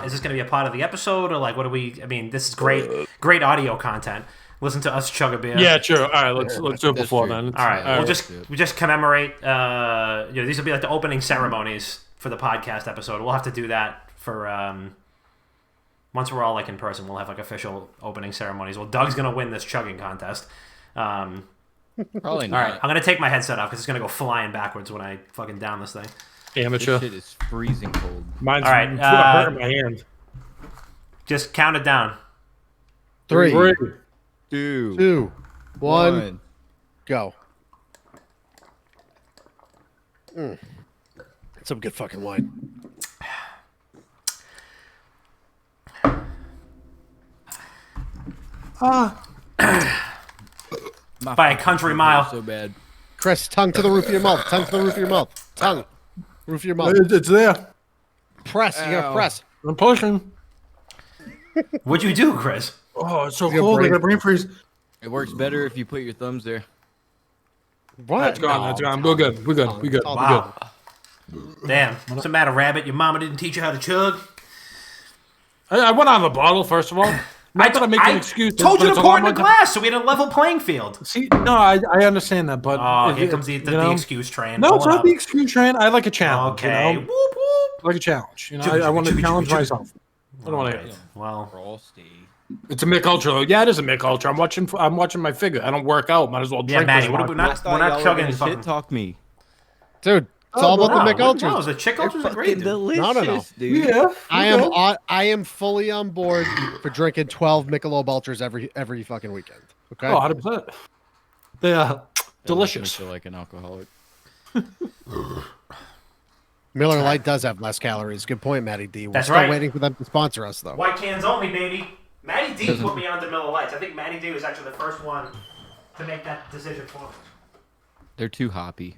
Is this going to be a part of the episode, or like what do we? I mean, this is great audio content. Listen to us chug a beer. Yeah, true. All right, let's do it before then. All right, we just commemorate. These will be like the opening ceremonies for the podcast episode. We'll have to do that for once we're all like in person. We'll have like official opening ceremonies. Well, Doug's gonna win this chugging contest. Probably not. All right, I'm gonna take my headset off because it's gonna go flying backwards when I fucking down this thing. Amateur. This shit is freezing cold. Mine's all right, hurting my hand. Just count it down. 3, 2, 1, go. Some good fucking wine. By a country mile. So bad. Chris, tongue to the roof of your mouth. Tongue to the roof of your mouth. Tongue. Roof of your mouth. It's there. Press. You gotta press. I'm pushing. What'd you do, Chris? Oh, it's so cold. I got brain freeze. It works better if you put your thumbs there. What? That's gone. That's gone. We're good. We're good. We're good. Wow. Damn. What's the matter, Rabbit? Your mama didn't teach you how to chug? I went on the bottle, first of all. Not that I'm making excuses. Told you but to it's a pour lot in the more glass so we had a level playing field. See, no, I understand that, but Here comes the excuse train. No, it's not the excuse train. I like a challenge. Okay. You know? Whoop, whoop. I like a challenge. You know, I want to challenge myself. I don't want to. Well, Frosty. It's a Mick Ultra. Yeah, it is a Mick Ultra. I'm watching my figure. I don't work out. Might as well drink. Maddie, this we're one. not chugging Shit fucking... talk me. Dude, it's all about the Mick Ultras. No, the Chick Ultras are great, dude. Delicious, No. dude. Yeah. I am fully on board for drinking 12 Michelob Ultras every fucking weekend. Okay. Oh, 100%. They are delicious. I feel like an alcoholic. Miller Lite does have less calories. Good point, Matty D. We're That's still right. waiting for them to sponsor us, though. White cans only, baby. Matty D put me on to Miller Lights. I think Matty D was actually the first one to make that decision for me. They're too hoppy.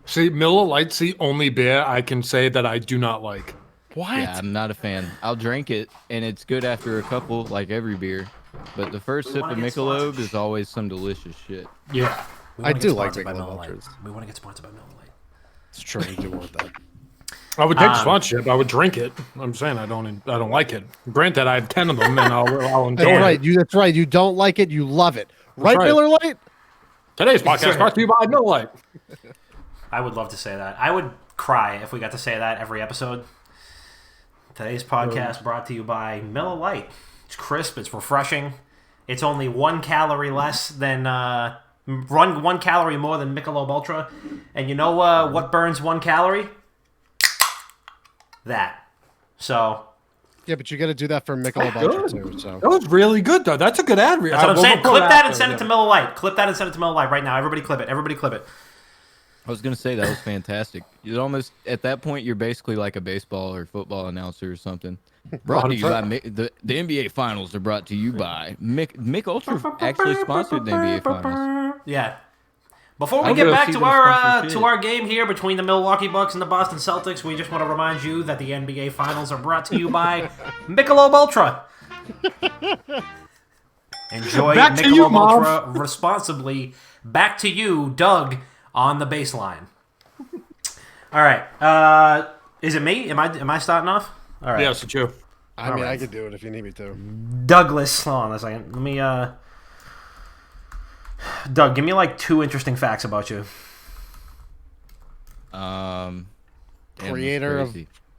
See, Miller Lite's the only beer I can say that I do not like. What? Yeah, I'm not a fan. I'll drink it, and it's good after a couple, like every beer. But the first sip of Michelob is always some delicious shit. Yeah. I do like Michelob Michelob Ultras. We want to get sponsored by Miller Lite. It's true. We do want that. I would take sponsorship. I would drink it. I'm saying I don't like it. Granted, I have 10 of them, and I'll enjoy That's it. right. That's right. You don't like it. You love it. Right, right. Miller Lite? Today's podcast brought to you by Miller Lite. I would love to say that. I would cry if we got to say that every episode. Today's podcast brought to you by Miller Lite. It's crisp. It's refreshing. It's only 1 calorie less than... 1 calorie more than Michelob Ultra. And you know what burns 1 calorie? That. So... Yeah, but you got to do that for Michelob Ultra, too. So. That was really good, though. That's a good ad read. That's what I'm saying. Clip that and send it to Miller Lite. Clip that and send it to Miller Lite right now. Everybody clip it. Everybody clip it. I was gonna say that was fantastic. You almost at that point you're basically like a baseball or football announcer or something. Brought to you by the NBA Finals are brought to you by Mick Ultra actually sponsored the NBA Finals. Yeah. Before we I'm get gonna back see to them our sponsor shit. to our game here between the Milwaukee Bucks and the Boston Celtics, we just want to remind you that the NBA Finals are brought to you by Michelob Ultra. Enjoy Back to you, Michelob Mom. Ultra responsibly. Back to you, Doug, on the baseline. All right. Is it me? Am I starting off? All right. Yes, it's you. I mean, right. I could do it if you need me to. Douglas, hold on a second. Let me Doug, give me like 2 interesting facts about you. Damn, that's Creator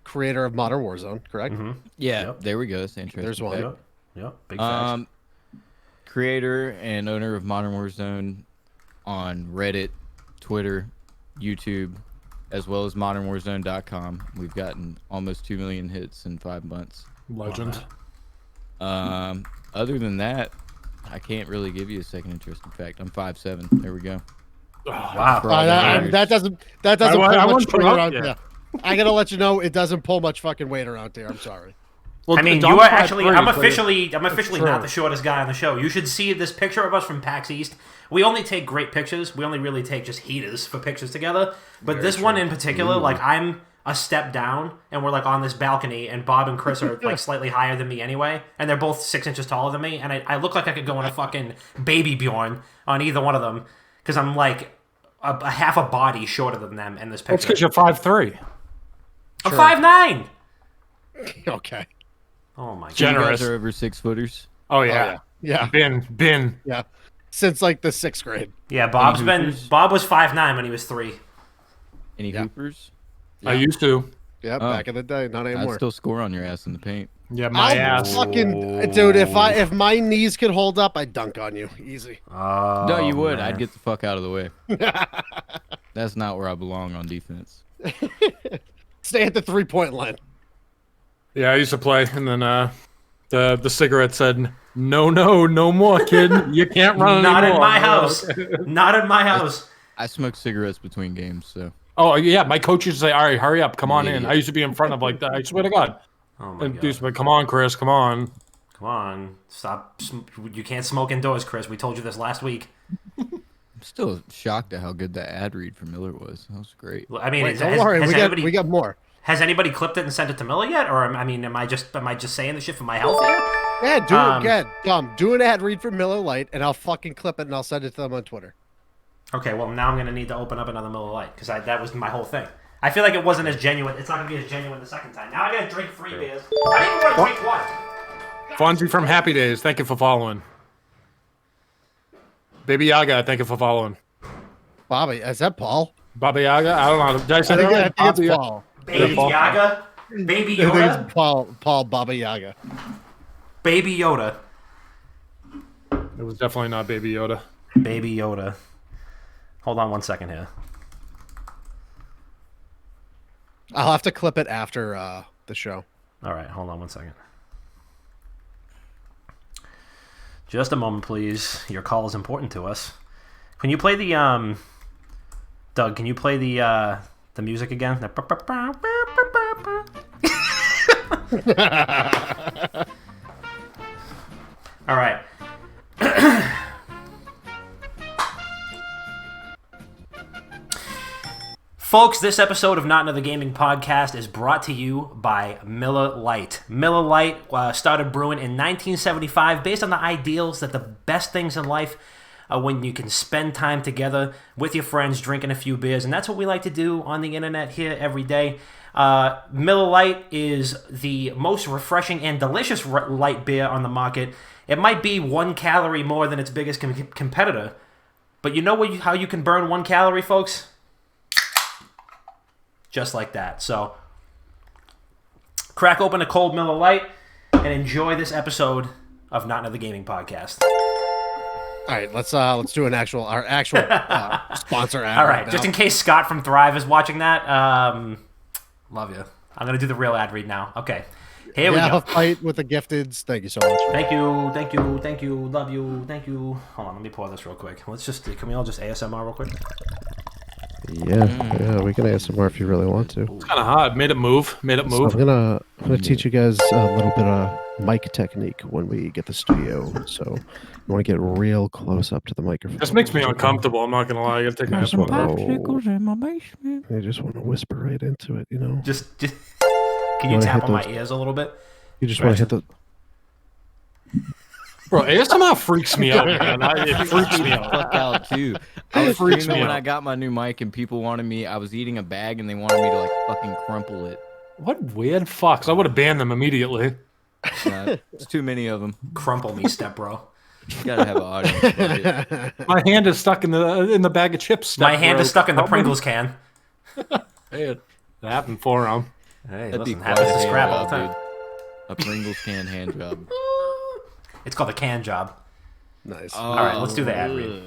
crazy. of Modern Warzone, correct? Mm-hmm. Yeah, Yep. there we go. That's interesting. There's one. fact. Yep. Big facts. Creator and owner of Modern Warzone on Reddit, Twitter, YouTube, as well as modernwarzone.com. We've gotten almost 2 million hits in 5 months. Legend. Other than that, I can't really give you a second interesting fact. I'm 5'7". There we go. Wow. That doesn't I pull much wouldn't weight put up- around yeah. here. I gotta let you know it doesn't pull much fucking weight around here. I'm sorry. Well, I mean, Dom's you are 5'3", actually. but I'm officially true. not the shortest guy on the show. You should see this picture of us from PAX East. We only take great pictures. We only really take just heaters for pictures together. But this one in particular, like I'm a step down, and we're like on this balcony, and Bob and Chris are like slightly higher than me anyway, and they're both 6 inches taller than me, and I look like I could go in a fucking baby Bjorn on either one of them because I'm like a half a body shorter than them in this That's picture. because you're 5'3". I'm 5'9". Okay. Oh my god. You Generous. guys are over 6-footers. Oh yeah. Yeah. Been. Yeah. Since like the 6th grade. Yeah, Bob was 5'9" when he was 3. Any hoopers? I used to. Yeah, Oh. back in the day, not I'd anymore. still score on your ass in the paint. Yeah, my I'll ass. fucking dude, if my knees could hold up, I'd dunk on you. Easy. Oh, No, you would. man. I'd get the fuck out of the way. That's not where I belong on defense. Stay at the 3-point line. Yeah, I used to play, and then the cigarette said, "No more, kid. You can't run Not anymore." in my house. Not in my house. I smoke cigarettes between games, so. Oh yeah, my coach used to say, "All right, hurry up, come on in." Yeah. I used to be in front of like that. I swear to God. Oh my And god. dudes would be like, "Come on, Chris, come on." Come on. Stop. You can't smoke indoors, Chris. We told you this last week. I'm still shocked at how good that ad read for Miller was. That was great. I mean, Wait, don't worry, we got more. has anybody clipped it and sent it to Miller yet? Or I mean, am I just saying the shit for my health here? Yeah, do it again. Do an ad read for Miller Lite, and I'll fucking clip it and I'll send it to them on Twitter. Okay, well now I'm gonna need to open up another Miller Lite because that was my whole thing. I feel like it wasn't as genuine. It's not gonna be as genuine the second time. Now I gotta drink 3 beers. I didn't even want to drink one. Fonzie from Happy Days, thank you for following. Baby Yaga, thank you for following. Bobby, is that Paul? Baba Yaga, I don't know. Did I say I that think, right? I think Baba it's Yaga? Paul. Baby Paul. Yaga, Baby I think Yoda, it's Paul Baba Yaga. Baby Yoda, It was definitely not Baby Yoda. Baby Yoda. Hold on 1 second here. I'll have to clip it after the show. All right, hold on 1 second. Just a moment, please. Your call is important to us. Can you play the Doug? Can you play the music again? All right. Folks, this episode of Not Another Gaming Podcast is brought to you by Miller Lite. Miller Lite started brewing in 1975 based on the ideals that the best things in life are when you can spend time together with your friends drinking a few beers, and that's what we like to do on the internet here every day. Miller Lite is the most refreshing and delicious light beer on the market. It might be 1 calorie more than its biggest competitor, but you know how you can burn 1 calorie, folks? Just like that. So, crack open a cold Miller Lite and enjoy this episode of Not Another Gaming Podcast. All right, let's do our actual sponsor ad. All right, just in case Scott from Thrive is watching that, love you. I'm gonna do the real ad read now. Okay, here we go. A fight with the gifteds. Thank you so much. Thank you, love you, thank you. Hold on, let me pause this real quick. Can we all just ASMR real quick? Yeah, we can ASMR if you really want to. It's kind of hot. Made it move. So I'm gonna teach you guys a little bit of mic technique when we get the studio. So you want to get real close up to the microphone. This makes me uncomfortable. I'm not gonna lie. I gotta take my headphones off. in my basement. I just want to whisper right into it, you know. Just can you wanna tap hit on my those- ears a little bit? You just want to hit the. Bro, ASMR freaks me out, man. It freaks me out. Fuck out too. I was freaks screaming me when out. I got my new mic and people wanted me. I was eating a bag and they wanted me to like fucking crumple it. What weird fucks. I would have banned them immediately. It's too many of them. Crumple me, step bro. You gotta have an audience. for it. My hand is stuck in the bag of chips. My hand bro. is stuck in the Help me. Pringles can. Hey, it happened for him. Hey, That'd be listen, quite happens a to hand scrap all job, the time. dude. A Pringles can hand job. It's called a can job. Nice. All right, let's do the ad read.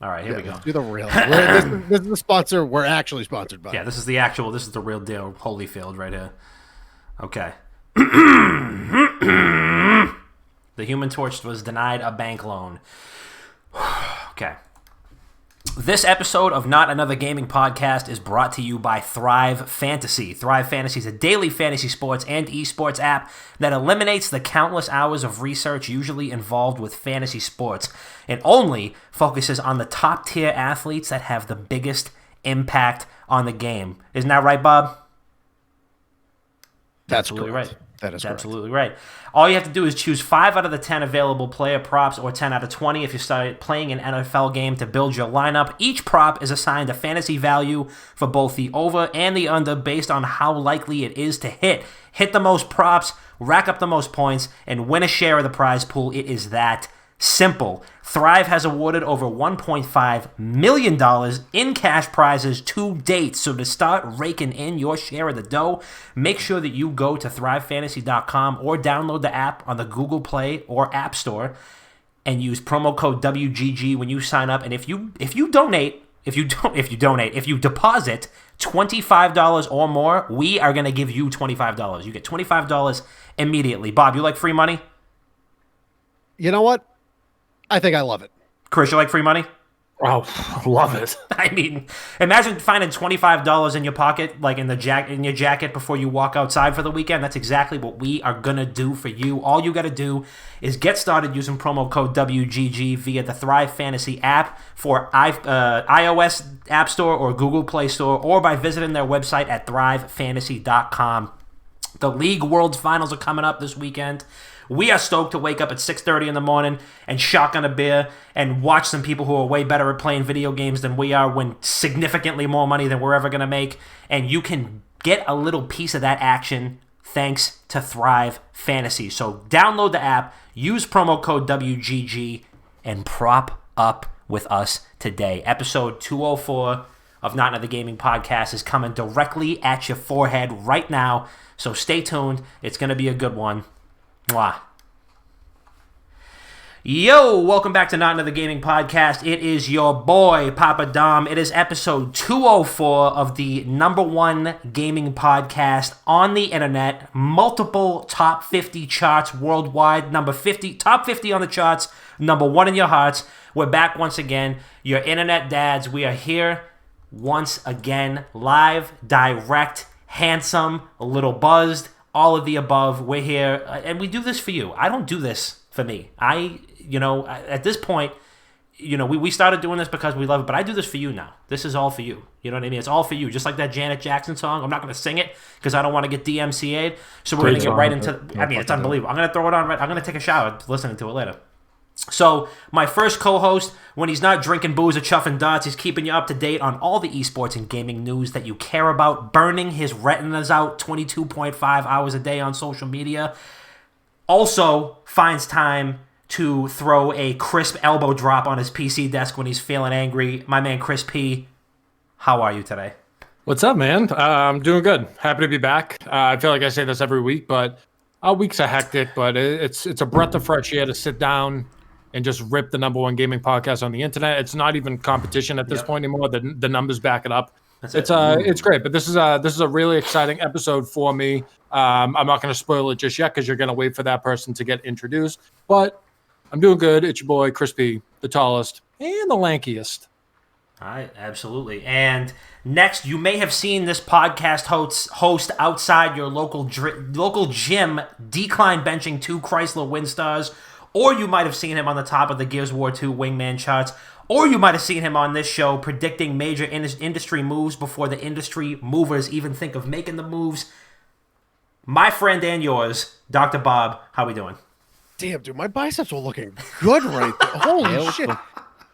All right, here we go. Let's do the real. This is the sponsor. We're actually sponsored by. Yeah, this is the real deal Holyfield right here. Okay. The Human Torch was denied a bank loan. Okay. This episode of Not Another Gaming Podcast is brought to you by Thrive Fantasy. Thrive Fantasy is a daily fantasy sports and esports app that eliminates the countless hours of research usually involved with fantasy sports. It only focuses on the top-tier athletes that have the biggest impact on the game. Isn't that right, Bob? That's Absolutely correct. right. That is correct. Absolutely right. All you have to do is choose 5 out of the 10 available player props or 10 out of 20 if you start playing an NFL game to build your lineup. Each prop is assigned a fantasy value for both the over and the under based on how likely it is to hit. Hit the most props, rack up the most points, and win a share of the prize pool. It is that simple. Thrive has awarded over $1.5 million in cash prizes to date. So to start raking in your share of the dough, make sure that you go to thrivefantasy.com or download the app on the Google Play or App Store and use promo code WGG when you sign up. And if you deposit $25 or more, we are going to give you $25. You get $25 immediately. Bob, you like free money? You know what? I think I love it. Chris, you like free money? Oh, love it. I mean, imagine finding $25 in your pocket, like in your jacket before you walk outside for the weekend. That's exactly what we are going to do for you. All you got to do is get started using promo code WGG via the Thrive Fantasy app for iOS App Store or Google Play Store, or by visiting their website at thrivefantasy.com. The League World Finals are coming up this weekend. We are stoked to wake up at 6:30 in the morning and shotgun a beer and watch some people who are way better at playing video games than we are win significantly more money than we're ever going to make. And you can get a little piece of that action thanks to Thrive Fantasy. So download the app, use promo code WGG, and prop up with us today. Episode 204 of Not Another Gaming Podcast is coming directly at your forehead right now. So stay tuned. It's going to be a good one. Mwah. Yo, welcome back to Not Another Gaming Podcast. It is your boy, Papa Dom. It is episode 204 of the #1 gaming podcast on the internet. Multiple top 50 charts worldwide. Top 50 on the charts. #1 in your hearts. We're back once again. Your internet dads, we are here once again. Live, direct, handsome, a little buzzed. All of the above. We're here, and we do this for you. I don't do this for me. At this point, we started doing this because we love it, but I do this for you now. This is all for you. You know what I mean? It's all for you. Just like that Janet Jackson song. I'm not going to sing it because I don't want to get DMCA'd. So we're going to get right into... it's unbelievable. I'm going to throw it on. I'm going to take a shower listening to it later. So, my first co-host, when he's not drinking booze or chuffing darts, he's keeping you up to date on all the esports and gaming news that you care about, burning his retinas out 22.5 hours a day on social media. Also, finds time to throw a crisp elbow drop on his PC desk when he's feeling angry. My man, Chris P., how are you today? What's up, man? I'm doing good. Happy to be back. I feel like I say this every week, but weeks are hectic, but it's a breath of fresh air to sit down and just rip the #1 gaming podcast on the internet. It's not even competition at this point anymore. The numbers back it up. It's great, but this is a really exciting episode for me. I'm not going to spoil it just yet because you're going to wait for that person to get introduced. But I'm doing good. It's your boy Chris P, the tallest and the lankiest. All right, absolutely. And next, you may have seen this podcast host outside your local gym decline benching 2 Chrysler Winstars. Or you might have seen him on the top of the Gears of War 2 Wingman charts. Or you might have seen him on this show predicting major industry moves before the industry movers even think of making the moves. My friend and yours, Dr. Bob, how we doing? Damn, dude, my biceps were looking good right there. Holy shit.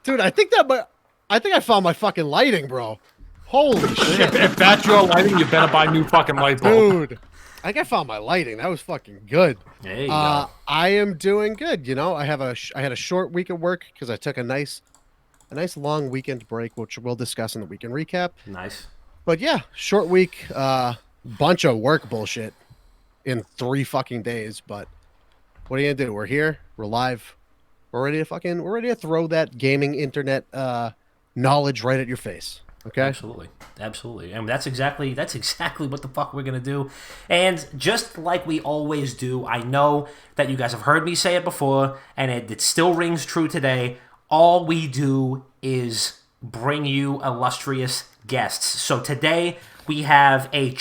Dude, I think I found my fucking lighting, bro. Holy shit. If that's your lighting, you better buy new fucking light bulb. Dude. I think I found my lighting. That was fucking good. There you go. I am doing good. I had a short week of work because I took a nice long weekend break, which we'll discuss in the weekend recap. Nice. But yeah, short week, bunch of work bullshit in 3 fucking days. But what are you gonna do? We're here. We're live. We're ready to throw that gaming internet knowledge right at your face. Okay. Absolutely. And that's exactly what the fuck we're going to do. And just like we always do, I know that you guys have heard me say it before, and it still rings true today. All we do is bring you illustrious guests. So today we have a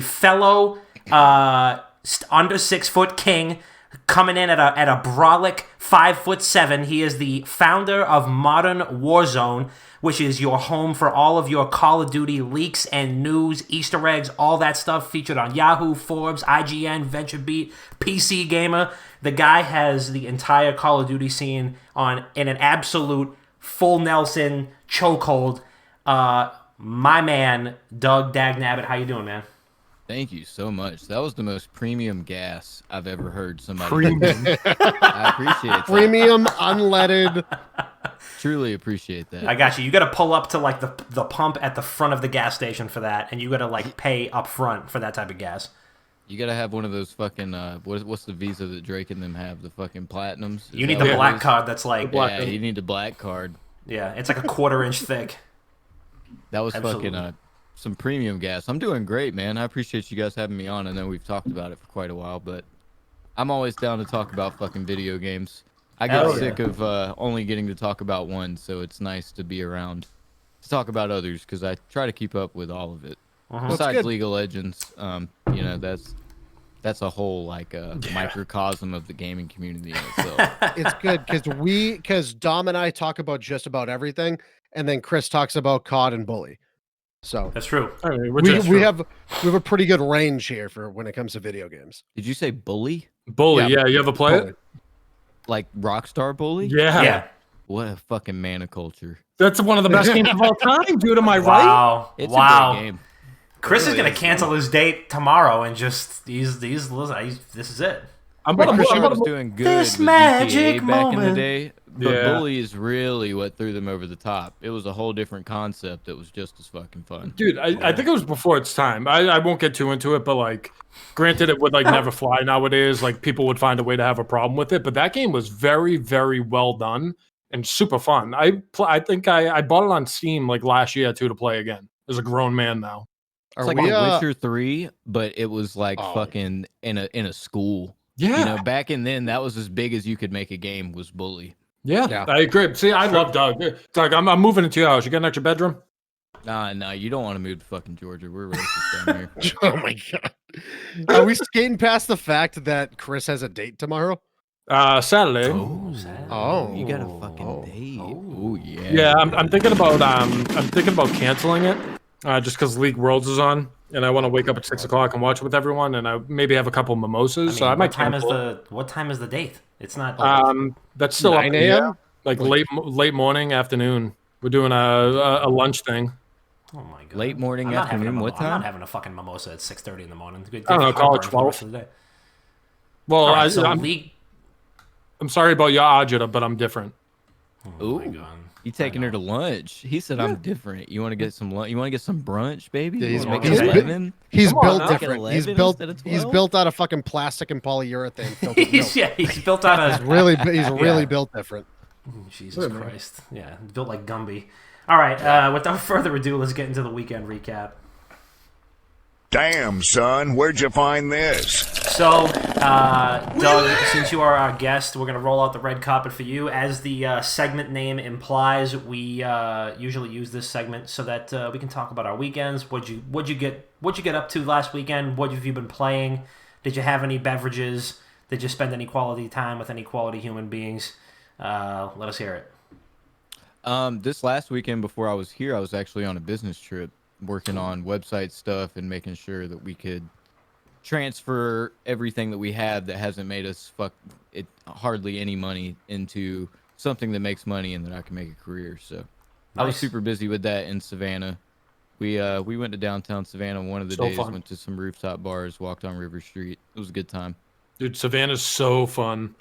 fellow under 6 foot king coming in at a brolic 5'7". He is the founder of Modern Warzone. which is your home for all of your Call of Duty leaks and news, Easter eggs, all that stuff featured on Yahoo, Forbes, IGN, VentureBeat, PC Gamer. The guy has the entire Call of Duty scene in an absolute full Nelson chokehold. My man, Doug Dagnabbit, how you doing, man? Thank you so much. That was the most premium gas I've ever heard somebody. Premium. I appreciate that. Premium, unleaded. Truly appreciate that. I got you. You got to pull up to like the pump at the front of the gas station for that, and you got to like pay up front for that type of gas. You gotta have one of those fucking what's the visa that Drake and them have? The fucking platinums. You need the black card. That's like Yeah, you need the black card. Yeah, it's like a 1/4 inch thick. That was Absolutely. fucking some premium gas. I'm doing great, man. I appreciate you guys having me on. I know we've talked about it for quite a while, but I'm always down to talk about fucking video games. I get Hell yeah. sick of only getting to talk about one, so it's nice to be around to talk about others because I try to keep up with all of it. That's Besides good. League of Legends, you know, that's a whole like microcosm of the gaming community in itself. It's good because Dom and I talk about just about everything, and then Chris talks about COD and Bully. So That's true. I mean, we have a pretty good range here for when it comes to video games. Did you say bully? Bully. Yeah. Yeah, you ever play Bully. it? Like Rockstar Bully? Yeah. Yeah. What a fucking man of culture. That's one of the best games of all time, dude. Am I right? Wow. It's Wow. a great game. Chris is Really gonna is. cancel his date tomorrow and just this is it. I'm about Rockstar to was doing good This with magic GTA back in the moment. day, but Yeah. Bully is really what threw them over the top. It was a whole different concept that was just as fucking fun. Dude, I think it was before its time. I won't get too into it, but like, granted, it would like never fly nowadays. Like, people would find a way to have a problem with it. But that game was very, very well done and super fun. I think I bought it on Steam like last year too to play again. As a grown man now. It's Are like we, The Witcher 3, but it was like Oh. fucking in a school. Yeah, You know, back in then, that was as big as you could make a game was Bully. yeah, I agree. See, I love Doug. Doug, I'm moving into your house. You got an extra bedroom? Nah, you don't want to move to fucking Georgia. We're racist down here. Oh my god! Are we skating past the fact that Chris has a date tomorrow? Saturday. Oh, You got a fucking date. Oh yeah. Yeah, I'm thinking about canceling it, just because League Worlds is on, and I want to wake up at 6 o'clock and watch it with everyone, and I maybe have a couple mimosas. So I might cancel it. What time is the date? It's not. That's still up 9 in the air. a.m. Like late morning, afternoon. We're doing a lunch thing. Oh my god. Late morning, I'm not having afternoon, what I'm not time? having a fucking mimosa at 6:30 in the morning. I don't know, call it 12. Well, All right, so I'm League. I'm sorry about your agita, but I'm different. Oh my Ooh. god. You taking her to lunch? He said, "I'm different. You want to get some lunch? You want to get some brunch, baby? Yeah, You he's- wanna he's make it big. 11? He's Come on built now. different. Like He's 11 built. instead of He's 12? built out of fucking plastic and polyurethane. Filled with milk. He's built on a. He's really built different. Jesus Christ. Yeah, built like Gumby. All right, without further ado, let's get into the weekend recap. Damn, son, where'd you find this? So, Doug, since you are our guest, we're going to roll out the red carpet for you. As the segment name implies, we usually use this segment so that we can talk about our weekends. What'd you get up to last weekend? What have you been playing? Did you have any beverages? Did you spend any quality time with any quality human beings? Let us hear it. This last weekend before I was here, I was actually on a business trip working on website stuff and making sure that we could transfer everything that we have that hasn't made us hardly any money into something that makes money and that I can make a career. So I was Nice. super busy with that in Savannah. We went to downtown Savannah one of the So days, fun. went to some rooftop bars, walked on River Street. It was a good time. Dude, Savannah's so fun.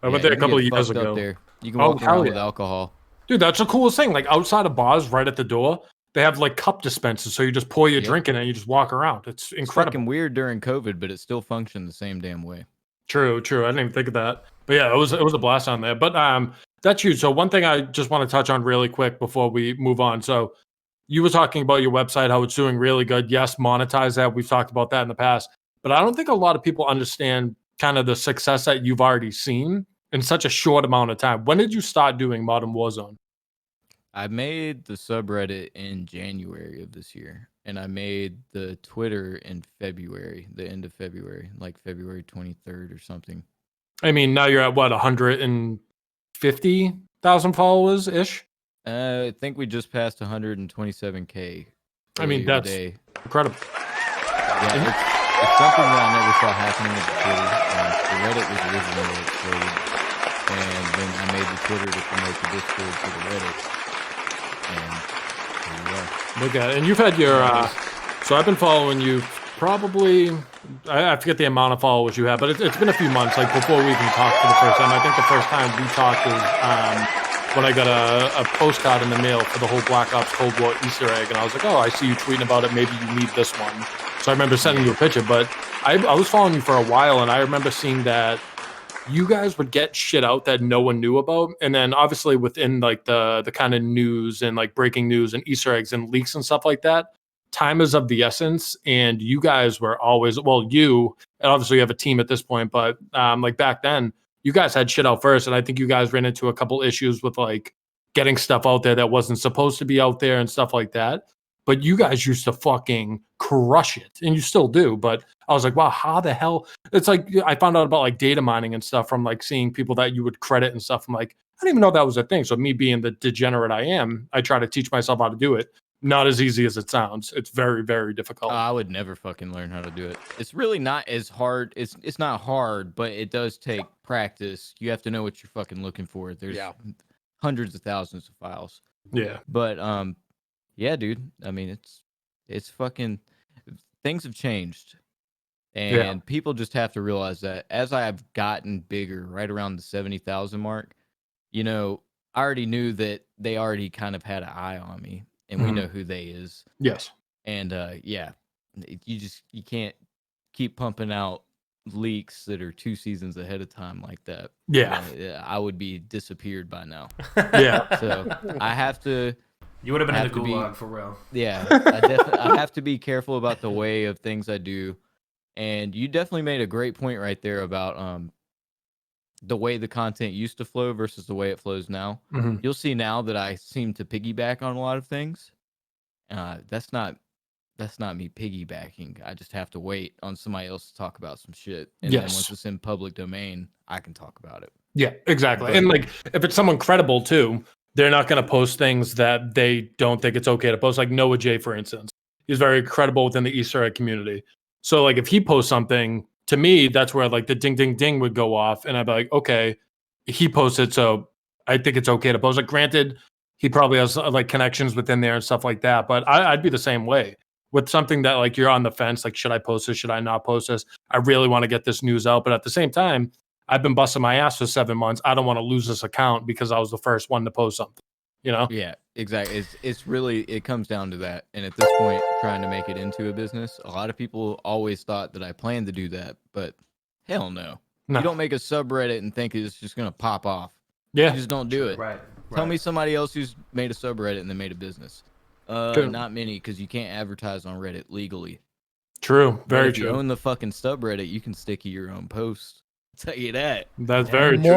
I Yeah, went there you a can couple of get years fucked up ago. there. You can Oh, walk hell around with yeah. alcohol. Dude, that's the coolest thing. Like, outside of bars, right at the door, they have like cup dispensers, so you just pour your Yep. drink in and you just walk around. It's It's incredible. fucking weird during COVID, but it still functioned the same damn way. True. I didn't even think of that. But yeah, it was a blast on there. But that's huge. So one thing I just want to touch on really quick before we move on. So you were talking about your website, how it's doing really good. Yes, monetize that. We've talked about that in the past. But I don't think a lot of people understand kind of the success that you've already seen in such a short amount of time. When did you start doing Modern Warzone? I made the subreddit in January of this year, and I made the Twitter in February, the end of February, like February 23rd or something. I mean, now you're at what, 150,000 followers ish? I think we just passed 127K. I mean, earlier that's today. incredible. Yeah, it's something that I never saw happening with Twitter. The Reddit was originally what exploded, and then I made the Twitter to promote the Discord to the Reddit, and here you are. Look at it. And you've had your, so I've been following you probably, I forget the amount of followers you have, but it's been a few months, like before we even talked for the first time. I think the first time we talked was when I got a postcard in the mail for the whole Black Ops Cold War Easter egg, and I was like, oh, I see you tweeting about it, maybe you need this one. So I remember sending you a picture, but I was following you for a while, and I remember seeing that you guys would get shit out that no one knew about, and then obviously within like the kind of news and like breaking news and Easter eggs and leaks and stuff like that, time is of the essence. And you guys were always, well, you, and obviously you have a team at this point, but like back then, you guys had shit out first, and I think you guys ran into a couple issues with like getting stuff out there that wasn't supposed to be out there and stuff like that. But you guys used to fucking crush it, and you still do. But I was like, wow, how the hell? It's like I found out about like data mining and stuff from like seeing people that you would credit and stuff. I'm like, I didn't even know that was a thing. So me being the degenerate I am, I try to teach myself how to do it. Not as easy as it sounds. It's very, very difficult. I would never fucking learn how to do it. It's really not as hard. It's not hard, but it does take practice. You have to know what you're fucking looking for. There's hundreds of thousands of files. Yeah. But yeah, dude. I mean, it's fucking, things have changed, and people just have to realize that as I have gotten bigger, right around the 70,000 mark, you know, I already knew that they already kind of had an eye on me, and we know who they is. Yes. And yeah, you can't keep pumping out leaks that are 2 seasons ahead of time like that. Yeah. I would be disappeared by now. Yeah. So I have to. You would have been in the gulag for real. Yeah, I have to be careful about the way of things I do. And you definitely made a great point right there about the way the content used to flow versus the way it flows now. Mm-hmm. You'll see now that I seem to piggyback on a lot of things. That's not me piggybacking. I just have to wait on somebody else to talk about some shit. And then once it's in public domain, I can talk about it. Yeah, exactly. And like if it's someone credible too, they're not going to post things that they don't think it's okay to post. Like Noah J, for instance, he's very credible within the Easter egg community. So like if he posts something, to me, that's where like the ding, ding, ding would go off. And I'd be like, okay, he posted, so I think it's okay to post. Like granted, he probably has like connections within there and stuff like that. But I'd be the same way with something that like you're on the fence. Like, should I post this? Should I not post this? I really want to get this news out. But at the same time, I've been busting my ass for 7 months. I don't want to lose this account because I was the first one to post something, you know? Yeah, exactly. It's really, it comes down to that. And at this point, trying to make it into a business, a lot of people always thought that I planned to do that, but hell no. You don't make a subreddit and think it's just going to pop off. Yeah. You just don't do it. Right. Tell me somebody else who's made a subreddit and then made a business. Not many, because you can't advertise on Reddit legally. True. Very true. If you own the fucking subreddit, you can stick your own post. I'll tell you that. That's very true.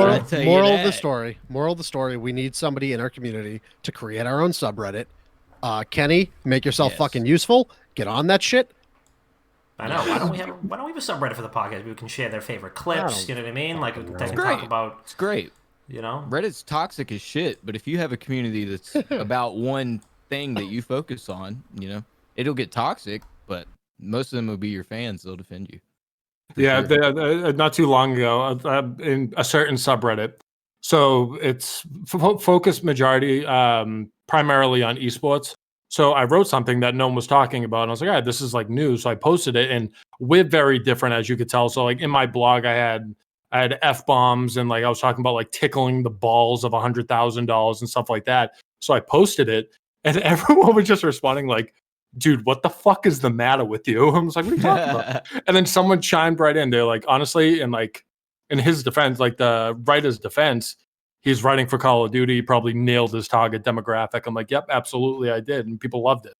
Moral of the story. Moral of the story. We need somebody in our community to create our own subreddit. Kenny, make yourself fucking useful. Get on that shit. I know. Why don't we have a subreddit for the podcast? We can share their favorite clips. You know what I mean? Like they can talk about. It's great. You know, Reddit's toxic as shit. But if you have a community that's about one thing that you focus on, you know, it'll get toxic. But most of them will be your fans. They'll defend you. Yeah, not too long ago, in a certain subreddit. So it's focused majority, primarily on esports. So I wrote something that no one was talking about. And I was like, all right, this is like news. So I posted it, and we're very different, as you could tell. So like in my blog, I had F-bombs, and like I was talking about like tickling the balls of $100,000 and stuff like that. So I posted it, and everyone was just responding like, dude, what the fuck is the matter with you? I was like, what are you talking about? And then someone chimed right in. They're like, honestly, and like in his defense, like the writer's defense, he's writing for Call of Duty. He probably nailed his target demographic. I'm like, yep, absolutely, I did, and people loved it.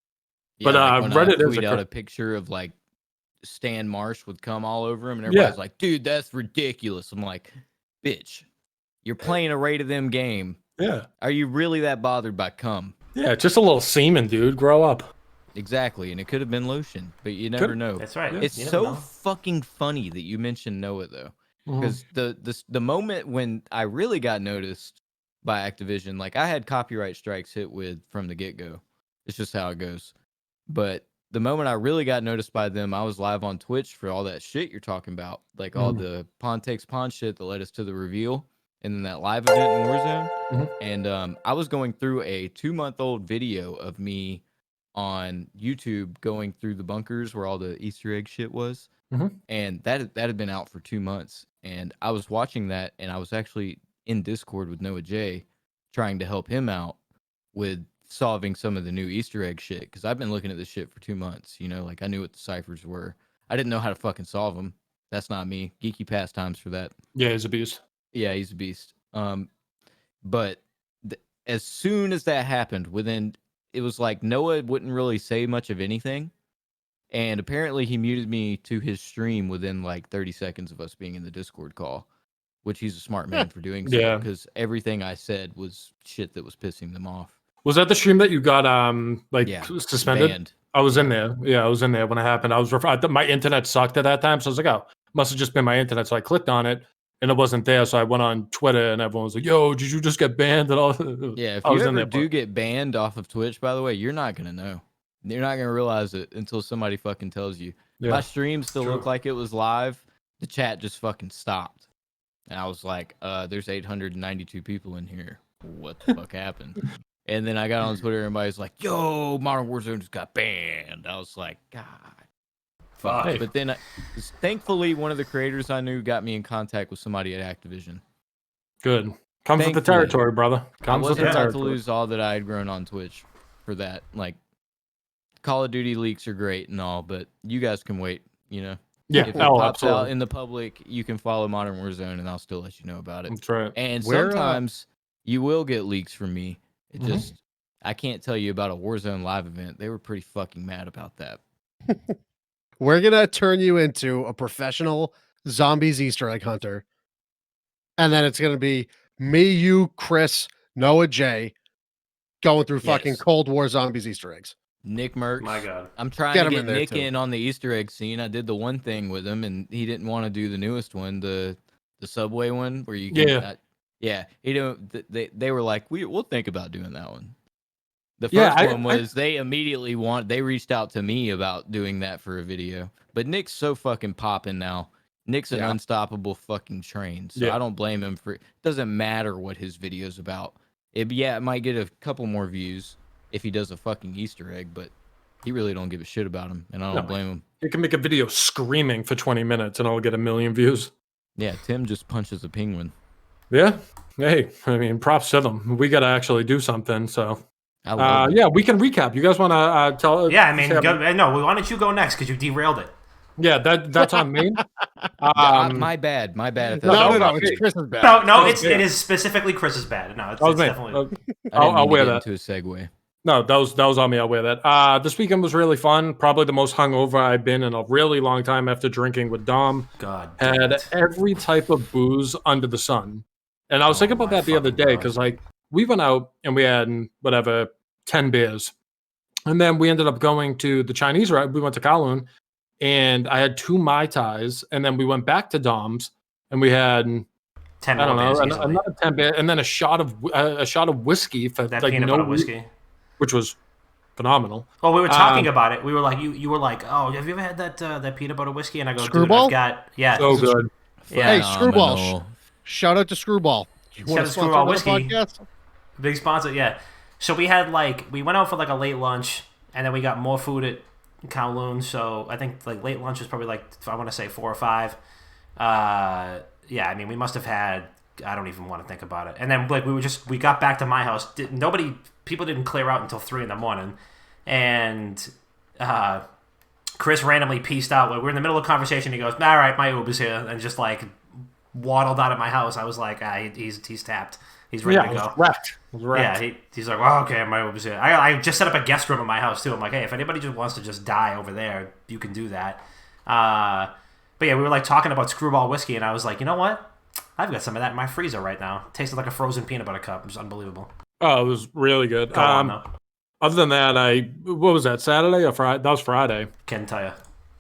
Yeah, but like Reddit is out a picture of like Stan Marsh with cum all over him, and everybody's like, dude, that's ridiculous. I'm like, bitch, you're playing a rated M game. Yeah. Are you really that bothered by cum? Yeah, just a little semen, dude. Grow up. Exactly, and it could have been lotion, but you never know. That's right. It's so fucking funny that you mentioned Noah though, because the moment when I really got noticed by Activision. Like I had copyright strikes hit with from the get-go. It's just how it goes. But the moment I really got noticed by them, I was live on Twitch for all that shit you're talking about. Like all the pawn takes pawn shit that led us to the reveal and then that live event in Warzone. And I was going through a 2-month-old video of me on YouTube going through the bunkers where all the Easter egg shit was. And that had been out for 2 months. And I was watching that, and I was actually in Discord with Noah J trying to help him out with solving some of the new Easter egg shit, because I've been looking at this shit for 2 months. You know, like I knew what the ciphers were. I didn't know how to fucking solve them. That's not me. Geeky pastimes for that. Yeah, he's a beast. Yeah, he's a beast. But as soon as that happened, it was like Noah wouldn't really say much of anything. And apparently he muted me to his stream within like 30 seconds of us being in the Discord call, which he's a smart man for doing so, because everything I said was shit that was pissing them off. Was that the stream that you got suspended? Banned. I was in there. Yeah, I was in there when it happened. My internet sucked at that time, so I was like, oh, must have just been my internet. So I clicked on it, and it wasn't there. So I went on Twitter, and everyone was like, "Yo, did you just get banned?" And all. Yeah, if you ever do get banned off of Twitch, by the way, you're not gonna know. You're not gonna realize it until somebody fucking tells you. Yeah. My stream still looked like it was live. The chat just fucking stopped, and I was like, "There's 892 people in here. What the fuck happened?" And then I got on Twitter, and everybody's like, "Yo, Modern Warzone just got banned." I was like, "God, fuck." Hey. But then, thankfully, one of the creators I knew got me in contact with somebody at Activision. Good. Comes with the territory, brother. I wasn't about to lose all that I had grown on Twitch for that. Like, Call of Duty leaks are great and all, but you guys can wait, you know? Yeah, if it pops absolutely. out in the public, you can follow Modern Warzone, and I'll still let you know about it. That's right. And sometimes you will get leaks from me. It just, I can't tell you about a Warzone live event. They were pretty fucking mad about that. We're going to turn you into a professional zombies Easter egg hunter. And then it's going to be me, you, Chris, Noah J going through fucking Cold War zombies Easter eggs. Nick Merckx. My God. I'm trying to get Nick in on the Easter egg scene. I did the one thing with him, and he didn't want to do the newest one, the subway one, where you can... Yeah, he don't. They were like, we'll think about doing that one. The first one was they immediately they reached out to me about doing that for a video. But Nick's so fucking popping now. Nick's an unstoppable fucking train. So I don't blame him for it. Doesn't matter what his video's about. It might get a couple more views if he does a fucking Easter egg, but he really don't give a shit about him, and I don't blame him. You can make a video screaming for 20 minutes and I'll get 1 million views. Yeah, Tim just punches a penguin. Yeah. Hey, I mean, props to them. We got to actually do something. So, I love it. we can recap. You guys want to tell? Yeah, I mean, no. Why don't you go next? Because you derailed it. Yeah, that's on me. My bad. At that No, it's Chris's bad. No, it is specifically Chris's bad. No, it's definitely. I'll wear that. To a segue. No, that was on me. I'll wear that. This weekend was really fun. Probably the most hungover I've been in a really long time after drinking with Dom. God. Had every type of booze under the sun. And I was thinking about that the other day because, like, we went out and we had, 10 beers. And then we ended up going to the Chinese restaurant. We went to Kowloon, and I had 2 Mai Tais. And then we went back to Dom's, and we had, 10 another 10 beers, and then a shot of whiskey for that like peanut butter whiskey, which was phenomenal. Well, we were talking about it. We were like, you were like, oh, have you ever had that peanut butter whiskey? And I go, Screwball? Dude, I've got, so good. Yeah. Hey, Screwball. Shout out to Screwball. You want to Screwball whiskey? Big sponsor, yeah. So we had we went out for like a late lunch, and then we got more food at Kowloon. So I think like late lunch was probably like, I want to say 4 or 5. I mean, we must have had, I don't even want to think about it. And then like we got back to my house. People didn't clear out until 3 a.m. And Chris randomly pieced out. We're in the middle of a conversation. He goes, all right, my Uber's here. And just like waddled out of my house. I was like, he's tapped. He's ready to go. Wrecked. Yeah, he's like, well, okay, my Uber's here. I just set up a guest room at my house too. I'm like, hey, if anybody just wants to just die over there, you can do that. But yeah, we were like talking about Screwball whiskey, and I was like, you know what? I've got some of that in my freezer right now. It tasted like a frozen peanut butter cup. It was unbelievable. Oh, it was really good. Other than that, what was that, Saturday or Friday? That was Friday. Can't tell you.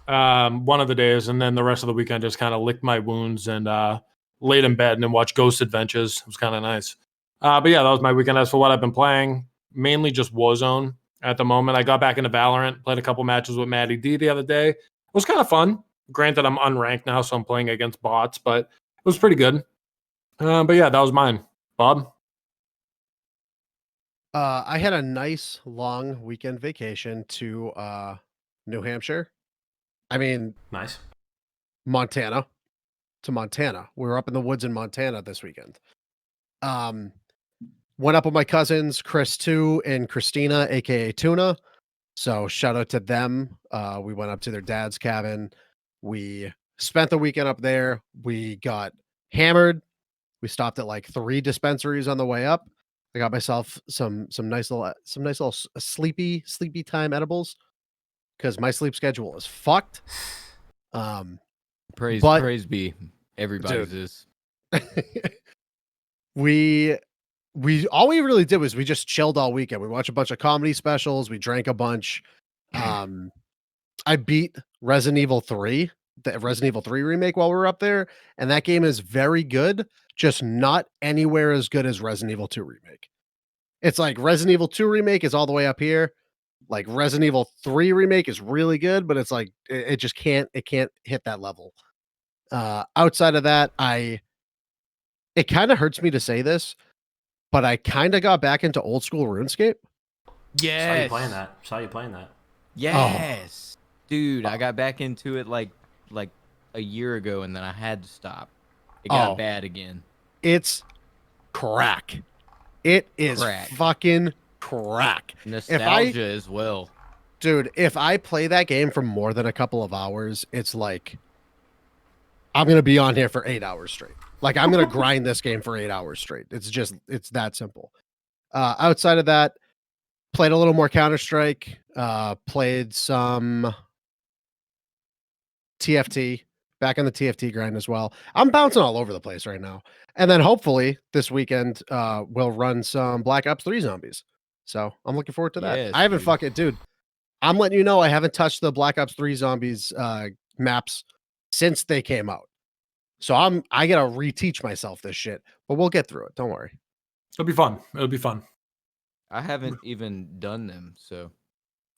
One of the days, and then the rest of the weekend just kind of licked my wounds and laid in bed and then watched Ghost Adventures. It was kind of nice. But yeah, that was my weekend. As for what I've been playing, mainly just Warzone at the moment. I got back into Valorant, played a couple matches with Maddie D the other day. It was kind of fun. Granted, I'm unranked now, so I'm playing against bots, but it was pretty good. But yeah, that was mine. Bob? I had a nice long weekend vacation to New Hampshire. I mean, Nice. Montana to Montana. We were up in the woods in Montana this weekend. Went up with my cousins, Chris too, and Christina, aka Tuna. So shout out to them. We went up to their dad's cabin. We spent the weekend up there. We got hammered. We stopped at like 3 dispensaries on the way up. I got myself some nice little sleepy time edibles because my sleep schedule is fucked. Praise be. Everybody's is. we all we really did was we just chilled all weekend. We watched a bunch of comedy specials. We drank a bunch. I beat Resident Evil 3, the Resident Evil 3 remake while we were up there, and that game is very good, just not anywhere as good as Resident Evil 2 remake. It's like Resident Evil 2 remake is all the way up here. Like Resident Evil 3 remake is really good, but it's like it just can't hit that level. Outside of that, it kind of hurts me to say this, but I kind of got back into old school RuneScape. Yes. Saw you playing that. Yes. Dude, I got back into it like a year ago, and then I had to stop. It got bad again. It's crack. It is Crack. fucking crack. Nostalgia as well. Dude, if I play that game for more than a couple of hours, it's like I'm going to be on here for 8 hours straight. Like I'm going to grind this game for 8 hours straight. It's that simple. Outside of that, played a little more Counter-Strike, played some TFT, back on the TFT grind as well. I'm bouncing all over the place right now. And then hopefully this weekend we'll run some Black Ops 3 zombies. So I'm looking forward to that. Yes, I haven't dude. dude. I'm letting you know I haven't touched the Black Ops 3 zombies maps since they came out. So I gotta reteach myself this shit, but we'll get through it. Don't worry. It'll be fun. It'll be fun. I haven't even done them, so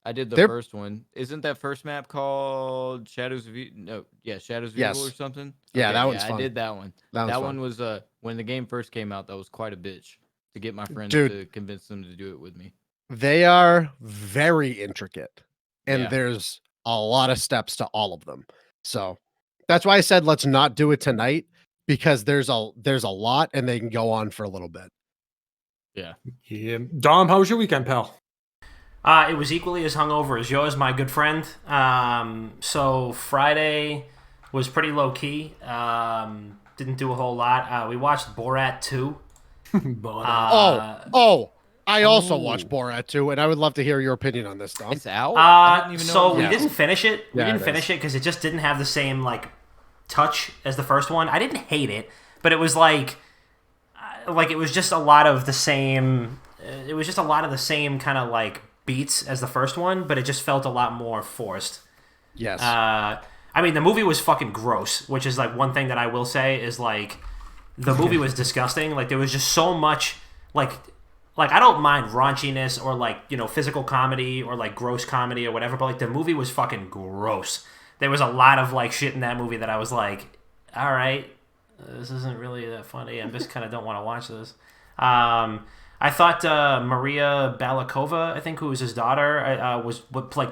I did the They're- first one. Isn't that first map called Shadows of Evil? No, yeah, Shadows of Yes. Evil or something? Yeah, that one's I fun. did that one. That That fun. one was when the game first came out, that was quite a bitch to get my friends Dude. to convince them to do it with me. They are very intricate, and Yeah. there's a lot of steps to all of them. So that's why I said let's not do it tonight, because there's a lot, and they can go on for a little bit. Yeah. Dom, how was your weekend, pal? It was equally as hungover as yours, my good friend. So Friday was pretty low key. Didn't do a whole lot. We watched Borat 2. I also watched Borat 2, and I would love to hear your opinion on this, Dom. It's out? I didn't even know. So it we was out. didn't finish it. We Yeah, didn't it finish it because it just didn't have the same like touch as the first one. I didn't hate it, but it was like it was just a lot of the same. It was just a lot of the same kind of like beats as the first one, but it just felt a lot more forced. Yes. I mean, the movie was fucking gross, which is like one thing that I will say is like the movie was disgusting. Like there was just so much like I don't mind raunchiness or like, you know, physical comedy or like gross comedy or whatever, but like the movie was fucking gross. There was a lot of like shit in that movie that I was like, all right, this isn't really that funny. I just kind of don't want to watch this. I thought Maria Balakova, I think, who was his daughter,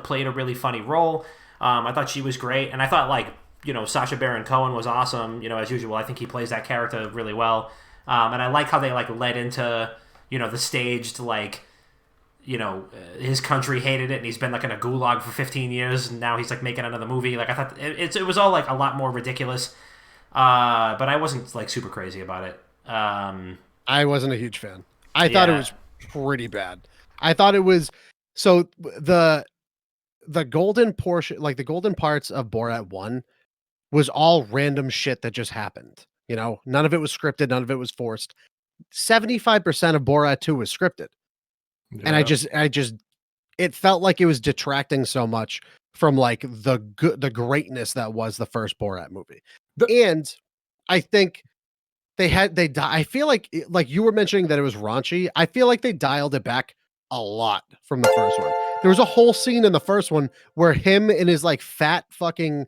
played a really funny role. I thought she was great, and I thought like, you know, Sacha Baron Cohen was awesome. You know, as usual, I think he plays that character really well. And I like how they like led into, you know, the staged like, you know, his country hated it, and he's been like in a gulag for 15 years, and now he's like making another movie. Like I thought it was all like a lot more ridiculous, but I wasn't like super crazy about it. I wasn't a huge fan. I thought it was pretty bad. I thought it was so the golden portion, like the golden parts of Borat 1 was all random shit that just happened. You know, none of it was scripted, none of it was forced. 75% of Borat 2 was scripted. Yeah. And I just it felt like it was detracting so much from like the greatness that was the first Borat movie. And I think I feel like you were mentioning that it was raunchy. I feel like they dialed it back a lot from the first one. There was a whole scene in the first one where him and his like fat fucking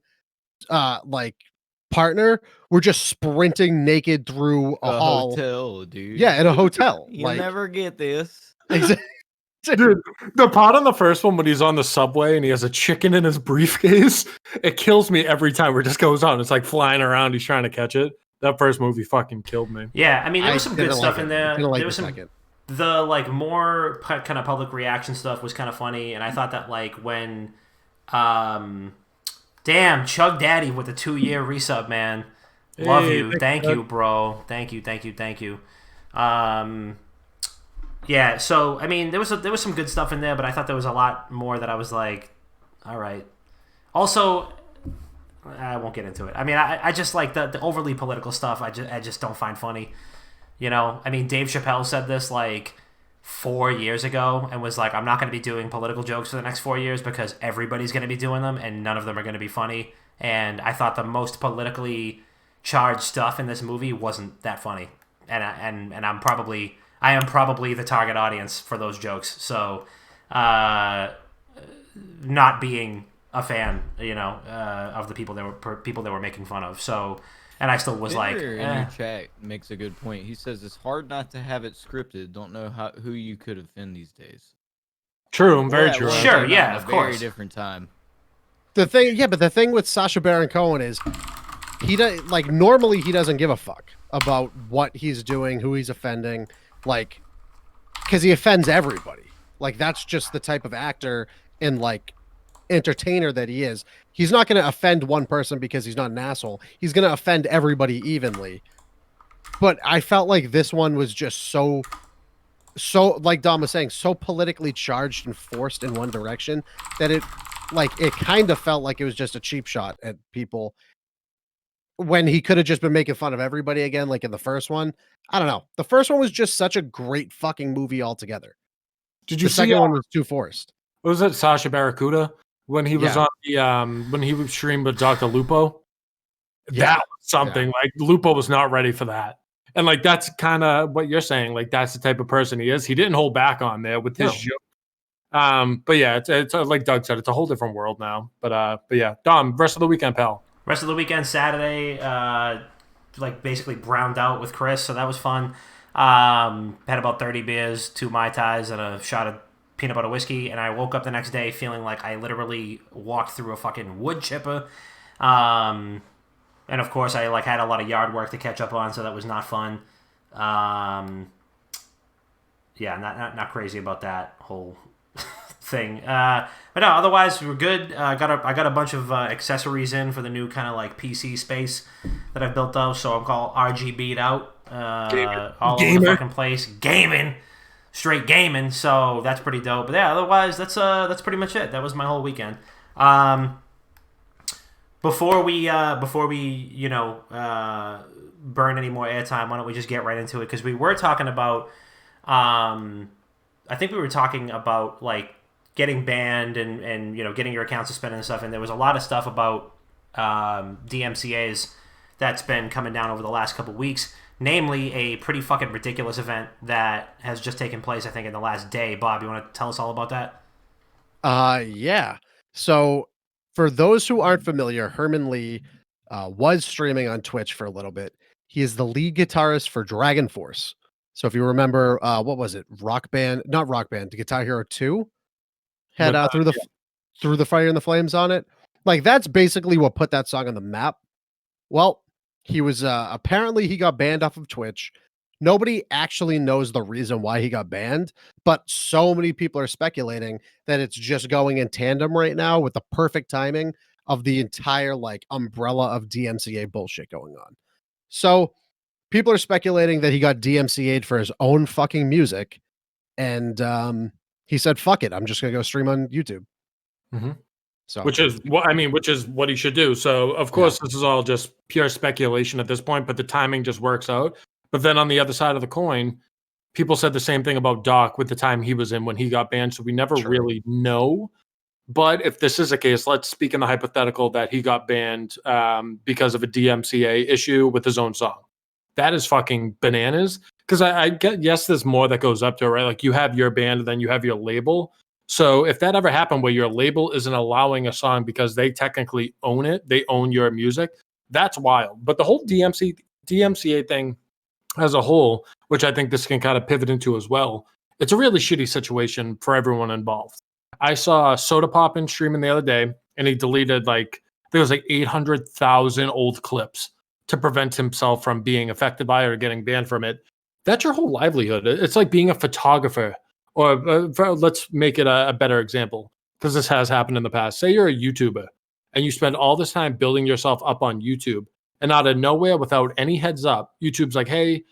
like partner were just sprinting naked through a hall. Hotel, dude. Yeah, in a hotel. You'll never get this. Exactly. Dude, the part on the first one when he's on the subway and he has a chicken in his briefcase, it kills me every time where it just goes on. It's like flying around. He's trying to catch it. That first movie fucking killed me. Yeah, I mean, there was some good stuff in there. There was some the like more kind of public reaction stuff was kind of funny, and I thought that like when, damn, Chug Daddy with the 2-year resub, man, love you, thank you, bro, thank you. Yeah, so I mean, there was some good stuff in there, but I thought there was a lot more that I was like, all right. Also, I won't get into it. I mean, I just like the overly political stuff. I just don't find funny. You know, I mean, Dave Chappelle said this like 4 years ago and was like, I'm not going to be doing political jokes for the next 4 years because everybody's going to be doing them and none of them are going to be funny. And I thought the most politically charged stuff in this movie wasn't that funny. And I am probably the target audience for those jokes. So, not being a fan, you know, of the people that were making fun of. So, and I still was in your chat makes a good point. He says it's hard not to have it scripted. Don't know who you could offend these days. True, very true. Sure, yeah, of course. Very different time. But the thing with Sacha Baron Cohen is normally he doesn't give a fuck about what he's doing, who he's offending, like, because he offends everybody. Like, that's just the type of actor and like entertainer that he is. He's not going to offend one person because he's not an asshole. He's going to offend everybody evenly. But I felt like this one was just so like Dom was saying, so politically charged and forced in one direction that it kind of felt like it was just a cheap shot at people when he could have just been making fun of everybody again, like in the first one. I don't know. The first one was just such a great fucking movie altogether. Did you the see second one was too forced? Was it Sacha Barracuda when he was on the when he was streamed with Dr. Lupo? That was something. Like, Lupo was not ready for that. And like, that's kind of what you're saying. Like, that's the type of person he is. He didn't hold back on there with his joke. But yeah, it's like Doug said, it's a whole different world now. But yeah, Dom, rest of the weekend, pal. Rest of the weekend, Saturday, like basically browned out with Chris, so that was fun. Had about 30 beers, 2 Mai Tais, and a shot of peanut butter whiskey, and I woke up the next day feeling like I literally walked through a fucking wood chipper. And of course, I like had a lot of yard work to catch up on, so that was not fun. Yeah, not crazy about that whole thing. But no, otherwise we're good. I got a bunch of accessories in for the new kind of like PC space that I've built up. So I'm called RGB'd out all over the fucking place, gaming, straight gaming. So that's pretty dope. But yeah, otherwise that's pretty much it. That was my whole weekend. Before we you know burn any more airtime, why don't we just get right into it? Because we were talking about I think we were talking about like getting banned and you know getting your account suspended and stuff, and there was a lot of stuff about DMCA's that's been coming down over the last couple weeks, namely a pretty fucking ridiculous event that has just taken place, I think, in the last day. Bob, you want to tell us all about that? Yeah. So for those who aren't familiar, Herman Lee was streaming on Twitch for a little bit. He is the lead guitarist for Dragon Force. So if you remember, what was it? Not Rock Band, Guitar Hero 2 had Through the Fire and the Flames on it. Like, that's basically what put that song on the map. Well, he was apparently he got banned off of Twitch. Nobody actually knows the reason why he got banned, but so many people are speculating that it's just going in tandem right now with the perfect timing of the entire like umbrella of DMCA bullshit going on. So people are speculating that he got DMCA'd for his own fucking music, and he said, "Fuck it, I'm just gonna go stream on YouTube." Mm-hmm. So, which is what he should do. So of course, this is all just pure speculation at this point, but the timing just works out. But then on the other side of the coin, people said the same thing about Doc with the time he was in when he got banned. So we never really know. But if this is a case, let's speak in the hypothetical that he got banned because of a DMCA issue with his own song. that is fucking bananas. Because I get, yes, there's more that goes up to it, right? Like you have your band and then you have your label. So if that ever happened where your label isn't allowing a song because they technically own it, they own your music, that's wild. But the whole DMCA thing as a whole, which I think this can kind of pivot into as well, it's a really shitty situation for everyone involved. I saw Soda Pop in streaming the other day, and he deleted like there was like 800,000 old clips to prevent himself from being affected by it or getting banned from it. That's your whole livelihood. It's like being a photographer, or let's make it a better example, because this has happened in the past. Say you're a YouTuber and you spend all this time building yourself up on YouTube, and out of nowhere, without any heads up, YouTube's like, hey,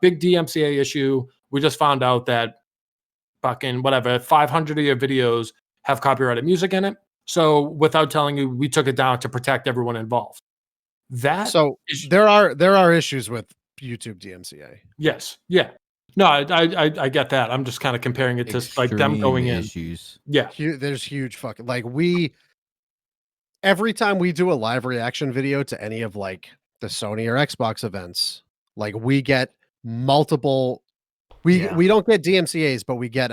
big DMCA issue. We just found out that fucking whatever, 500 of your videos have copyrighted music in it. So without telling you, we took it down to protect everyone involved. So there are issues with YouTube DMCA. Yes. Yeah. No, I get that. I'm just kind of comparing it to like them going in. Issues. Yeah. There's huge fucking like every time we do a live reaction video to any of like the Sony or Xbox events, like we get multiple. We don't get DMCA's, but we get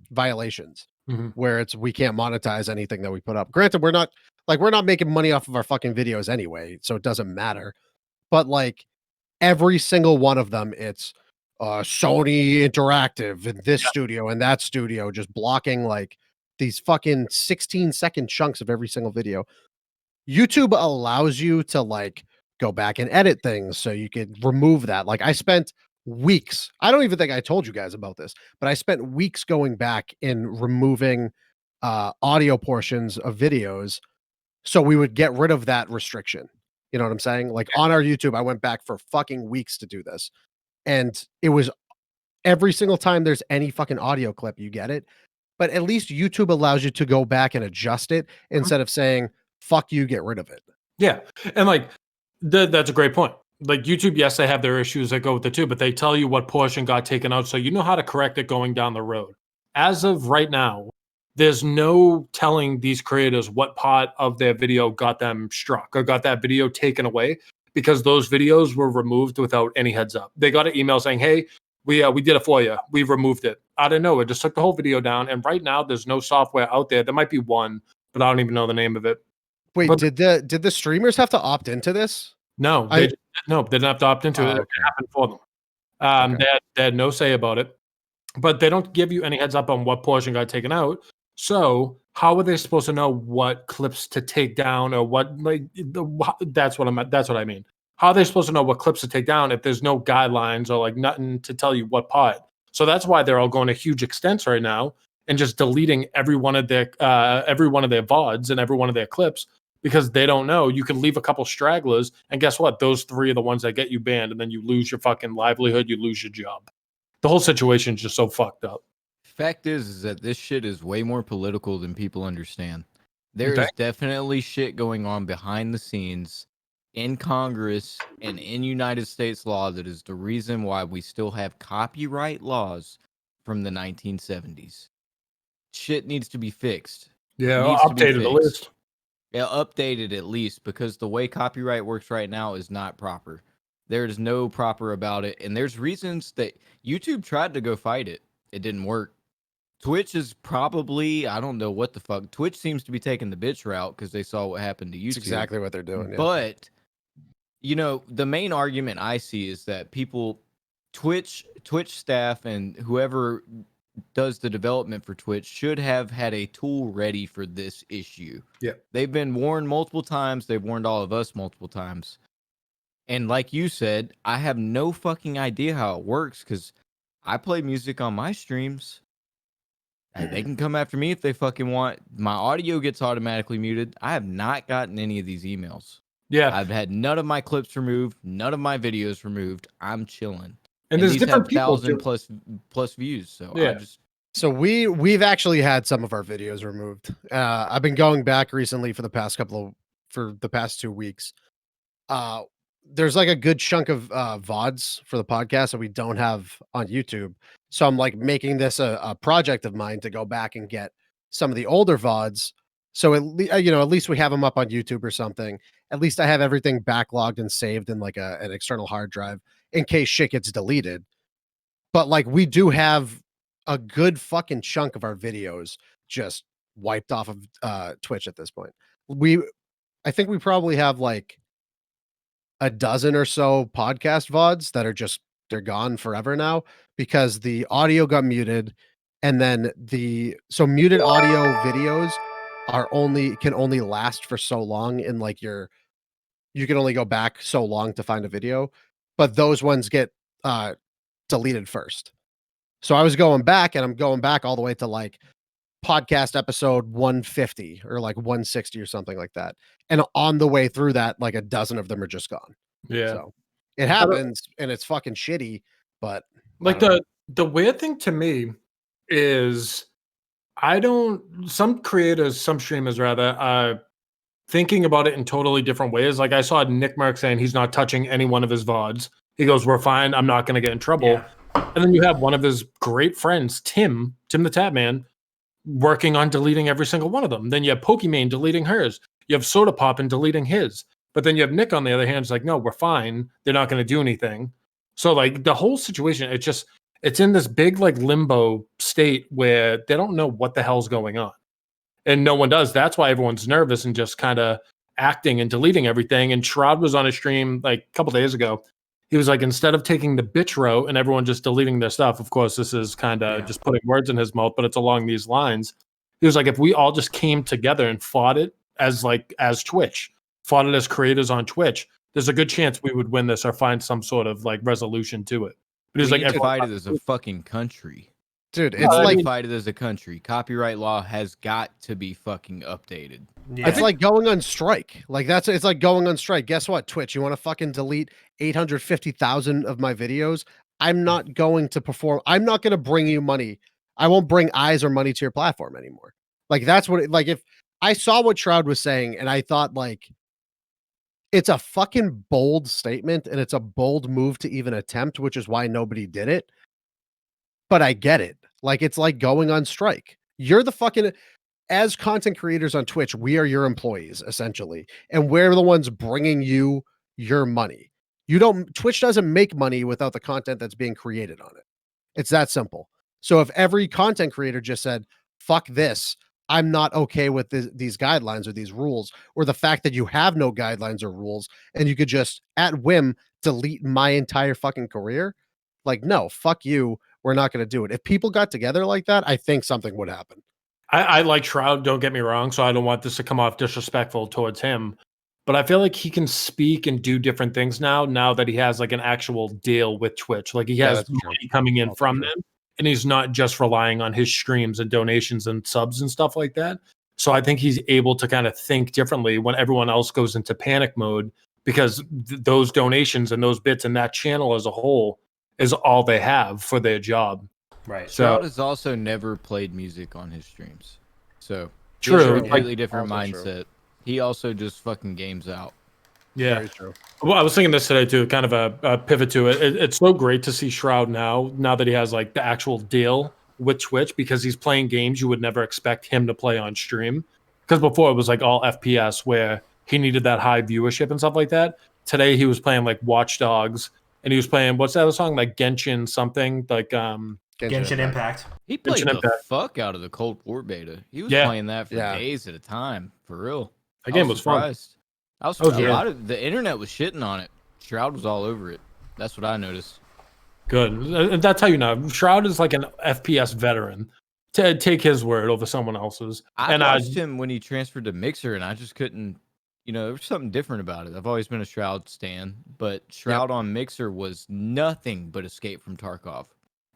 violations where we can't monetize anything that we put up. Granted, we're not making money off of our fucking videos anyway, so it doesn't matter. But like every single one of them, it's Sony Interactive in this studio and that studio, just blocking like these fucking 16-second chunks of every single video. YouTube allows you to like go back and edit things so you could remove that. Like I spent weeks. I don't even think I told you guys about this, but I spent weeks going back and removing audio portions of videos so we would get rid of that restriction. You know what I'm saying? Like on our YouTube, I went back for fucking weeks to do this. And it was every single time there's any fucking audio clip, you get it. But at least YouTube allows you to go back and adjust it instead of saying, fuck you, get rid of it. Yeah. And like, that's a great point. Like YouTube, yes, they have their issues that go with it too, but they tell you what portion got taken out, so you know how to correct it going down the road. As of right now, there's no telling these creators what part of their video got them struck or got that video taken away, because those videos were removed without any heads up. They got an email saying, hey, we did it for you. We removed it. I don't know. It just took the whole video down. And right now, there's no software out there. There might be one, but I don't even know the name of it. Wait, but did the streamers have to opt into this? No, they didn't have to opt into it. Okay. It happened for them. They had no say about it, but they don't give you any heads up on what portion got taken out. So how are they supposed to know what clips to take down or what? Like that's what I mean. How are they supposed to know what clips to take down if there's no guidelines or like nothing to tell you what part? So that's why they're all going to huge extents right now and just deleting every one of their VODs and every one of their clips, because they don't know. You can leave a couple stragglers, and guess what? Those three are the ones that get you banned, and then you lose your fucking livelihood, you lose your job. The whole situation is just so fucked up. Fact is that this shit is way more political than people understand. There is definitely shit going on behind the scenes in Congress and in United States law that is the reason why we still have copyright laws from the 1970s. Shit needs to be fixed. Yeah, updated at least. Yeah, updated at least, because the way copyright works right now is not proper. There is no proper about it, and there's reasons that YouTube tried to go fight it. It didn't work. Twitch is probably, I don't know what the fuck. Twitch seems to be taking the bitch route because they saw what happened to YouTube. That's exactly what they're doing. Yeah. But, you know, the main argument I see is that Twitch staff and whoever does the development for Twitch should have had a tool ready for this issue. Yeah. They've been warned multiple times. They've warned all of us multiple times. And like you said, I have no fucking idea how it works because I play music on my streams. They can come after me if they fucking want. My audio gets automatically muted. I have not gotten any of these emails. Yeah. I've had none of my clips removed, none of my videos removed. I'm chilling. And there's these different have people 1,000 plus views. So yeah. So we've actually had some of our videos removed. I've been going back recently for the past 2 weeks. There's like a good chunk of VODs for the podcast that we don't have on YouTube. So I'm like making this a project of mine to go back and get some of the older VODs. So at least we have them up on YouTube or something. At least I have everything backlogged and saved in like an external hard drive. in case shit gets deleted. But like we do have a good fucking chunk of our videos just wiped off of Twitch at this point. I think we probably have like a dozen or so podcast VODs that are just they're gone forever now because the audio got muted, and then so muted audio videos can only last for so long in like you can only go back so long to find a video, but those ones get deleted first. So I was going back, and I'm going back all the way to like podcast episode 150 or like 160 or something like that. And on the way through that, like a dozen of them are just gone. Yeah. So it happens, and it's fucking shitty, but like the weird thing to me is some creators, some streamers rather, are thinking about it in totally different ways. Like I saw Nick Merck saying he's not touching any one of his VODs. He goes, "We're fine. I'm not going to get in trouble." Yeah. And then you have one of his great friends, Tim the Tatman, working on deleting every single one of them. Then you have Pokimane deleting hers. You have Soda Pop and deleting his. But then you have Nick on the other hand, is like, "No, we're fine. They're not going to do anything." So like the whole situation, it's in this big like limbo state where they don't know what the hell's going on. And no one does. That's why everyone's nervous and just kind of acting and deleting everything. And Shroud was on a stream like a couple days ago. He was like, instead of taking the bitch route and everyone just deleting their stuff, of course, this is kind of just putting words in his mouth, but it's along these lines. He was like, if we all just came together and fought it as Twitch, fought it as creators on Twitch, there's a good chance we would win this or find some sort of like resolution to it. But he was like, fight it as a fucking country. Dude, it's like fight it as a country. Copyright law has got to be fucking updated. Yeah. It's like going on strike. Like it's like going on strike. Guess what, Twitch? You want to fucking delete 850,000 of my videos? I'm not going to perform. I'm not going to bring you money. I won't bring eyes or money to your platform anymore. Like that's what like if I saw what Shroud was saying and I thought like it's a fucking bold statement and it's a bold move to even attempt, which is why nobody did it. But I get it. Like it's like going on strike. You're the fucking as content creators on Twitch, we are your employees essentially, and we're the ones bringing you your money. Twitch doesn't make money without the content that's being created on it. It's that simple. So if every content creator just said, "Fuck this, I'm not okay with these guidelines or these rules," or the fact that you have no guidelines or rules and you could just at whim delete my entire fucking career, like no, fuck you. We're not going to do it. If people got together like that, I think something would happen. I like Shroud, don't get me wrong, so I don't want this to come off disrespectful towards him. But I feel like he can speak and do different things now that he has like an actual deal with Twitch. Like he has money coming in from them, and he's not just relying on his streams and donations and subs and stuff like that. So I think he's able to kind of think differently when everyone else goes into panic mode because those donations and those bits and that channel as a whole is all they have for their job. Right. Shroud has also never played music on his streams. So true. He has a completely different also mindset. True. He also just fucking games out. Yeah. Very true. Well, I was thinking this today too, kind of a pivot to it. It's so great to see Shroud now that he has like the actual deal with Twitch because he's playing games you would never expect him to play on stream. Because before it was like all FPS where he needed that high viewership and stuff like that. Today he was playing like Watch Dogs and he was playing what's that other song like Genshin something like Genshin Impact. He played Genshin the Impact. fuck out of the Cold War beta. He was Yeah. playing that for days at a time, for real. That game was fun. I was Oh, a yeah. lot of the internet was shitting on it. Shroud was all over it. That's what I noticed. Good. And that's how you know. Shroud is like an FPS veteran. To take his word over someone else's. I and watched him when he transferred to Mixer, and I just couldn't. There was something different about it. I've always been a Shroud stan, but Shroud on Mixer was nothing but Escape from Tarkov.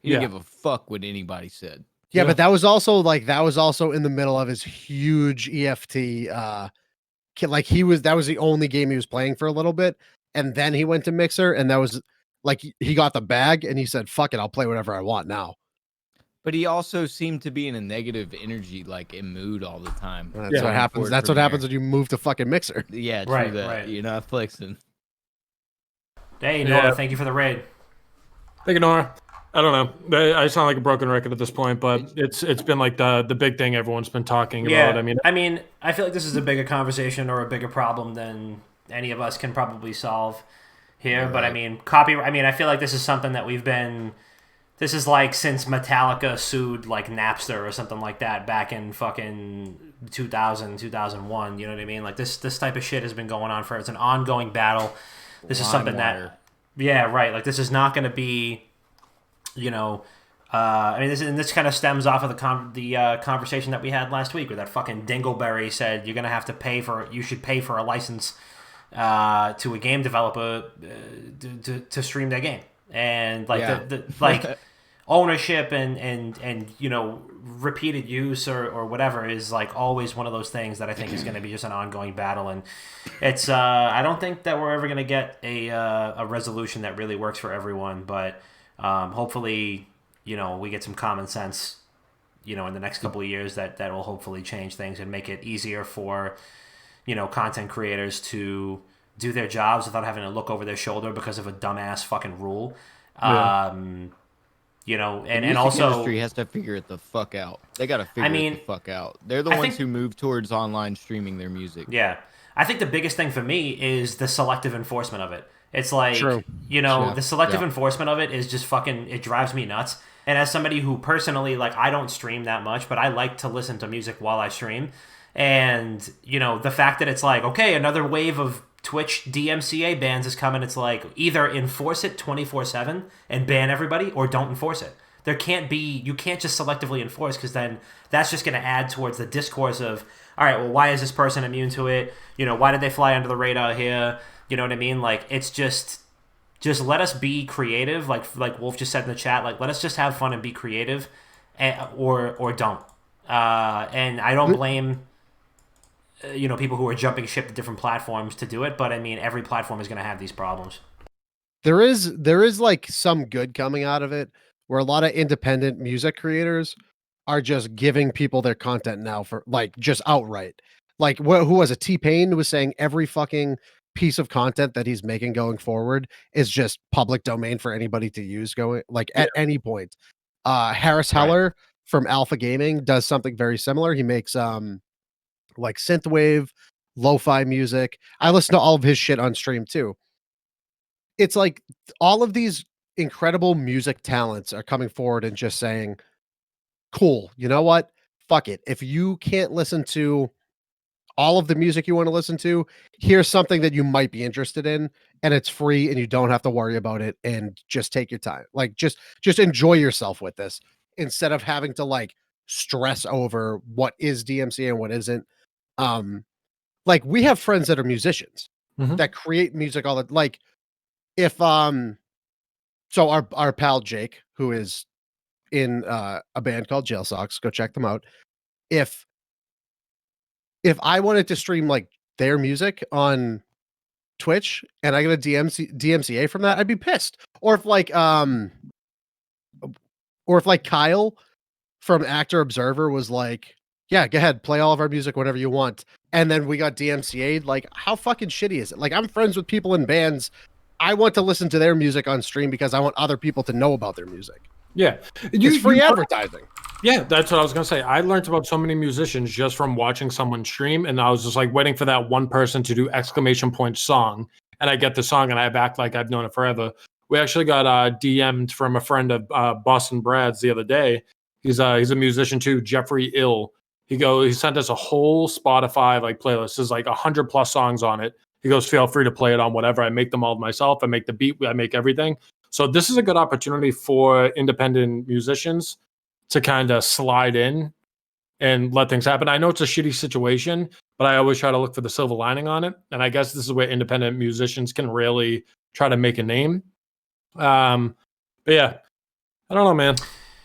He didn't give a fuck what anybody said. Yeah, but that was also in the middle of his huge EFT. Like that was the only game he was playing for a little bit, and then he went to Mixer, and that was like he got the bag, and he said, "Fuck it, I'll play whatever I want now." But he also seemed to be in a negative energy, like in mood all the time. That's what happens. That's what happens when you move to fucking Mixer. Yeah, true that. Right. You're not flexing. Hey, Nora, thank you for the raid. Thank you, Nora. I don't know. I sound like a broken record at this point, but it's been like the big thing everyone's been talking about. I mean, I feel like this is a bigger conversation or a bigger problem than any of us can probably solve. here. You're But I right. mean, copyright. I mean, I feel like this is something that we've been. This is like since Metallica sued like Napster or something like that back in fucking 2000, 2001. You know what I mean? Like this type of shit has been going on for. It's an ongoing battle. This is something LimeWire. that. Yeah, right. Like this is not going to be. You know. I mean, this kind of stems off of the conversation that we had last week, where that fucking Dingleberry said you're gonna have to pay for. You should pay for a license to a game developer to stream their game, and like Yeah. the like ownership and you know repeated use or whatever is like always one of those things that I think is going to be just an ongoing battle, and it's I don't think that we're ever going to get a resolution that really works for everyone, but hopefully you know we get some common sense you know in the next couple of years that will hopefully change things and make it easier for you know content creators to do their jobs without having to look over their shoulder because of a dumbass fucking rule. Yeah. You know, The and music also industry has to figure it the fuck out. They got to figure mean, it the fuck out. They're the I ones think- who move towards online streaming their music. yeah, I think the biggest thing for me is the selective enforcement of it. It's like True. you know Yeah. the selective Yeah. enforcement of it is just fucking it drives me nuts. And as somebody who personally like I don't stream that much, but I like to listen to music while I stream. And you know the fact that it's like okay, another wave of Twitch DMCA bans is coming. It's like either enforce it 24/7 and ban everybody, or don't enforce it. There can't be you can't just selectively enforce because then that's just going to add towards the discourse of all right, well, why is this person immune to it? You know, why did they fly under the radar here? You know what I mean? Like it's just let us be creative. Like Wolf just said in the chat, like let us just have fun and be creative, or don't. And I don't blame you know people who are jumping ship to different platforms to do it, but I mean every platform is going to have these problems. There is like some good coming out of it, where a lot of independent music creators are just giving people their content now for like just outright. Like who was it? T-Pain was saying every fucking piece of content that he's making going forward is just public domain for anybody to use going like at any point. Harris Right. Heller from Alpha Gaming does something very similar. He makes like synthwave, lo-fi music. I listen to all of his shit on stream too. It's like all of these incredible music talents are coming forward and just saying, cool, you know what? Fuck it. If you can't listen to all of the music you want to listen to, here's something that you might be interested in, and it's free and you don't have to worry about it, and just take your time. Like just enjoy yourself with this instead of having to like stress over what is DMCA and what isn't. Like we have friends that are musicians Mhm. that create music all the like if so our pal Jake, who is in a band called Jail Socks, go check them out. If I wanted to stream like their music on Twitch and I get a DMCA from that, I'd be pissed. Or if like Kyle from Actor Observer was like, yeah, go ahead, play all of our music whenever you want. And then we got DMCA'd, like how fucking shitty is it? Like I'm friends with people in bands. I want to listen to their music on stream because I want other people to know about their music. Yeah. It's free advertising. Yeah, that's what I was gonna say. I learned about so many musicians just from watching someone stream, and I was just like waiting for that one person to do exclamation point song, and I get the song, and I act like I've known it forever. We actually got DM'd from a friend of Boston Brad's the other day. He's a musician too, Jeffrey Ill. He sent us a whole Spotify like playlist. There's like 100+ songs on it. He goes, feel free to play it on whatever. I make them all myself. I make the beat. I make everything. So this is a good opportunity for independent musicians to kind of slide in and let things happen. I know it's a shitty situation, but I always try to look for the silver lining on it. And I guess this is where independent musicians can really try to make a name. But yeah, I don't know, man.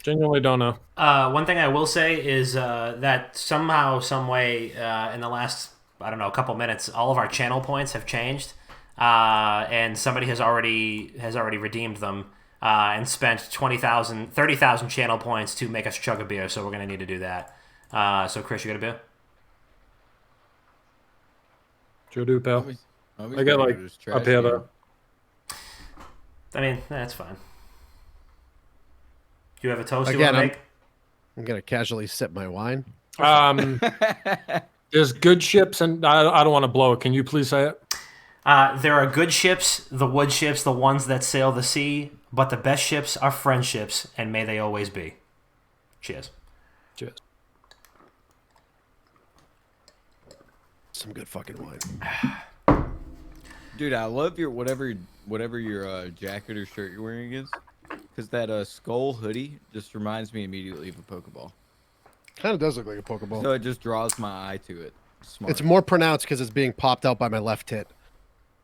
Genuinely don't know. One thing I will say is that somehow, some way, in the last couple minutes, all of our channel points have changed, and somebody has already redeemed them and spent 30,000 channel points to make us chug a beer. So we're gonna need to do that. So Chris, you got a beer? Joe do, pal. Always I got gotta like go to this up trash here can. though. I mean, that's fine. Do you have a toast Again, you want to make? I'm gonna casually sip my wine. There's good ships, and I don't want to blow it. Can you please say it? There are good ships, the wood ships, the ones that sail the sea, but the best ships are friendships, and may they always be. Cheers. Cheers. Some good fucking wine. Dude, I love your whatever your jacket or shirt you're wearing is, because that skull hoodie just reminds me immediately of a Pokeball. Kind of does look like a Pokeball. So it just draws my eye to it. Smart. It's more pronounced because it's being popped out by my left tit.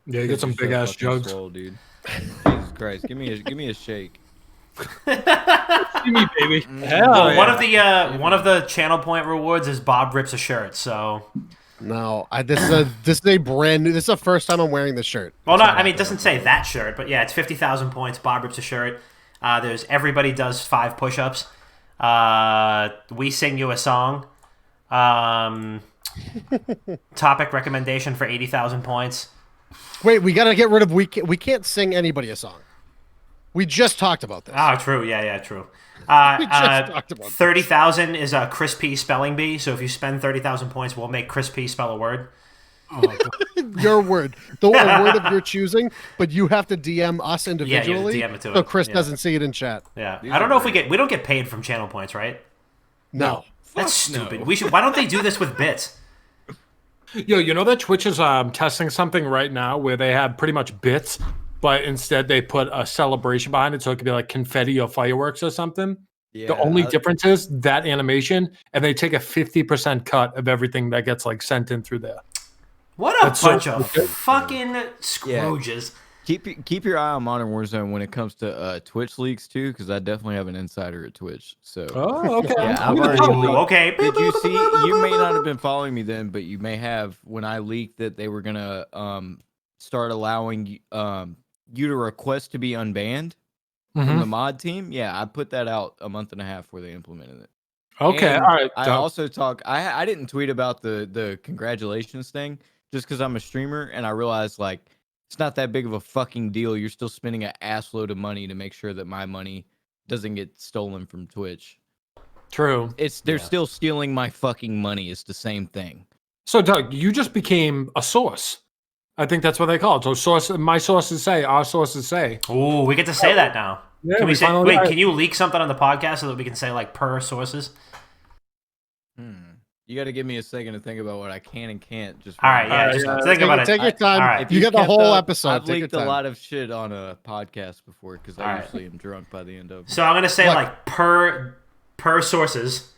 Yeah, you get some big ass jugs. Swole, dude. Jesus Christ, give me a shake. See me, baby. Hell Well, yeah. one of the channel point rewards is Bob rips a shirt. So, No, this is a brand new. This is the first time I'm wearing this shirt. well, not. I mean, it doesn't say that shirt, but yeah, it's 50,000 points. Bob rips a shirt. There's everybody does 5 push-ups. We sing you a song. Topic recommendation for 80,000 points. Wait, we gotta get rid of we can't sing anybody a song. We just talked about this. Oh, true. Yeah, true. We just talked about this. 30,000 is a Chris P spelling bee. So if you spend 30,000 points, we'll make Chris P spell a word. Your word, a word of your choosing, but you have to DM us individually, DM it to so it. Chris Yeah. doesn't see it in chat. Yeah, These I don't are know if we great. don't get paid from channel points, right? No. That's no. stupid. We should. Why don't they do this with bits? Yo, you know that Twitch is testing something right now where they have pretty much bits, but instead they put a celebration behind it, so it could be like confetti or fireworks or something. Yeah, The only difference is that animation, and they take a 50% cut of everything that gets like sent in through there. What a That's so bunch of good. fucking Scrooges. Keep your eye on Modern Warzone when it comes to Twitch leaks too, because I definitely have an insider at Twitch. So Oh, okay. Yeah, I'm I've gonna already tell leaked. you. Okay. did you see? You may not have been following me then, but you may have when I leaked that they were gonna start allowing you to request to be unbanned from Mhm. the mod team. Yeah, I put that out a month and a half where they implemented it. Okay, And all right. I dope. also I didn't tweet about the congratulations thing just because I'm a streamer and I realized like it's not that big of a fucking deal. You're still spending an ass load of money to make sure that my money doesn't get stolen from Twitch. True. They're still stealing my fucking money. It's the same thing. So, Doug, you just became a source. I think that's what they call it. So, my sources say, our sources say. Ooh, we get to say that now. Yeah, Can we say? finally Wait, got it. can you leak something on the podcast so that we can say like per sources? You got to give me a second to think about what I can and can't. Just All right, yeah, All just right, think about it. Take your time. All right. You got the kept whole up, episode. I've Take your leaked a time. lot of shit on a podcast before because I All right. usually am drunk by the end of. So I'm gonna say Look. like per sources.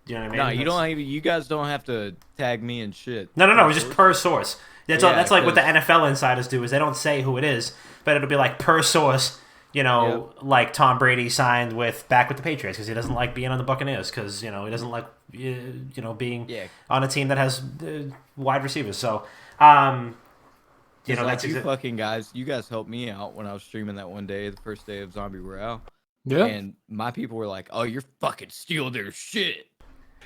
You know what I mean? No, you That's- don't. You guys don't have to tag me and shit. No. It's just per source. That's all. Yeah, That's like what the 'cause- NFL insiders do is they don't say who it is, but it'll be like per source. You know, like Tom Brady signed back with the Patriots because he doesn't like being on the Buccaneers because he doesn't like being Yeah. on a team that has wide receivers. So Like that's you fucking guys. You guys helped me out when I was streaming that one day, the first day of Zombie Royale, Yeah. and my people were like, "Oh, you're fucking stealing their shit."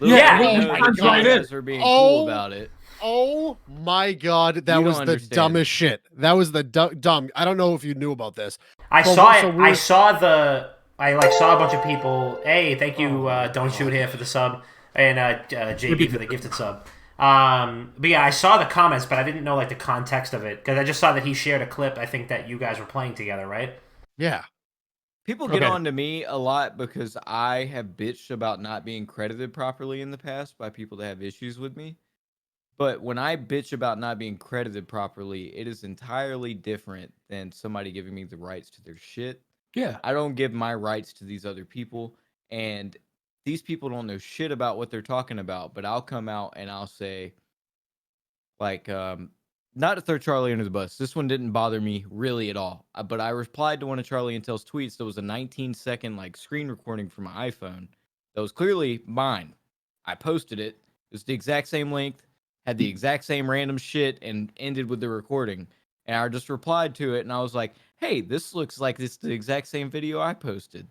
Yeah, Little did oh they my know that God. you guys were being Oh. cool about it. Oh my god, that You was don't the understand. dumbest shit. That was the dumb. I don't know if you knew about this. I Well, saw so it. we I were- saw a bunch of people. Hey, thank you, Don't Shoot here for the sub, and JB for the gifted sub. But yeah, I saw the comments, but I didn't know like the context of it because I just saw that he shared a clip. I think that you guys were playing together, right? Yeah. People get Okay. on to me a lot because I have bitched about not being credited properly in the past by people that have issues with me. But when I bitch about not being credited properly, it is entirely different than somebody giving me the rights to their shit. Yeah. I don't give my rights to these other people, and these people don't know shit about what they're talking about. But I'll come out and I'll say, like, not to throw Charlie under the bus. This one didn't bother me really at all. But I replied to one of Charlie Intel's tweets. There was a 19-second like screen recording from my iPhone that was clearly mine. I posted it. It was the exact same length, had the exact same random shit, and ended with the recording. And I just replied to it, and I was like, "Hey, this looks like it's the exact same video I posted."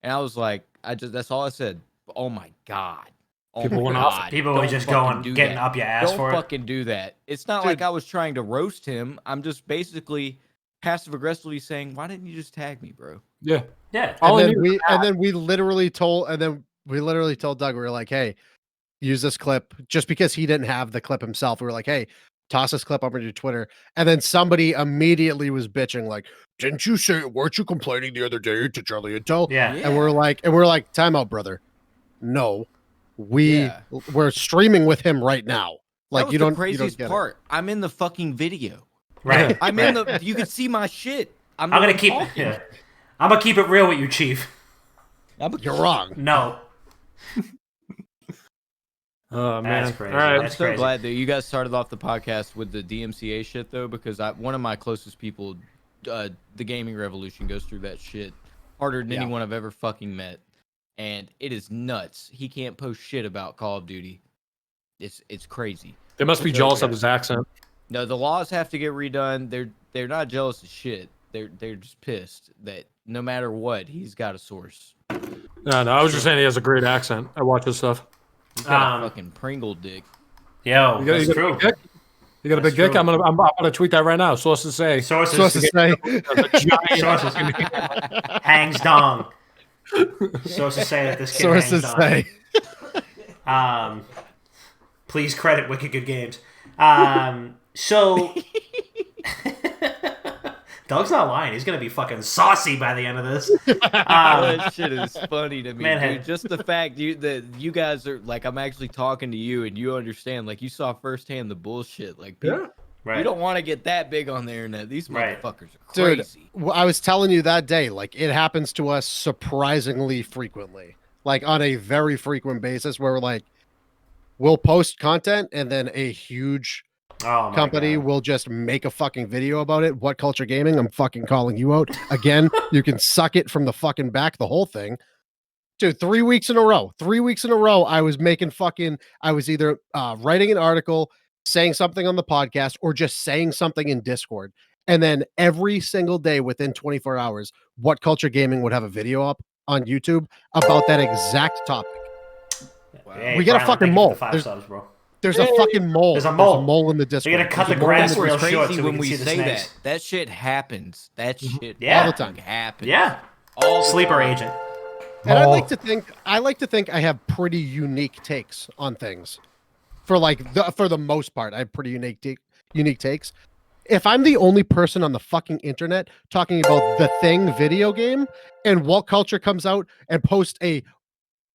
And I was like, that's all I said. Oh my god. Oh People my went off. God. People were Don't just fucking going, do getting that. up your ass Don't for it. fucking do that. It's not Dude. like I was trying to roast him. I'm just basically passive aggressively saying, "Why didn't you just tag me, bro?" Yeah. Yeah. All I And knew then we literally told Doug, we were like, hey, use this clip just because he didn't have the clip himself. We were like, hey, toss this clip over to Twitter. And then somebody immediately was bitching, like, weren't you complaining the other day to Charlie Intel? Yeah. And we're like, time out, brother. No, we're streaming with him right now. Like, that was the craziest part. I'm in the fucking video. Right. I'm in the. You can see my shit. I'm gonna keep. Yeah. I'm gonna keep it real with you, Chief. You're wrong. No. Oh man, that's crazy. All right. I'm so glad that you guys started off the podcast with the DMCA shit though, because one of my closest people, the gaming revolution, goes through that shit harder than anyone I've ever fucking met, and it is nuts. He can't post shit about Call of Duty. It's crazy. They must be jealous of his accent. No, the laws have to get redone. They're not jealous of shit. They're just pissed that no matter what, he's got a source. No, I was just saying he has a great accent. I watch his stuff. He's got a fucking Pringle dick. Yo, that's true. You got a big dick? I'm gonna tweet that right now. Sources say. Sources say. Hangs dong. Sources say that this kid hangs dong. Please credit Wicked Good Games. So Doug's not lying. He's gonna be fucking saucy by the end of this. That shit is funny to me, Man, dude. Just the fact that you guys are like, I'm actually talking to you and you understand, like, you saw firsthand the bullshit. Like, people, right. You don't want to get that big on the internet. These motherfuckers are crazy. Dude, I was telling you that day, like, it happens to us surprisingly frequently, like on a very frequent basis, where we're like, we'll post content and then a huge company will just make a fucking video about it. What Culture Gaming? I'm fucking calling you out again. You can suck it from the fucking back, the whole thing. Dude, 3 weeks in a row, I was making I was either writing an article, saying something on the podcast, or just saying something in Discord. And then every single day within 24 hours, What Culture Gaming would have a video up on YouTube about that exact topic. Wow. Hey, we got a fucking mole. There's a fucking mole. There's a mole in the Discord. You're gonna cut the grass real short so when we can see the say snakes. that shit happens. That shit all the time happens. Yeah. All sleeper agent. And I like to think I have pretty unique takes on things. For the most part, I have pretty unique takes. If I'm the only person on the fucking internet talking about the Thing video game, and What Culture comes out and posts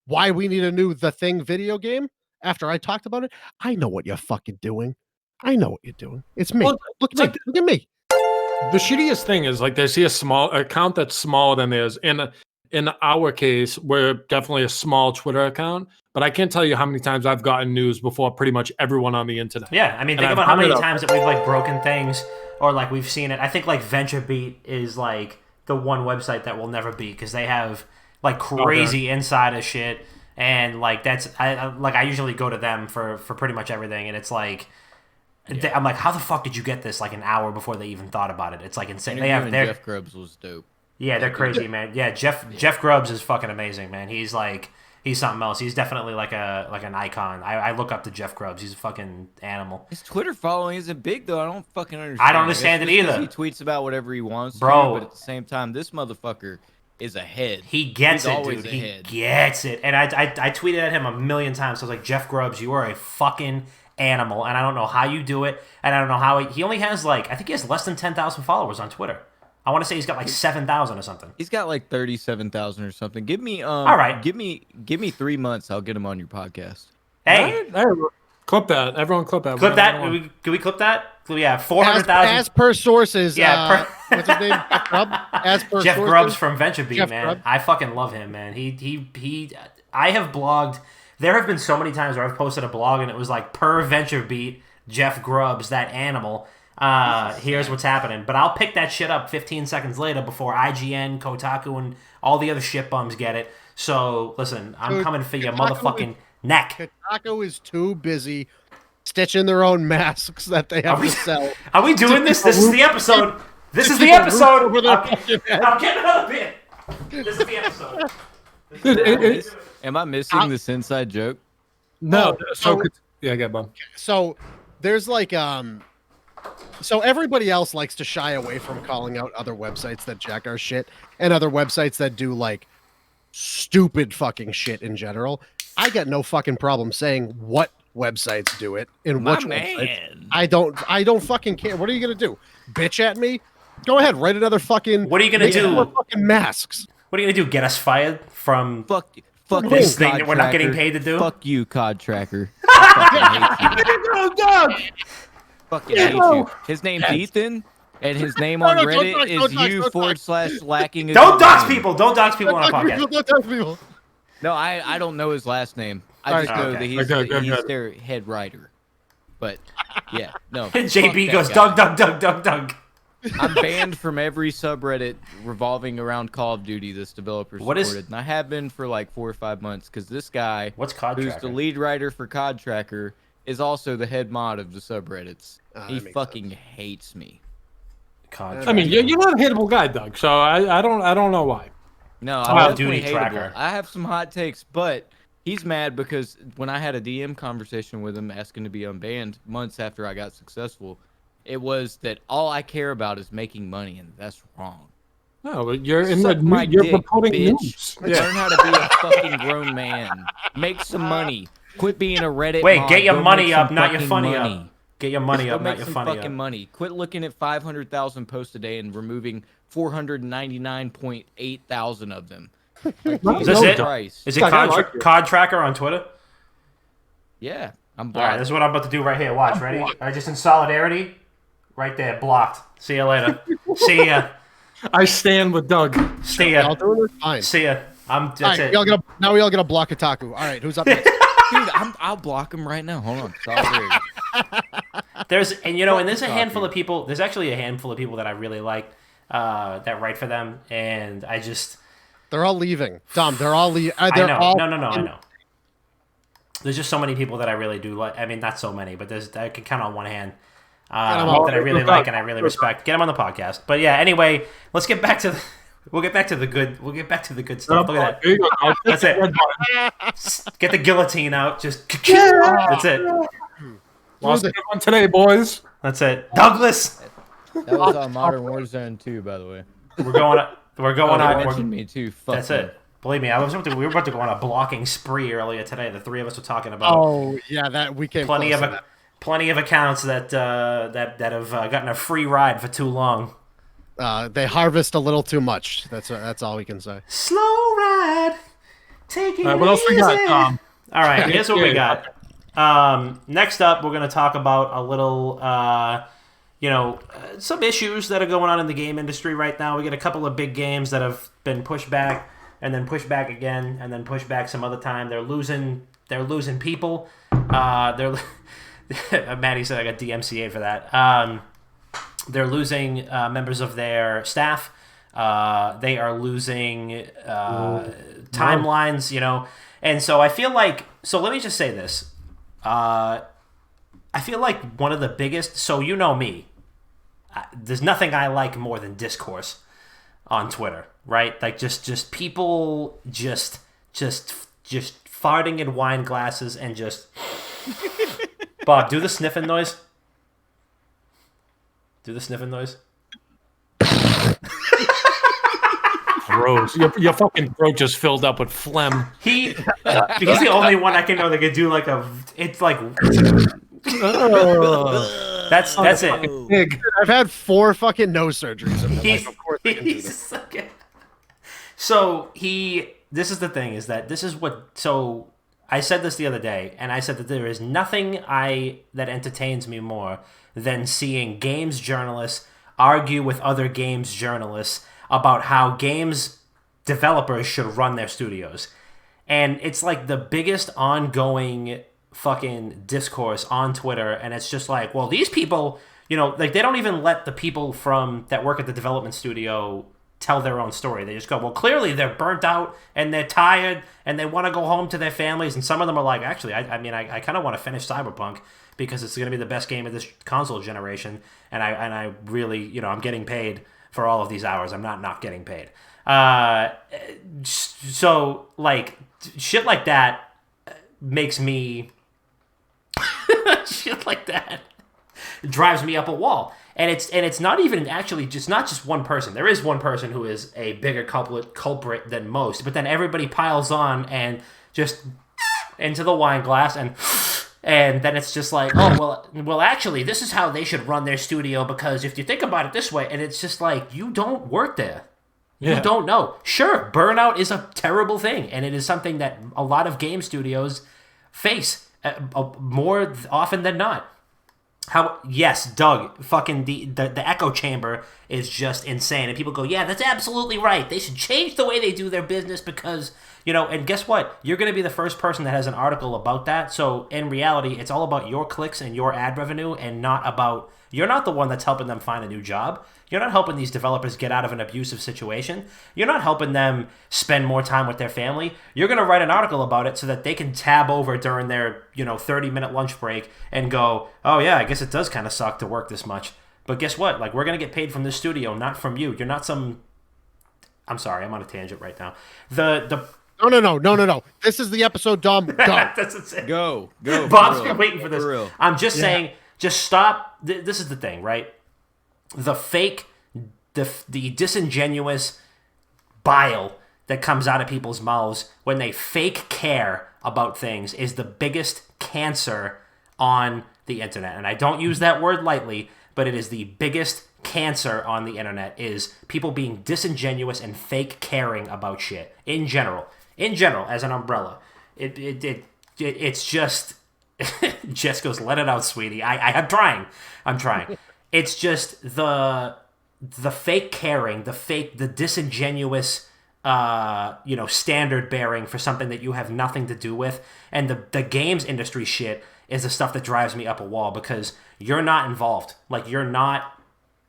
why we need a new The Thing video game after I talked about it, I know what you're fucking doing. I know what you're doing. It's me. Well, look at me. The shittiest thing is, like, they see a small account that's smaller than theirs. In our case, we're definitely a small Twitter account, but I can't tell you how many times I've gotten news before pretty much everyone on the internet. Yeah, I mean, think about how many times that we've like broken things, or like we've seen it. I think like VentureBeat is like the one website that will never beat because they have like crazy insider shit, and like I usually go to them for pretty much everything, and it's like. Yeah. I'm like, how the fuck did you get this like an hour before they even thought about it? It's like insane. Jeff Grubbs was dope. Yeah, they're crazy, man. Yeah, Jeff Grubbs is fucking amazing, man. He's something else. He's definitely like an icon. I look up to Jeff Grubbs. He's a fucking animal. His Twitter following isn't big though. I don't fucking understand. I don't understand it either. He tweets about whatever he wants, bro. But at the same time, this motherfucker is ahead. He gets it, dude. He gets it. And I tweeted at him a million times. So I was like, Jeff Grubbs, you are a fucking animal, and I don't know how you do it, and I don't know how he only has I think he has less than 10,000 followers on Twitter. I want to say he's got like 7,000 or something. He's got like 37,000 or something. Give me all right. Give me 3 months. I'll get him on your podcast. Hey, clip that. Everyone, clip that. Clip that. Can we clip that? Yeah, 400,000. As per sources. Yeah. What's his name? Jeff Grubbs. As per Jeff sources, Grubbs from VentureBeat, Jeff man. Grubbs. I fucking love him, man. He. I have blogged. There have been so many times where I've posted a blog and it was like per VentureBeat, Jeff Grubbs, that animal. Here's what's happening. But I'll pick that shit up 15 seconds later before IGN, Kotaku, and all the other shit bums get it. So, listen, I'm coming for your motherfucking neck. Kotaku is too busy stitching their own masks that they have to sell. Are we doing this? This is the episode. This is the episode. I'm getting another bit. This is the episode. Am I missing this inside joke? No. Get Bob. So there's like so everybody else likes to shy away from calling out other websites that jack our shit and other websites that do like stupid fucking shit in general. I got no fucking problem saying what websites do it and My which websites. man. I don't fucking care. What are you gonna do? Bitch at me? Go ahead, write another fucking. What are you gonna make do? more fucking masks. What are you gonna do? Get us fired from Fuck this you, thing that Cod we're not getting Tracker. paid to do? Fuck you, Cod Tracker. I fucking hate you. His name's Ethan, and his name on No, don't Reddit talk, is don't talk, you don't talk. // lacking. a Don't good dox name. people. Don't dox people on a podcast. Don't talk to people. No, I don't know his last name. I Alright, just know okay. that he's, Okay, he's good. their head writer. But yeah, no. And fuck JB that goes, guy. Doug. I'm banned from every subreddit revolving around Call of Duty this developer What is- supported, and I have been for like 4 or 5 months because this guy, What's COD who's Tracker? the lead writer for COD Tracker, is also the head mod of the subreddits. Ah, He that makes fucking hates me. COD I mean, Tracker. you're not a hittable guy, Doug. So I don't know why. No, Call I'm of Duty definitely hateable. Tracker. I have some hot takes, but he's mad because when I had a DM conversation with him asking to be unbanned months after I got successful, it was that all I care about is making money, and that's wrong. No, but you're in Suck my you're dick, reporting bitch. news. Learn how to be a fucking grown man. Make some money. Quit being a Reddit Wait, mod. get your Go money make up, some not your fucking funny money. up. Get your money Go up, make not your some funny fucking up. money. Quit looking at 500,000 posts a day and removing 499.8 thousand of them. Like, Is this Jesus it? Christ. Is it Doug, I COD, like you. COD Tracker on Twitter? Yeah, I'm All right, blocked. this is what I'm about to do right here. Watch, ready? All right, just in solidarity, right there, blocked. See you later. See ya. I stand with Doug. See Y'all ya. doing it? Fine. See ya. That's All right, it. now we all gonna block Otaku. All right, who's up next? Dude, I'll block him right now. Hold on. Solidarity. There's and there's a Fuck handful you. of people. There's actually a handful of people that I really like that write for them, and I just They're all leaving. Dom, they're all leaving. I They're know. all No, I know. There's just so many people that I really do like. I mean, not so many, but I can count on one hand them all. that I really like and I really respect. Get them on the podcast. But yeah, anyway, let's get back to. We'll get back to the good. We'll get back to the good stuff. Look at that. There you go, Doug. That's it. Get the guillotine out. Just that's it. Lost a good one today, boys. That's it. Douglas, That was on Modern Warzone 2, by the way. we're going. We're going Oh, on. you we're- mentioned me too. Fuck That's me. it. Believe me, we were about to go on a blocking spree earlier today. The three of us were talking about Oh yeah, that we came plenty close of to that. plenty of accounts that have gotten a free ride for too long. They harvest a little too much. That's all we can say. Slow ride, take it All right, what else we got, easy. Tom? All right, here's what we Yeah. got. Next up, we're going to talk about a little, some issues that are going on in the game industry right now. We get a couple of big games that have been pushed back, and then pushed back again, and then pushed back some other time. They're losing people. Maddie said I got DMCA for that. They're losing members of their staff. They are losing timelines, And so I feel like, let me just say this. I feel like one of the biggest, so you know me, there's nothing I like more than discourse on Twitter, right? Like just people just farting in wine glasses and just... Bob, do the sniffing noise. Do the sniffing noise. Gross. Your fucking throat just filled up with phlegm. He's the only one I can know that could do like it's like that's it. Pig. I've had 4 fucking nose surgeries. In my life. Of course I can do this. So this is the thing, is that this is what, so I said this the other day, and I said that there is nothing that entertains me more than seeing games journalists argue with other games journalists about how games developers should run their studios. And it's like the biggest ongoing fucking discourse on Twitter, and it's just like, well, these people, like they don't even let the people that work at the development studio tell their own story. They just go, well, clearly they're burnt out and they're tired and they want to go home to their families. And some of them are like, actually, I kind of want to finish Cyberpunk because it's going to be the best game of this console generation. And I really, I'm getting paid for all of these hours. I'm not getting paid. So like shit like that makes me shit like that drives me up a wall. And it's not even actually not just one person. There is one person who is a bigger culprit than most, but then everybody piles on and just into the wine glass and then it's just like, oh, well, actually, this is how they should run their studio because if you think about it this way, and it's just like, you don't work there. You don't know. Sure, burnout is a terrible thing, and it is something that a lot of game studios face more often than not. Yes, Doug, fucking the echo chamber is just insane, and people go, yeah, that's absolutely right. They should change the way they do their business because, and guess what? You're going to be the first person that has an article about that, so in reality, it's all about your clicks and your ad revenue and not about, you're not the one that's helping them find a new job. You're not helping these developers get out of an abusive situation. You're not helping them spend more time with their family. You're going to write an article about it so that they can tab over during their, 30-minute lunch break and go, oh yeah, I guess it does kind of suck to work this much. But guess what? Like, we're going to get paid from this studio, not from you. You're not some... I'm sorry, I'm on a tangent right now. No. This is the episode, Dom. Go. That's it. Go. Bob's been waiting for this. For real. I'm just saying, just stop. This is the thing, right? The fake, the disingenuous bile that comes out of people's mouths when they fake care about things is the biggest cancer on the internet. And I don't use that word lightly, but it is the biggest cancer on the internet is people being disingenuous and fake caring about shit in general as an umbrella. It's just Jess goes, let it out, sweetie. I'm trying. It's just the fake caring, the disingenuous, standard bearing for something that you have nothing to do with, and the games industry shit is the stuff that drives me up a wall because you're not involved. Like, you're not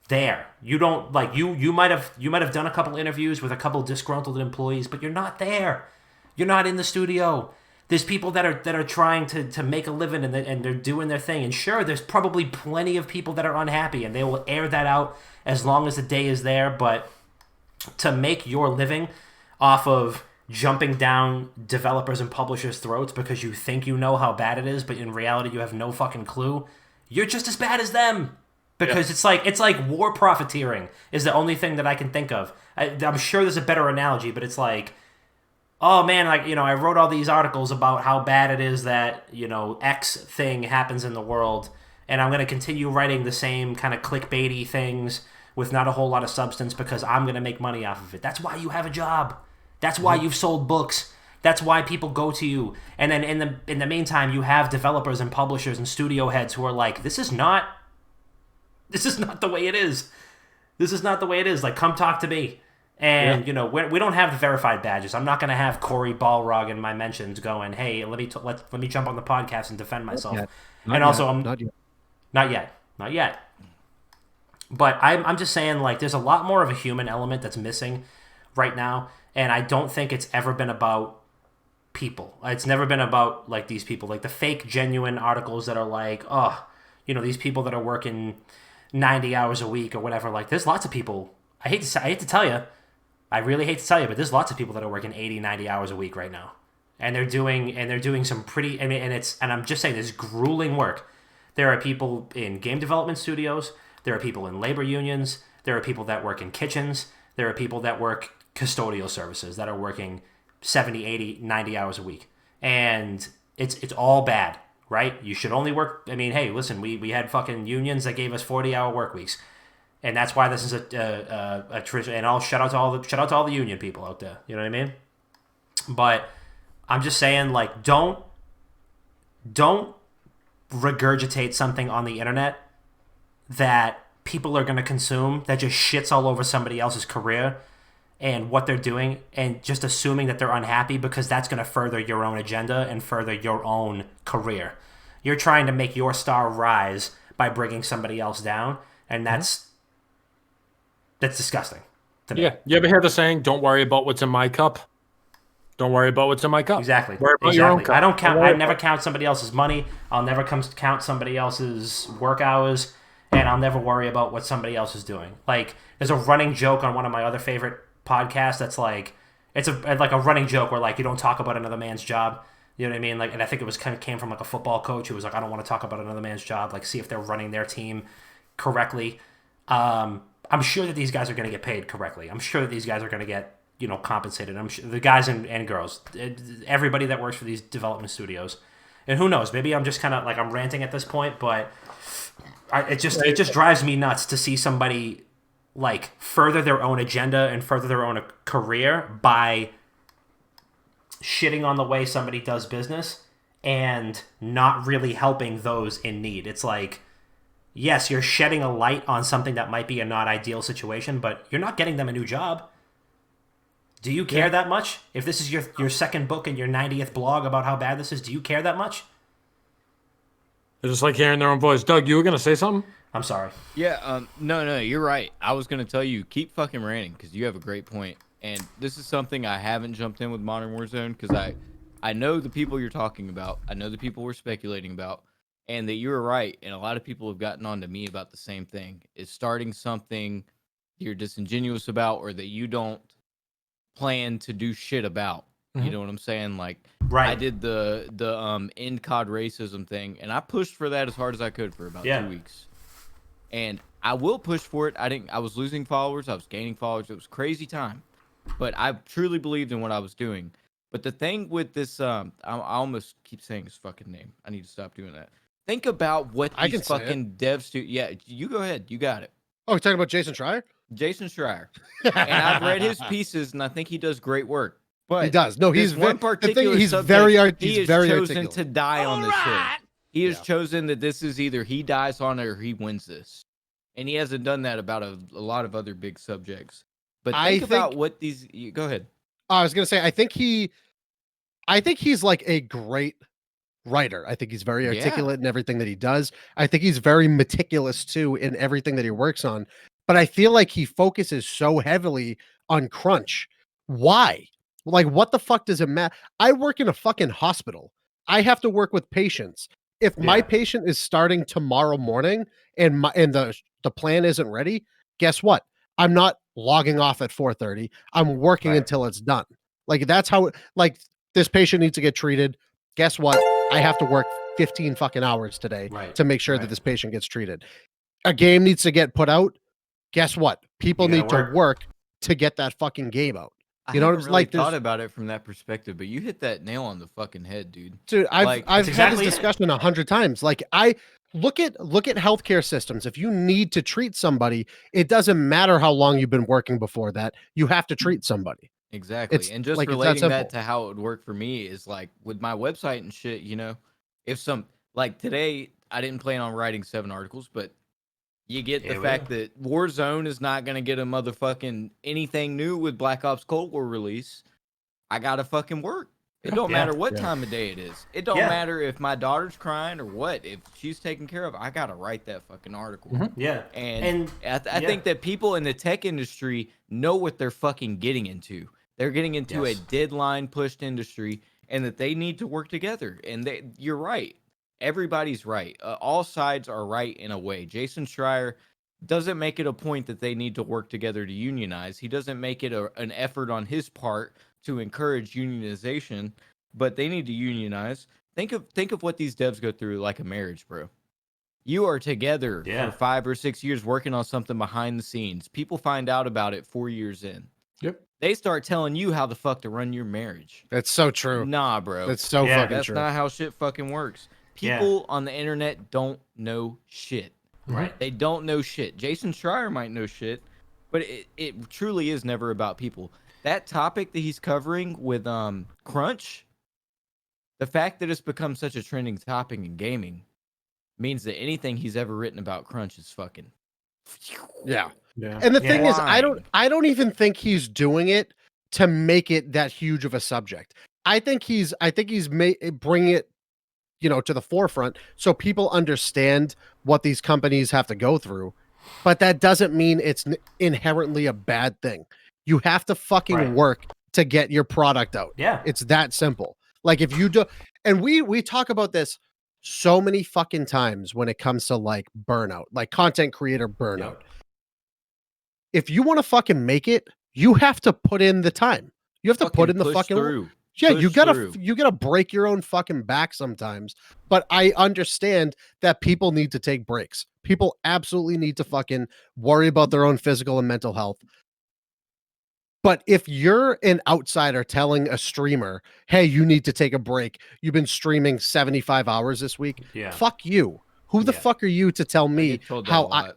there. You don't like you might have done a couple interviews with a couple disgruntled employees, but you're not there. You're not in the studio. There's people that are trying to make a living and they're doing their thing. And sure, there's probably plenty of people that are unhappy and they will air that out as long as the day is there. But to make your living off of jumping down developers and publishers' throats because you think you know how bad it is, but in reality you have no fucking clue, you're just as bad as them. Because it's like war profiteering is the only thing that I can think of. I'm sure there's a better analogy, but it's like, oh man, like, I wrote all these articles about how bad it is that, X thing happens in the world, and I'm going to continue writing the same kind of clickbaity things with not a whole lot of substance because I'm going to make money off of it. That's why you have a job. That's why you've sold books. That's why people go to you. And then in the meantime, you have developers and publishers and studio heads who are like, this is not the way it is. This is not the way it is. Like, come talk to me. And, we don't have the verified badges. I'm not going to have Corey Balrog in my mentions going, hey, let me jump on the podcast and defend myself. Not yet. But I'm just saying, like, there's a lot more of a human element that's missing right now. And I don't think it's ever been about people. It's never been about, like, these people. Like, the fake, genuine articles that are like, oh, these people that are working 90 hours a week or whatever. Like, there's lots of people. I hate to tell you, I really hate to tell you, but there's lots of people that are working 80, 90 hours a week right now. And they're doing some pretty, and I'm just saying, this grueling work. There are people in game development studios. There are people in labor unions. There are people that work in kitchens. There are people that work custodial services that are working 70, 80, 90 hours a week. And it's all bad, right? You should only work, hey, listen, we had fucking unions that gave us 40-hour work weeks. And that's why this is a tradition. And I'll shout out to all the union people out there. You know what I mean? But I'm just saying, like, don't regurgitate something on the internet that people are going to consume that just shits all over somebody else's career and what they're doing, and just assuming that they're unhappy because that's going to further your own agenda and further your own career. You're trying to make your star rise by bringing somebody else down, and that's disgusting to me. Yeah. You ever hear the saying, don't worry about what's in my cup? Don't worry about what's in my cup. Exactly. Worry about your own cup. I never count somebody else's money. I'll never count somebody else's work hours, and I'll never worry about what somebody else is doing. Like, there's a running joke on one of my other favorite podcasts that's like, it's like a running joke where, like, you don't talk about another man's job. You know what I mean? Like, and I think it was came from like a football coach who was like, I don't want to talk about another man's job. Like, see if they're running their team correctly. I'm sure that these guys are going to get paid correctly. I'm sure that these guys are going to get, compensated. I'm sure the guys and girls, everybody that works for these development studios. And who knows? Maybe I'm just kind of like I'm ranting at this point, but it just drives me nuts to see somebody like further their own agenda and further their own career by shitting on the way somebody does business and not really helping those in need. It's like, yes, you're shedding a light on something that might be a not ideal situation, but you're not getting them a new job. Do you care that much? If this is your second book and your 90th blog about how bad this is, do you care that much? They just like hearing their own voice. Doug, you were going to say something? I'm sorry. Yeah, no, you're right. I was going to tell you, keep fucking ranting, because you have a great point. And this is something I haven't jumped in with Modern Warzone, because I know the people you're talking about. I know the people we're speculating about. And that you're right. And a lot of people have gotten on to me about the same thing. Is starting something you're disingenuous about or that you don't plan to do shit about. You know what I'm saying? Like, right. I did the end COD racism thing, and I pushed for that as hard as I could for about 2 weeks. And I will push for it. I was losing followers. I was gaining followers. It was a crazy time. But I truly believed in what I was doing. But the thing with this, I almost keep saying his fucking name. I need to stop doing that. Think about what these fucking devs do. Yeah, you go ahead. You got it. Oh, you're talking about Jason Schreier? Jason Schreier. And I've read his pieces, and I think he does great work. But he does. No, he's one particular he's subject, very he has very chosen articulate. to die on this hill. He has chosen that this is either he dies on it or he wins this. And he hasn't done that about a lot of other big subjects. But think about what these... Go ahead. I was going to say, I think he's like a great writer. I think he's very articulate in everything that he does. I think he's very meticulous, too, in everything that he works on. But I feel like he focuses so heavily on crunch. Why? Like, what the fuck does it matter? I work in a fucking hospital. I have to work with patients. If my patient is starting tomorrow morning and the plan isn't ready, guess what? I'm not logging off at 4:30. I'm working until it's done. Like, that's how like this patient needs to get treated. Guess what? I have to work 15 fucking hours today to make sure that this patient gets treated. A game needs to get put out. Guess what? People need to work to get that fucking game out. I haven't really thought about it from that perspective, but you hit that nail on the fucking head, dude. Dude, I've had this discussion 100 times. Like, I look at healthcare systems. If you need to treat somebody, it doesn't matter how long you've been working before that. You have to treat somebody. Exactly. And just like, relating that to how it would work for me is like with my website and shit, if like today I didn't plan on writing 7 articles, but you get the fact that Warzone is not going to get a motherfucking anything new with Black Ops Cold War release. I got to fucking work. It don't matter what time of day it is. It don't matter if my daughter's crying or what. If she's taken care of, I got to write that fucking article. Yeah. And I think that people in the tech industry know what they're fucking getting into. They're getting into a deadline pushed industry and that they need to work together. And you're right. Everybody's right. All sides are right in a way. Jason Schreier doesn't make it a point that they need to work together to unionize. He doesn't make it an effort on his part to encourage unionization, but they need to unionize. Think of what these devs go through like a marriage, bro. You are together for 5 or 6 years working on something behind the scenes. People find out about it 4 years in. Yep. They start telling you how the fuck to run your marriage. That's so true. Nah, bro. That's so fucking true. That's not how shit fucking works. People on the internet don't know shit. Right. They don't know shit. Jason Schreier might know shit, but it truly is never about people. That topic that he's covering with crunch, the fact that it's become such a trending topic in gaming means that anything he's ever written about crunch is fucking yeah. And the thing is, I don't even think he's doing it to make it that huge of a subject. I think he's bringing it to the forefront so people understand what these companies have to go through. But that doesn't mean it's inherently a bad thing. You have to fucking work to get your product out. Yeah. It's that simple. Like, if you do, and we talk about this so many fucking times when it comes to like burnout, like content creator burnout. If you want to fucking make it, you have to put in the time. You have to put in the fucking through. Yeah, you gotta break your own fucking back sometimes. But I understand that people need to take breaks. People absolutely need to fucking worry about their own physical and mental health. But if you're an outsider telling a streamer, hey, you need to take a break, you've been streaming 75 hours this week, fuck you. Who the fuck are you to tell me how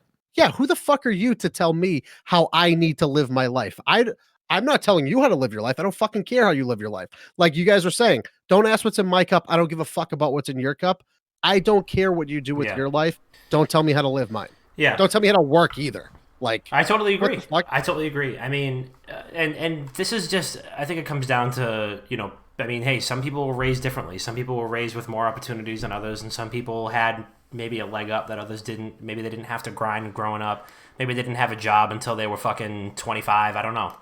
who the fuck are you to tell me how I need to live my life? I'm not telling you how to live your life. I don't fucking care how you live your life. Like you guys are saying, don't ask what's in my cup. I don't give a fuck about what's in your cup. I don't care what you do with your life. Don't tell me how to live mine. Yeah. Don't tell me how to work either. Like, I totally agree. I totally agree. I mean, and this is just, I think it comes down to, I mean, hey, some people were raised differently. Some people were raised with more opportunities than others, and some people had maybe a leg up that others didn't. Maybe they didn't have to grind growing up. Maybe they didn't have a job until they were fucking 25. I don't know.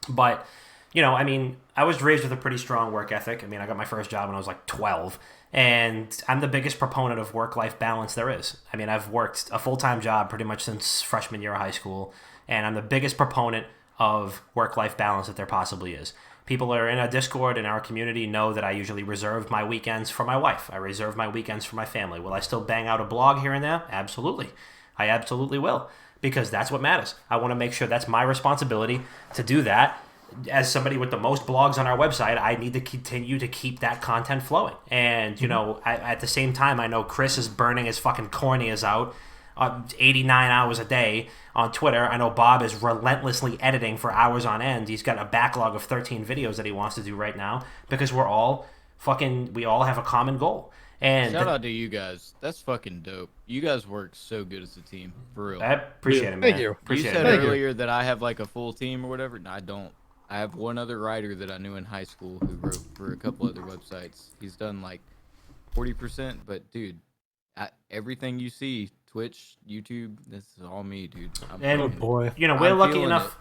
But, I mean, I was raised with a pretty strong work ethic. I mean, I got my first job when I was like 12. And I'm the biggest proponent of work-life balance there is. I mean, I've worked a full-time job pretty much since freshman year of high school, and I'm the biggest proponent of work-life balance that there possibly is. People that are in our Discord, in our community, know that I usually reserve my weekends for my wife. I reserve my weekends for my family. Will I still bang out a blog here and there? Absolutely. I absolutely will, because that's what matters. I want to make sure that's my responsibility to do that. As somebody with the most blogs on our website, I need to continue to keep that content flowing. And, at the same time, I know Chris is burning his fucking corneas out 89 hours a day on Twitter. I know Bob is relentlessly editing for hours on end. He's got a backlog of 13 videos that he wants to do right now because we all have a common goal. And shout out to you guys. That's fucking dope. You guys work so good as a team, for real. I appreciate it, man. Thank you. You said earlier that I have like a full team or whatever. No, I don't. I have one other writer that I knew in high school who wrote for a couple other websites. He's done like 40%, but dude, everything you see, Twitch, YouTube, this is all me, dude. We're lucky enough.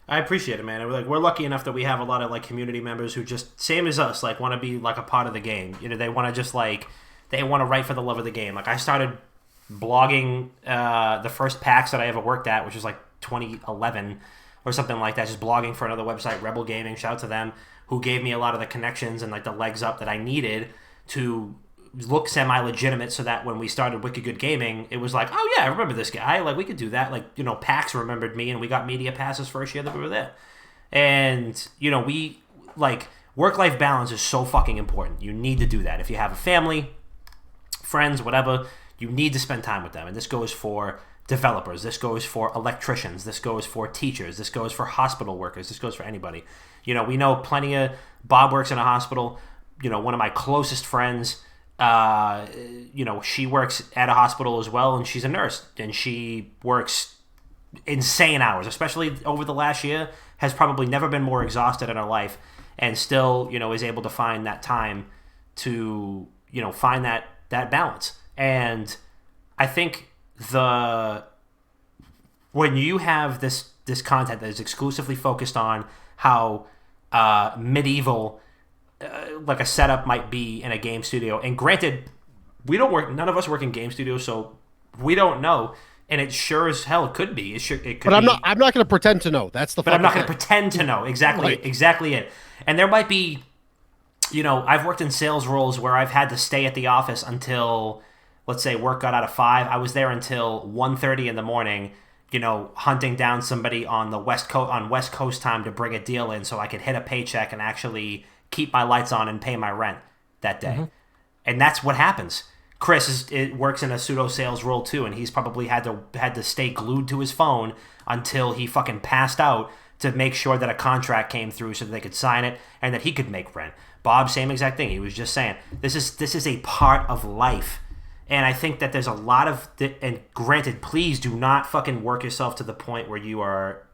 I appreciate it, man. We're lucky enough that we have a lot of like community members who just same as us, like want to be like a part of the game. They want to just like they want to write for the love of the game. Like I started blogging the first PAX that I ever worked at, which was like 2011. Or something like that, just blogging for another website, Rebel Gaming. Shout out to them, who gave me a lot of the connections and like the legs up that I needed to look semi-legitimate, so that when we started Wicked Good Gaming, it was like, oh yeah, I remember this guy. Like we could do that. Like PAX remembered me, and we got media passes first year that we were there. And we like work-life balance is so fucking important. You need to do that. If you have a family, friends, whatever, you need to spend time with them, and this goes for developers, this goes for electricians, this goes for teachers, this goes for hospital workers, this goes for anybody. We know plenty of Bob works in a hospital. One of my closest friends, she works at a hospital as well, and she's a nurse, and she works insane hours, especially over the last year, has probably never been more exhausted in her life, and still, is able to find that time to, find that balance. And I think when you have this content that is exclusively focused on how medieval like a setup might be in a game studio, and granted, none of us work in game studios, so we don't know, and it sure as hell could be. It could. But I'm not going to pretend to know. That's the. But I'm not going to pretend to know exactly it. And there might be, I've worked in sales roles where I've had to stay at the office until, let's say, work got out of 5. I was there until 1:30 in the morning, hunting down somebody on the West Coast time to bring a deal in so I could hit a paycheck and actually keep my lights on and pay my rent that day. Mm-hmm. And that's what happens. Chris works in a pseudo sales role too, and he's probably had to stay glued to his phone until he fucking passed out to make sure that a contract came through so that they could sign it and that he could make rent. Bob, same exact thing. He was just saying, this is a part of life. And I think that there's a lot of, and granted, please do not fucking work yourself to the point where you are,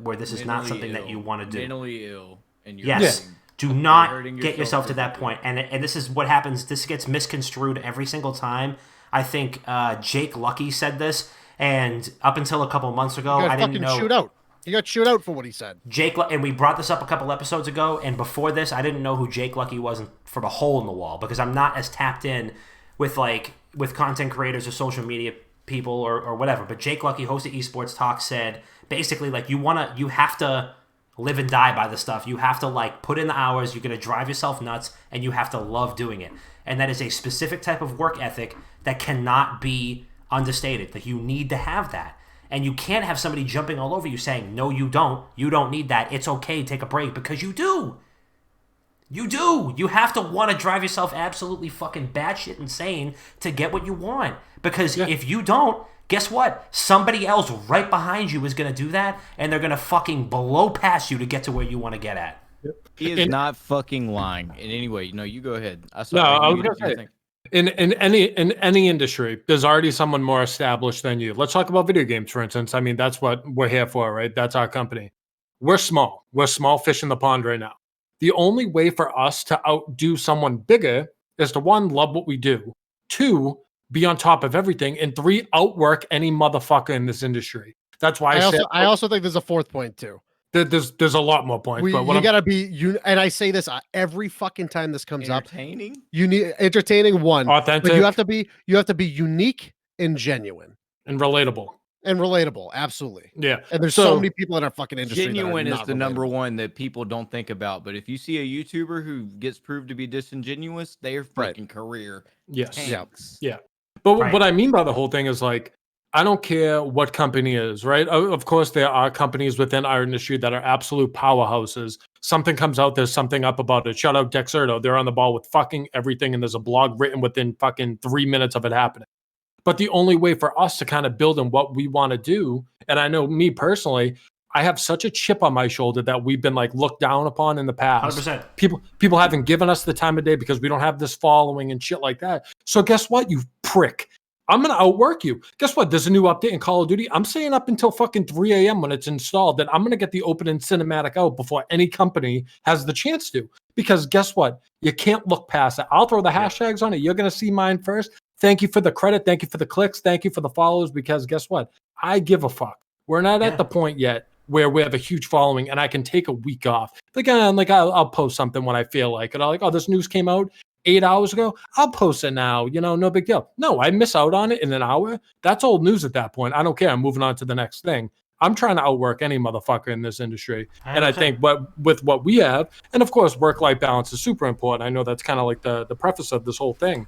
where this is not something that you want to do. Mentally ill. And you're yes. Do not get yourself to that point. And this is what happens. This gets misconstrued every single time. I think Jake Lucky said this, and up until a couple months ago, I didn't know. Shoot out. He got shoot out for what he said. And we brought this up a couple episodes ago, and before this, I didn't know who Jake Lucky was from a hole in the wall, because I'm not as tapped in with content creators or social media people or whatever. But Jake Lucky, host of Esports Talk, said basically you have to live and die by the stuff. You have to put in the hours. You're going to drive yourself nuts, and you have to love doing it. And that is a specific type of work ethic that cannot be understated. That you need to have that. And you can't have somebody jumping all over you saying, no, you don't need that, it's okay, take a break, because you do. You do. You have to want to drive yourself absolutely fucking batshit insane to get what you want. Because if you don't, guess what? Somebody else right behind you is going to do that, and they're going to fucking blow past you to get to where you want to get at. He is not fucking lying in any way. No, you go ahead. I was going to say, in any industry, there's already someone more established than you. Let's talk about video games, for instance. I mean, that's what we're here for, right? That's our company. We're small. We're small fish in the pond right now. The only way for us to outdo someone bigger is to, 1, love what we do, 2, be on top of everything, and 3, outwork any motherfucker in this industry. That's why I also think there's a 4th point too. There's a lot more points. But you gotta be and I say this every fucking time this comes up. Entertaining. You need entertaining, 1, authentic, but you have to be unique and genuine and relatable. And relatable, absolutely. Yeah. And there's so many people in our fucking industry. Genuine is the relatable. number one that people don't think about. But if you see a YouTuber who gets proved to be disingenuous, their fucking career tanks. Yeah. But what I mean by the whole thing is, like, I don't care what company is, right? Of course, there are companies within our industry that are absolute powerhouses. Something comes out, there's something up about it. Shout out Dexerto. They're on the ball with fucking everything, and there's a blog written within fucking 3 minutes of it happening. But the only way for us to kind of build in what we want to do, and I know me personally, I have such a chip on my shoulder that we've been like looked down upon in the past. 100%. People haven't given us the time of day because we don't have this following and shit like that. So guess what, you prick? I'm going to outwork you. Guess what? There's a new update in Call of Duty. I'm staying up until fucking 3 a.m. when it's installed. Then I'm going to get the opening cinematic out before any company has the chance to. Because guess what? You can't look past it. I'll throw the hashtags on it. You're going to see mine first. Thank you for the credit. Thank you for the clicks. Thank you for the follows. Because guess what? I give a fuck. We're not at the point yet where we have a huge following and I can take a week off. Again, like I'll post something when I feel like it. I'll like, oh, this news came out 8 hours ago. I'll post it now. You know, no big deal. No, I miss out on it in an hour. That's old news at that point. I don't care. I'm moving on to the next thing. I'm trying to outwork any motherfucker in this industry. And I think with what we have, and of course, work-life balance is super important. I know that's kind of like the preface of this whole thing.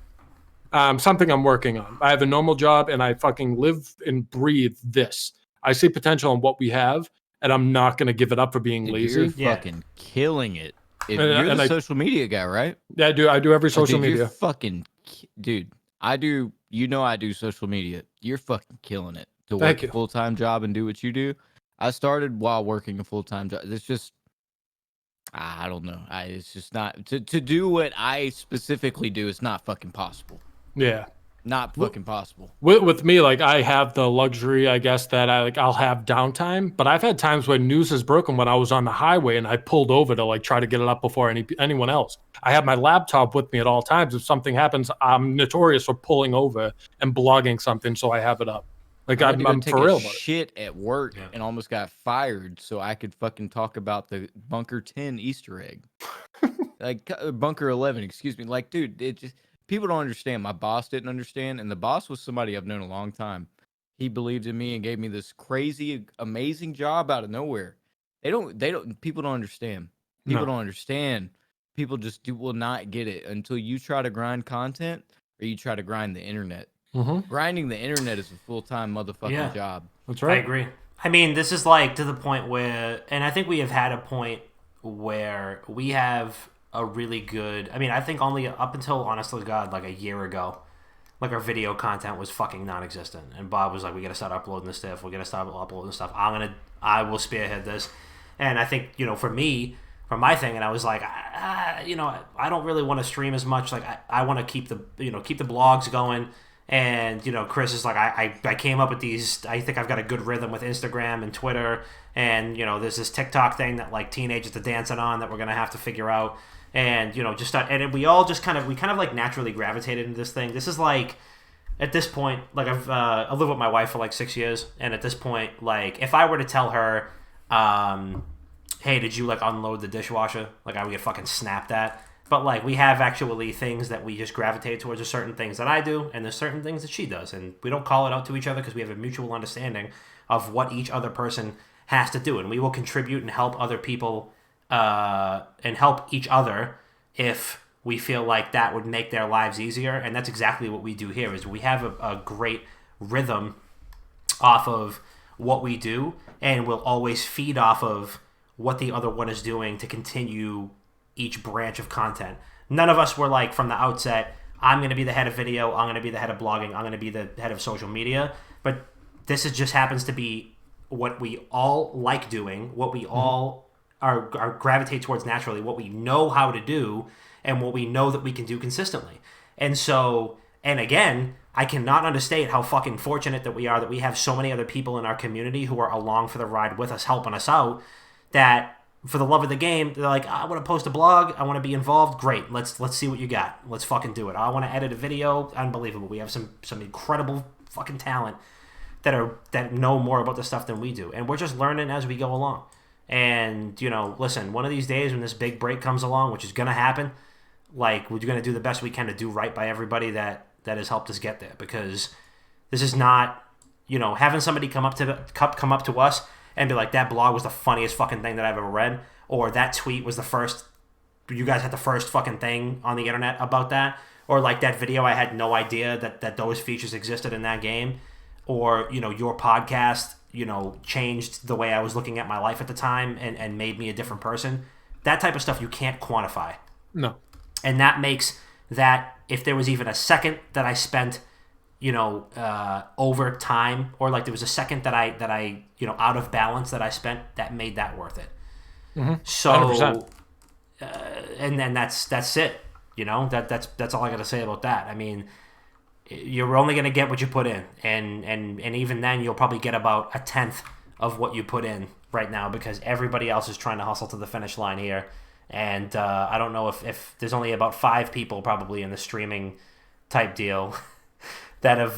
Something I'm working on. I have a normal job and I fucking live and breathe this. I see potential in what we have, and I'm not going to give it up for being lazy. You're fucking killing it. You're the social media guy, right? Yeah, I do. I do every social media. You're fucking, dude. I do. You know, I do social media. You're fucking killing it. To work a full-time job and do what you do. I started while working a full-time job. It's just, I don't know. It's just not to do what I specifically do. It's not fucking possible. Yeah. Not fucking possible. With me, like, I have the luxury, I guess, that I'll have downtime. But I've had times when news is broken when I was on the highway and I pulled over to like try to get it up before anyone else. I have my laptop with me at all times. If something happens, I'm notorious for pulling over and blogging something, so I have it up. Like I'm for real. Shit at work and almost got fired so I could fucking talk about the Bunker 10 Easter egg, like Bunker 11. Excuse me. Like, dude, it just. People don't understand. My boss didn't understand, and the boss was somebody I've known a long time. He believed in me and gave me this crazy, amazing job out of nowhere. People don't understand. People don't understand. People just will not get it until you try to grind content or you try to grind the internet. Mm-hmm. Grinding the internet is a full-time motherfucking job. That's right. I agree. I mean, this is like to the point where, and I think we have had a point where we have a really good, I mean, I think only up until, honestly, God, like a year ago, like our video content was fucking non-existent. And Bob was like, we got to start uploading this stuff. We got to start uploading stuff. I will spearhead this. And I think, you know, for me, for my thing, and I was like, you know, I don't really want to stream as much. Like, I want to keep the blogs going. And, you know, Chris is like, I came up with these, I think I've got a good rhythm with Instagram and Twitter. And, you know, there's this TikTok thing that like teenagers are dancing on that we're going to have to figure out. And, you know, just start, and we all just kind of like naturally gravitated into this thing. This is like, at this point, like I lived with my wife for like 6 years. And at this point, like if I were to tell her, hey, did you like unload the dishwasher? Like I would get fucking snapped at. But like we have actually things that we just gravitate towards. There's certain things that I do and there's certain things that she does. And we don't call it out to each other because we have a mutual understanding of what each other person has to do. And we will contribute and help other people and help each other if we feel like that would make their lives easier. And that's exactly what we do here is we have a great rhythm off of what we do, and we'll always feed off of what the other one is doing to continue each branch of content. None of us were like from the outset, I'm going to be the head of video, I'm going to be the head of blogging, I'm going to be the head of social media. But this just happens to be what we all like doing, what we all are gravitate towards naturally, what we know how to do, and what we know that we can do consistently. And so, and again, I cannot understate how fucking fortunate that we are that we have so many other people in our community who are along for the ride with us, helping us out, that for the love of the game, they're like, I want to post a blog, I want to be involved. Great, let's see what you got. Let's fucking do it. I want to edit a video. Unbelievable. We have some incredible fucking talent that know more about this stuff than we do, and we're just learning as we go along. And listen, one of these days when this big break comes along, which is gonna happen, like, we're gonna do the best we can to do right by everybody that has helped us get there, because this is not, having somebody come up to us and be like, that blog was the funniest fucking thing that I've ever read, or that tweet was the first, you guys had the first fucking thing on the internet about that, or like that video, I had no idea that those features existed in that game, or your podcast changed the way I was looking at my life at the time and made me a different person. That type of stuff you can't quantify. No. And that makes that, if there was even a second that I spent over time, or like there was a second that I out of balance that I spent, that made that worth it. Mm-hmm. So and then that's it. That's all I gotta say about that. I mean, you're only gonna get what you put in, and even then you'll probably get about 1/10 of what you put in right now, because everybody else is trying to hustle to the finish line here. And I don't know if there's only about 5 people probably in the streaming type deal that have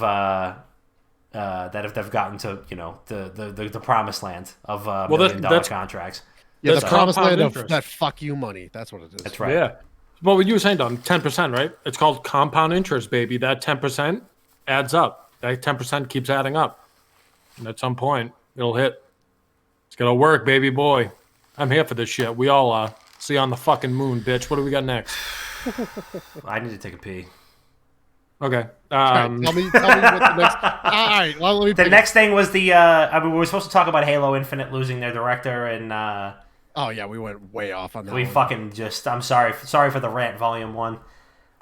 gotten to the promised land of $1 million contracts. Yeah, That's the promised land of interest. that fuck you money. That's what it is. That's right. Yeah. Well, what you were saying, Dom, 10%, right? It's called compound interest, baby. That 10% adds up. That 10% keeps adding up. And at some point, it'll hit. It's going to work, baby boy. I'm here for this shit. We all are. See you on the fucking moon, bitch. What do we got next? I need to take a pee. Okay. Tell me what the next. All right. Well, let me The pick next thing was we were supposed to talk about Halo Infinite losing their director, and Oh yeah, we went way off on that. we one. fucking just. I'm sorry for the rant, Volume 1.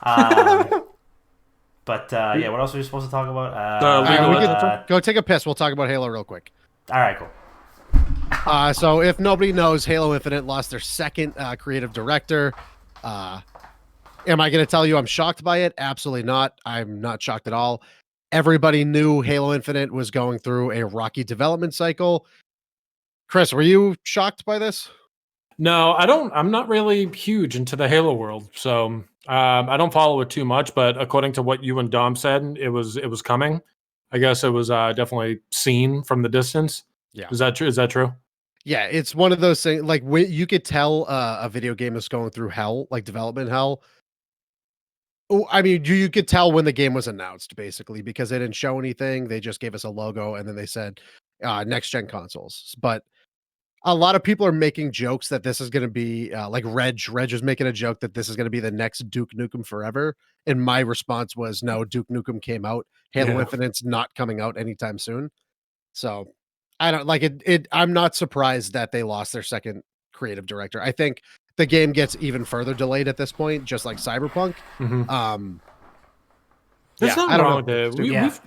But yeah, what else were we supposed to talk about? All right, we Legalized. can go take a piss. We'll talk about Halo real quick. All right, cool. So if nobody knows, Halo Infinite lost their second creative director. Am I going to tell you I'm shocked by it? Absolutely not. I'm not shocked at all. Everybody knew Halo Infinite was going through a rocky development cycle. Chris, were you shocked by this? No, I don't. I'm not really huge into the Halo world, so I don't follow it too much. But according to what you and Dom said, it was coming. I guess it was definitely seen from the distance. Yeah. Is that true? Is that true? Yeah, it's one of those things. Like you could tell a video game is going through hell, like development hell. Oh, I mean, you could tell when the game was announced, basically, because they didn't show anything. They just gave us a logo, and then they said next gen consoles. But a lot of people are making jokes that this is going to be like Reg is making a joke that this is going to be the next Duke Nukem Forever. And my response was, no, Duke Nukem came out. Halo Infinite's not coming out anytime soon. So I don't like it. I'm not surprised that they lost their second creative director. I think the game gets even further delayed at this point, just like Cyberpunk. Mm-hmm. There's Yeah, nothing I don't wrong know. with it.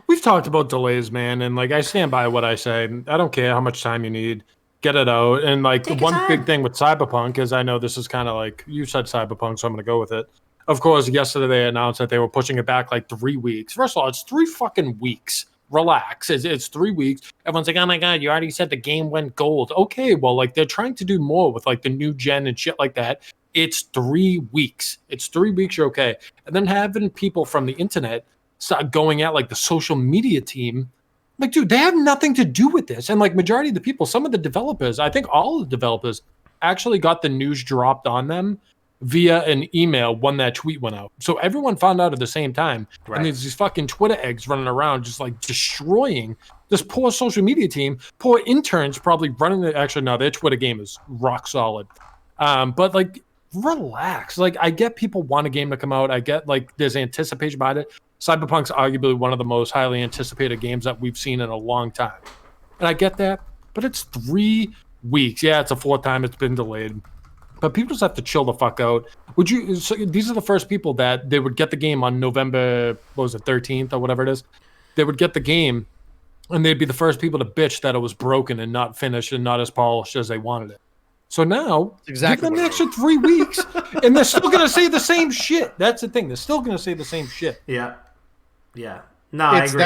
We've talked about delays, man, and like I stand by what I say. I don't care how much time you need. Get it out. And like the one big thing with Cyberpunk is, I know this is kind of like, you said Cyberpunk, so I'm going to go with it. Of course, yesterday they announced that they were pushing it back like 3 weeks. First of all, it's 3 fucking weeks. Relax. It's 3 weeks. Everyone's like, oh my God, you already said the game went gold. Okay, well, like they're trying to do more with like the new gen and shit like that. It's 3 weeks. It's 3 weeks, you're okay. And then having people from the internet start going at like the social media team. Like, dude, they have nothing to do with this. And like majority of the people, some of the developers, I think all of the developers actually got the news dropped on them via an email when that tweet went out. So everyone found out at the same time. Right. And there's these fucking Twitter eggs running around just like destroying this poor social media team. Poor interns probably running the, actually, no, their Twitter game is rock solid. But like, relax. Like, I get people want a game to come out. I get like there's anticipation about it. Cyberpunk's arguably one of the most highly anticipated games that we've seen in a long time. And I get that, but it's 3 weeks. Yeah, it's a 4th time it's been delayed. But people just have to chill the fuck out. So these are the first people that they would get the game on November, 13th or whatever it is. They would get the game, and they'd be the first people to bitch that it was broken and not finished and not as polished as they wanted it. So now, exactly give them an extra 3 weeks, and they're still going to say the same shit. That's the thing. They're still going to say the same shit. Yeah. No, I agree.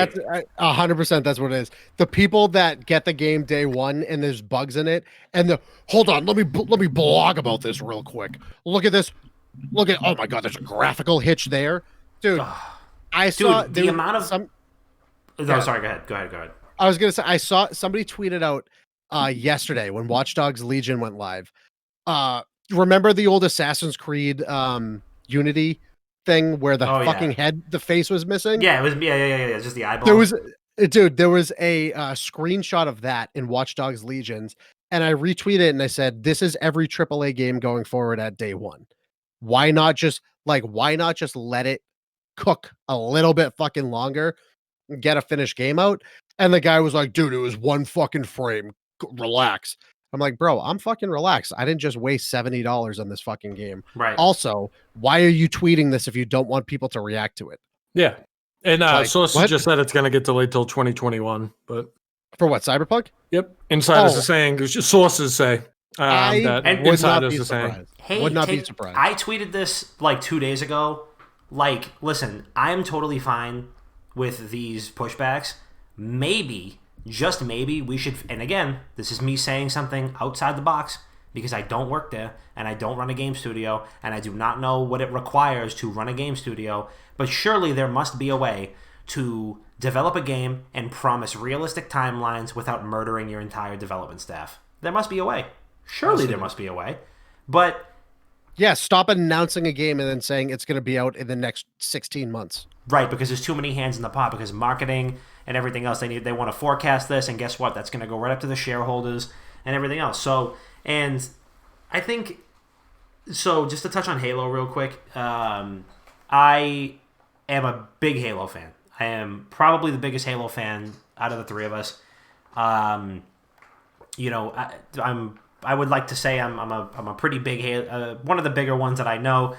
100%. That's what it is. The people that get the game day one and there's bugs in it, and hold on, let me blog about this real quick. Look at this. Oh my god, there's a graphical hitch there, dude. I saw the amount of some. No, sorry. Go ahead. I was gonna say I saw somebody tweeted out yesterday when Watch Dogs Legion went live. Remember the old Assassin's Creed Unity thing where the head, the face was missing? Yeah, it was. Yeah. It's just the eyeball. There was a screenshot of that in Watch Dogs Legions, and I retweeted it and I said, "This is every AAA game going forward at day one. Why not just let it cook a little bit fucking longer, and get a finished game out?" And the guy was like, "Dude, it was one fucking frame. Relax." I'm like, bro, I'm fucking relaxed. I didn't just waste $70 on this fucking game. Right. Also, why are you tweeting this if you don't want people to react to it? Yeah. And sources just said it's going to get delayed till 2021. But for what, Cyberpunk? Yep. Insiders are saying, sources say that insiders are saying. Hey, would not be surprised. I tweeted this like 2 days ago. Like, listen, I'm totally fine with these pushbacks. Maybe, just maybe, we should, and again, this is me saying something outside the box because I don't work there and I don't run a game studio and I do not know what it requires to run a game studio, but surely there must be a way to develop a game and promise realistic timelines without murdering your entire development staff. There must be a way. Surely there must be a way. But yeah, stop announcing a game and then saying it's going to be out in the next 16 months. Right, because there's too many hands in the pot, because marketing and everything else, they want to forecast this, and guess what? That's going to go right up to the shareholders and everything else. So, and I think, so just to touch on Halo real quick, I am a big Halo fan. I am probably the biggest Halo fan out of the three of us. You know, I would like to say I'm a pretty big Halo, one of the bigger ones that I know.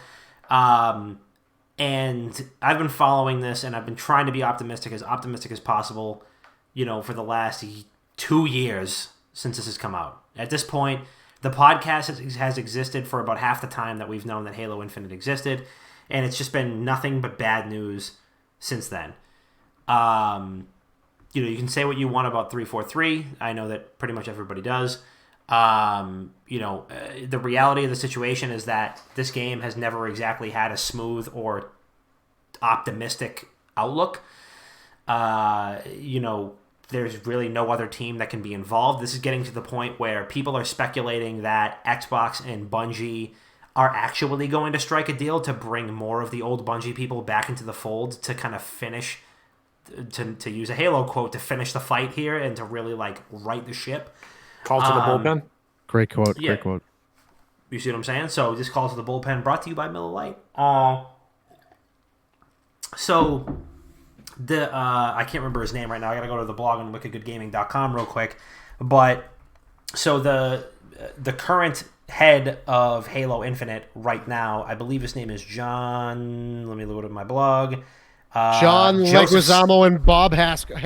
And I've been following this, and I've been trying to be optimistic as possible, you know, for the last 2 years since this has come out. At this point, the podcast has existed for about half the time that we've known that Halo Infinite existed, and it's just been nothing but bad news since then. You know, you can say what you want about 343. I know that pretty much everybody does. You know, the reality of the situation is that this game has never exactly had a smooth or optimistic outlook. You know, there's really no other team that can be involved. This is getting to the point where people are speculating that Xbox and Bungie are actually going to strike a deal to bring more of the old Bungie people back into the fold to kind of finish, to use a Halo quote, to finish the fight here and to really like right the ship. Call to the bullpen. Great quote. Yeah. Great quote. You see what I'm saying? So this call to the bullpen brought to you by Miller Lite. So the I can't remember his name right now. I gotta go to the blog on wickedgoodgaming.com real quick. But so the current head of Halo Infinite right now, I believe his name is John. Let me look at my blog. John Leguizamo and Bob Haskins.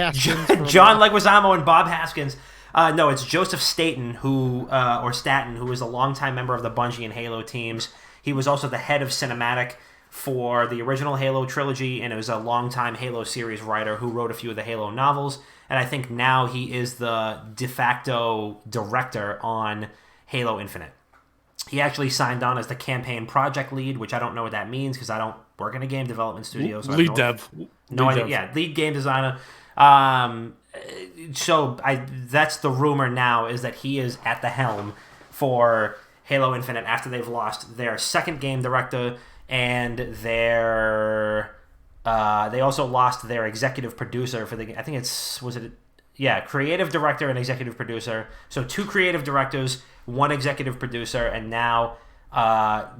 John Leguizamo and Bob Haskins. No, it's Joseph Staten, who is a longtime member of the Bungie and Halo teams. He was also the head of cinematic for the original Halo trilogy, and it was a longtime Halo series writer who wrote a few of the Halo novels. And I think now he is the de facto director on Halo Infinite. He actually signed on as the campaign project lead, which I don't know what that means because I don't work in a game development studio. So lead dev. No idea. Yeah, lead game designer. So that's the rumor now, is that he is at the helm for Halo Infinite after they've lost their second game director and they also lost their executive producer for the, I think creative director and executive producer. So 2 creative directors, 1 executive producer, and now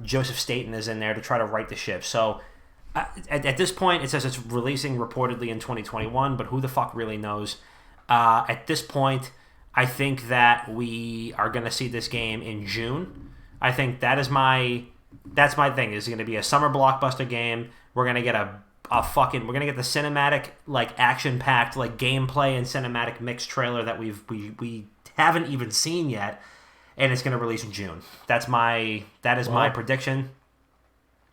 Joseph Staten is in there to try to right the ship. So at this point, it says it's releasing reportedly in 2021, but who the fuck really knows? At this point, I think that we are going to see this game in June. I think that's my thing. It's going to be a summer blockbuster game. We're going to get we're going to get the cinematic, like, action-packed, like, gameplay and cinematic mixed trailer that we haven't even seen yet, and it's going to release in June. That is my prediction.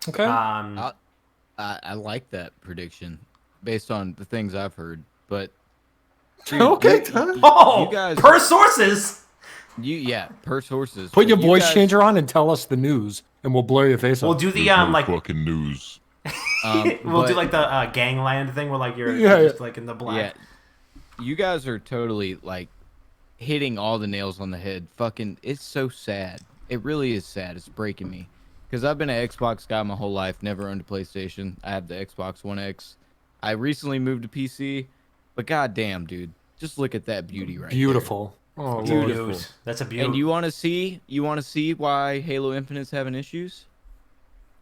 Okay. I like that prediction based on the things I've heard, but dude, okay. you guys, per sources. Per sources. Put your But voice guys- changer on and tell us the news, and we'll blur your face We'll off. do the There's no like fucking news. we'll do but- like the gangland thing where like you're Yeah, just like in the black. Yeah, you guys are totally like hitting all the nails on the head. Fucking, it's so sad. It really is sad. It's breaking me. Because I've been an Xbox guy my whole life, never owned a PlayStation. I have the Xbox One X. I recently moved to PC, but goddamn, dude, just look at that beauty right Beautiful. Oh, Lord. Beautiful. That's a there. beauty. And you want to see why Halo Infinite's having issues?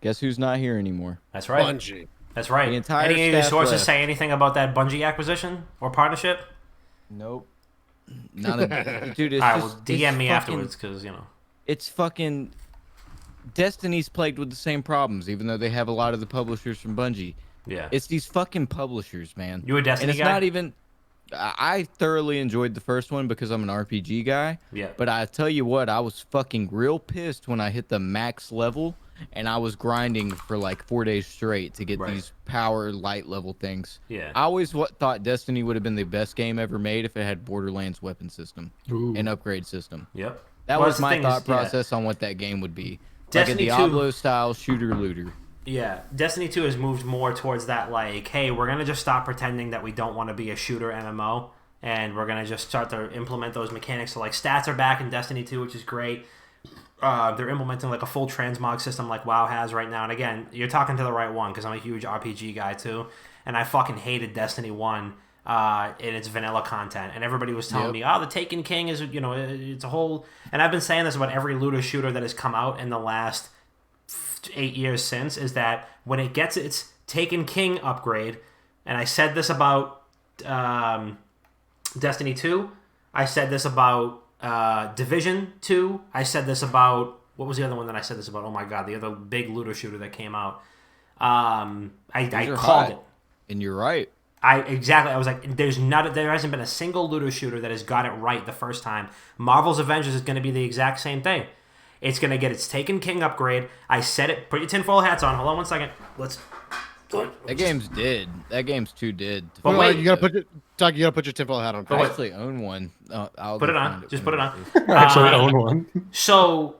Guess who's not here anymore? That's right. Bungie. That's right. The entire Any of your staff sources left. say anything about that Bungie acquisition or partnership? Nope. Not a dude. It's All right, just, well, DM it's me fucking- afterwards because It's fucking. Destiny's plagued with the same problems, even though they have a lot of the publishers from Bungie. yeah. It's these fucking publishers, man. You a Destiny and it's guy? not even. I thoroughly enjoyed the first one because I'm an RPG guy. Yeah. But I tell you what, I was fucking real pissed when I hit the max level and I was grinding for like 4 days straight to get Right. these power light level things. Yeah. I always thought Destiny would have been the best game ever made if it had Borderlands weapon system Ooh. and upgrade system. Yep. That Well, was that's the my thing thought is, yeah. process on what that game would be. Destiny 2 like a Diablo style shooter looter. Yeah, Destiny 2 has moved more towards that, like, hey, we're going to just stop pretending that we don't want to be a shooter MMO, and we're going to just start to implement those mechanics. So, like, stats are back in Destiny 2, which is great. They're implementing, like, a full transmog system like WoW has right now. And, again, you're talking to the right one, because I'm a huge RPG guy, too. And I fucking hated Destiny 1 in its vanilla content. And everybody was telling me, oh, the Taken King is, it's a whole... And I've been saying this about every looter shooter that has come out in the last 8 years since, is that when it gets its Taken King upgrade, and I said this about Destiny 2, I said this about Division 2, I said this about, what was the other one that I said this about? Oh my god, the other big looter shooter that came out. I are called hot. it. And you're right. I was like, there hasn't been a single looter shooter that has got it right the first time. Marvel's Avengers is going to be the exact same thing. It's going to get its Taken King upgrade. I said it. Put your tinfoil hats on. Hold on 1 second. That game's dead. That game's too dead. But Well, wait. you gotta put Doug. You gotta put your tinfoil hat on. I First. actually own one. I'll Put go it on. find Just when put it it on. Actually, I own one. So,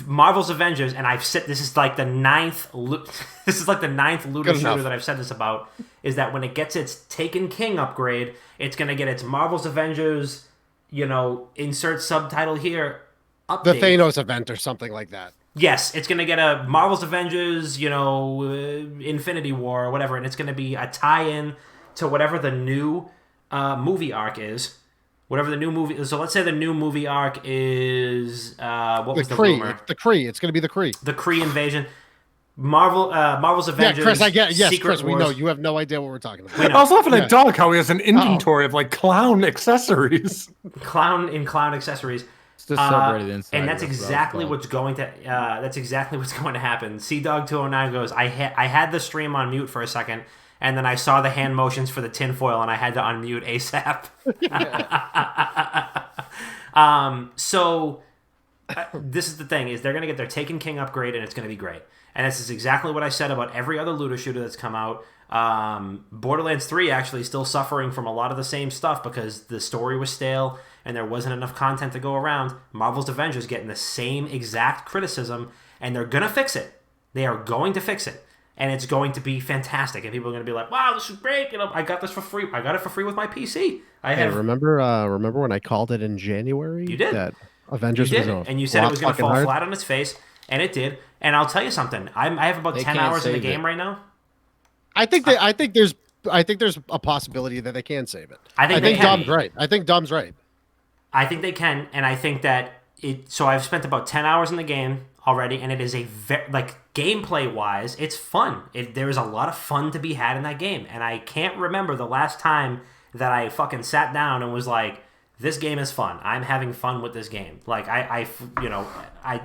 Marvel's Avengers, and I've said this is like the ninth. This is like the ninth looter Good shooter enough. that I've said this about. Is that when it gets its Taken King upgrade, it's gonna get its Marvel's Avengers. Insert subtitle here. Update. The Thanos event or something like that. Yes, it's going to get a Marvel's Avengers, Infinity War or whatever, and it's going to be a tie-in to whatever the new movie arc is. Whatever the new movie... So let's say the new movie arc is... what was the rumor? The Kree. It's gonna be the Kree. The Kree invasion. Marvel's Yeah, Avengers... Chris. I get. Yes, Secret Chris. We Wars. know you have no idea what we're talking about. We know. I was laughing Yeah. at Doug how he has an inventory of like clown accessories. Clown accessories. It's the subreddit inside. And that's exactly what's going to happen. CDog209 goes, I had the stream on mute for a second, and then I saw the hand motions for the tinfoil, and I had to unmute ASAP. This is the thing, is they're going to get their Taken King upgrade, and it's going to be great. And this is exactly what I said about every other looter shooter that's come out. Borderlands 3 actually still suffering from a lot of the same stuff because the story was stale and there wasn't enough content to go around. Marvel's Avengers getting the same exact criticism, and they're going to fix it. They are going to fix it. And it's going to be fantastic. And people are going to be like, wow, this is great. I got this for free. I got it for free with my PC. Hey, remember when I called it in January? You did. That Avengers You was did, a and you said it lot was going to fucking fall hard. flat on its face, and it did. And I'll tell you something. I have about They 10 can't hours in the save game it. right now. I think there's a possibility that they can save it. I think they can. Dom's right. I think Dom's right. I think they can, and I think that it. So I've spent about 10 hours in the game already, and it is gameplay wise, it's fun. There is a lot of fun to be had in that game, and I can't remember the last time that I fucking sat down and was like, this game is fun. I'm having fun with this game. Like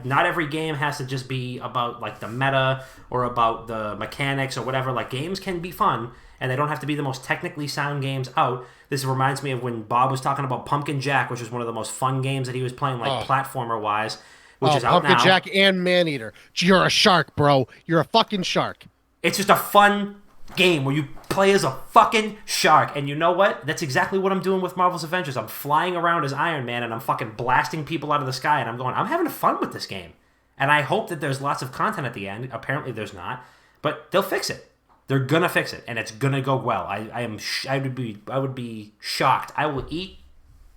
not every game has to just be about like the meta or about the mechanics or whatever. Like games can be fun, and they don't have to be the most technically sound games out. This reminds me of when Bob was talking about Pumpkin Jack, which was one of the most fun games that he was playing, like platformer wise, which is out now. Pumpkin Jack and Maneater. You're a shark, bro. You're a fucking shark. It's just a fun game where you play as a fucking shark, and you know what? That's exactly what I'm doing with Marvel's Avengers. I'm flying around as Iron Man, and I'm fucking blasting people out of the sky, and I'm having fun with this game. And I hope that there's lots of content at the end. Apparently there's not, but they'll fix it. They're gonna fix it, and it's gonna go well. I would be shocked. I will eat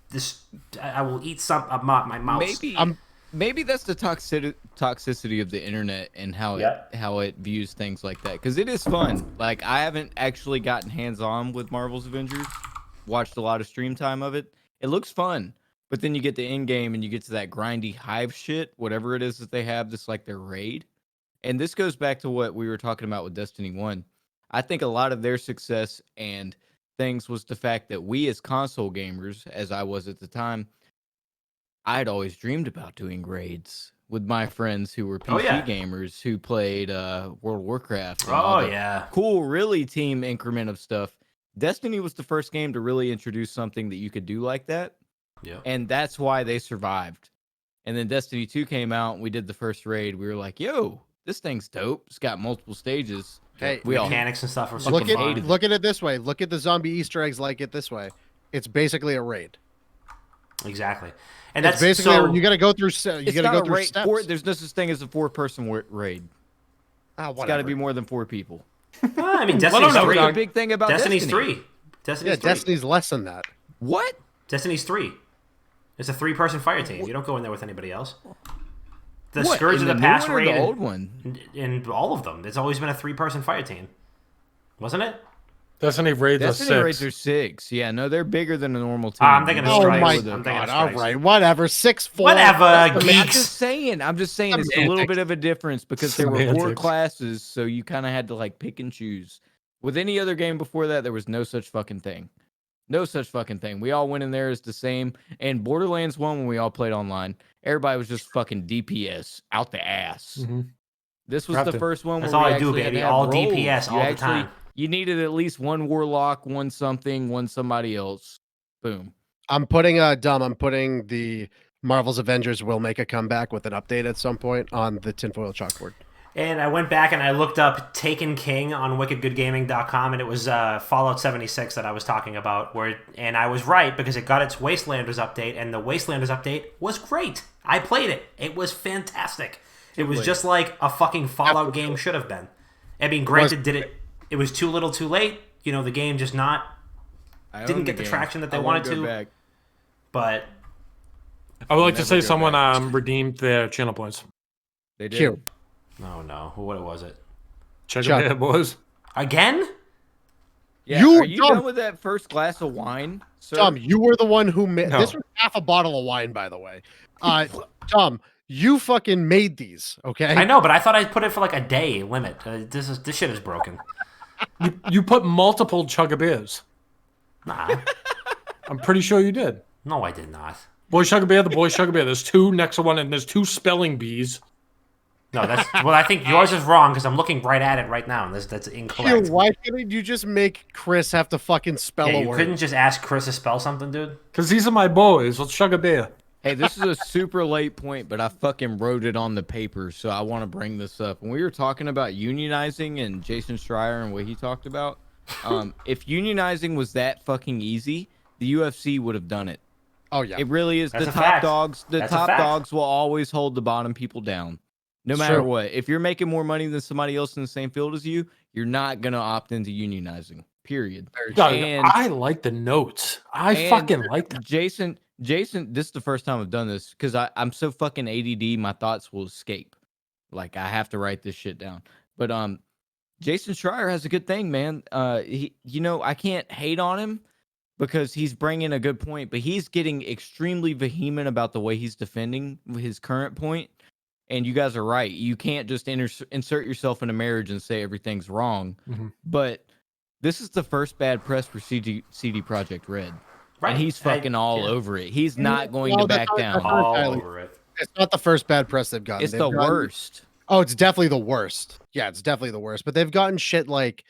this. I will eat my mouse. Maybe that's the toxicity of the internet and how it views things like that. Because it is fun. Like, I haven't actually gotten hands-on with Marvel's Avengers. Watched a lot of stream time of it. It looks fun. But then you get the end game and you get to that grindy hive shit, whatever it is that they have, that's like their raid. And this goes back to what we were talking about with Destiny 1. I think a lot of their success and things was the fact that we as console gamers, as I was at the time, I'd always dreamed about doing raids with my friends who were PC gamers who played World of Warcraft. And cool, really team increment of stuff. Destiny was the first game to really introduce something that you could do like that. Yeah. And that's why they survived. And then Destiny 2 came out and we did the first raid. We were like, yo, this thing's dope. It's got multiple stages. Hey, mechanics and stuff are look at it this way. Look at the zombie Easter eggs like it this way. It's basically a raid. Exactly. And that's basically you got to go through. You got to go through steps. There's no such thing as a 4-person raid. It's got to be more than 4 people. I mean, Destiny's 3. A big thing about Destiny's Destiny. 3. Destiny's less than that. What? Destiny's 3. It's a 3-person fire team. You don't go in there with anybody else. The Scourge of the Past raid, the old one, in all of them, it's always been a 3-person fire team, wasn't it? Destiny raids are 6. Yeah, no, they're bigger than a normal team. I'm thinking of Strikes. Oh my god! All right, whatever. 6-4. Whatever, geeks. I'm just saying, it's a little bit of a difference because there were 4 classes, so you kind of had to like pick and choose. With any other game before that, there was no such fucking thing. No such fucking thing. We all went in there as the same. And Borderlands 1, when we all played online, everybody was just fucking DPS out the ass. Mm-hmm. This was the first one. That's all I do, baby. All DPS all the time. You needed at least one warlock, one something, one somebody else. Boom. I'm putting the Marvel's Avengers will make a comeback with an update at some point on the tinfoil chalkboard. And I went back and I looked up Taken King on wickedgoodgaming.com, and it was Fallout 76 that I was talking about. And I was right because it got its Wastelanders update, and the Wastelanders update was great. I played it. It was fantastic. It was just like a fucking Fallout game should have been. I mean, granted, it was too little too late. You know, the game just didn't get the traction that they wanted to. But I would like to say someone redeemed their channel points. They did. Cute. Oh no, what was it? Check it out, boys. Again? Yeah, are you done with that first glass of wine, sir? Tom, you were the one who made this. Was half a bottle of wine, by the way. Tom, you fucking made these, okay? I know, but I thought I put it for like a day limit. This shit is broken. You put multiple chug of beers. Nah. I'm pretty sure you did. No, I did not. Boy Sugar Bear, the Boy Sugar Bear. There's 2 next to one, and there's 2 spelling bees. No, I think yours is wrong because I'm looking right at it right now, and that's incorrect. Why couldn't you just make Chris have to fucking spell a you word? Couldn't just ask Chris to spell something, dude? Because these are my boys. Let's Sugar Bear. Hey, this is a super late point, but I fucking wrote it on the paper, so I want to bring this up. When we were talking about unionizing and Jason Schreier and what he talked about, if unionizing was that fucking easy, the UFC would have done it. Oh yeah, it really is. That's the top dogs. The top dogs will always hold the bottom people down, no matter what. If you're making more money than somebody else in the same field as you, you're not gonna opt into unionizing. Period. And I like the notes. I fucking like them. Jason, this is the first time I've done this because I'm so fucking ADD. My thoughts will escape. Like I have to write this shit down. But Jason Schreier has a good thing, man. I can't hate on him because he's bringing a good point, but he's getting extremely vehement about the way he's defending his current point. And you guys are right. You can't just insert yourself in a marriage and say everything's wrong. Mm-hmm. But this is the first bad press for CD Projekt Red. Right. And he's fucking all over it. He's not going to back down. all over it. It's not the first bad press they've gotten. It's the worst. Oh, it's definitely the worst. Yeah, it's definitely the worst. But they've gotten shit like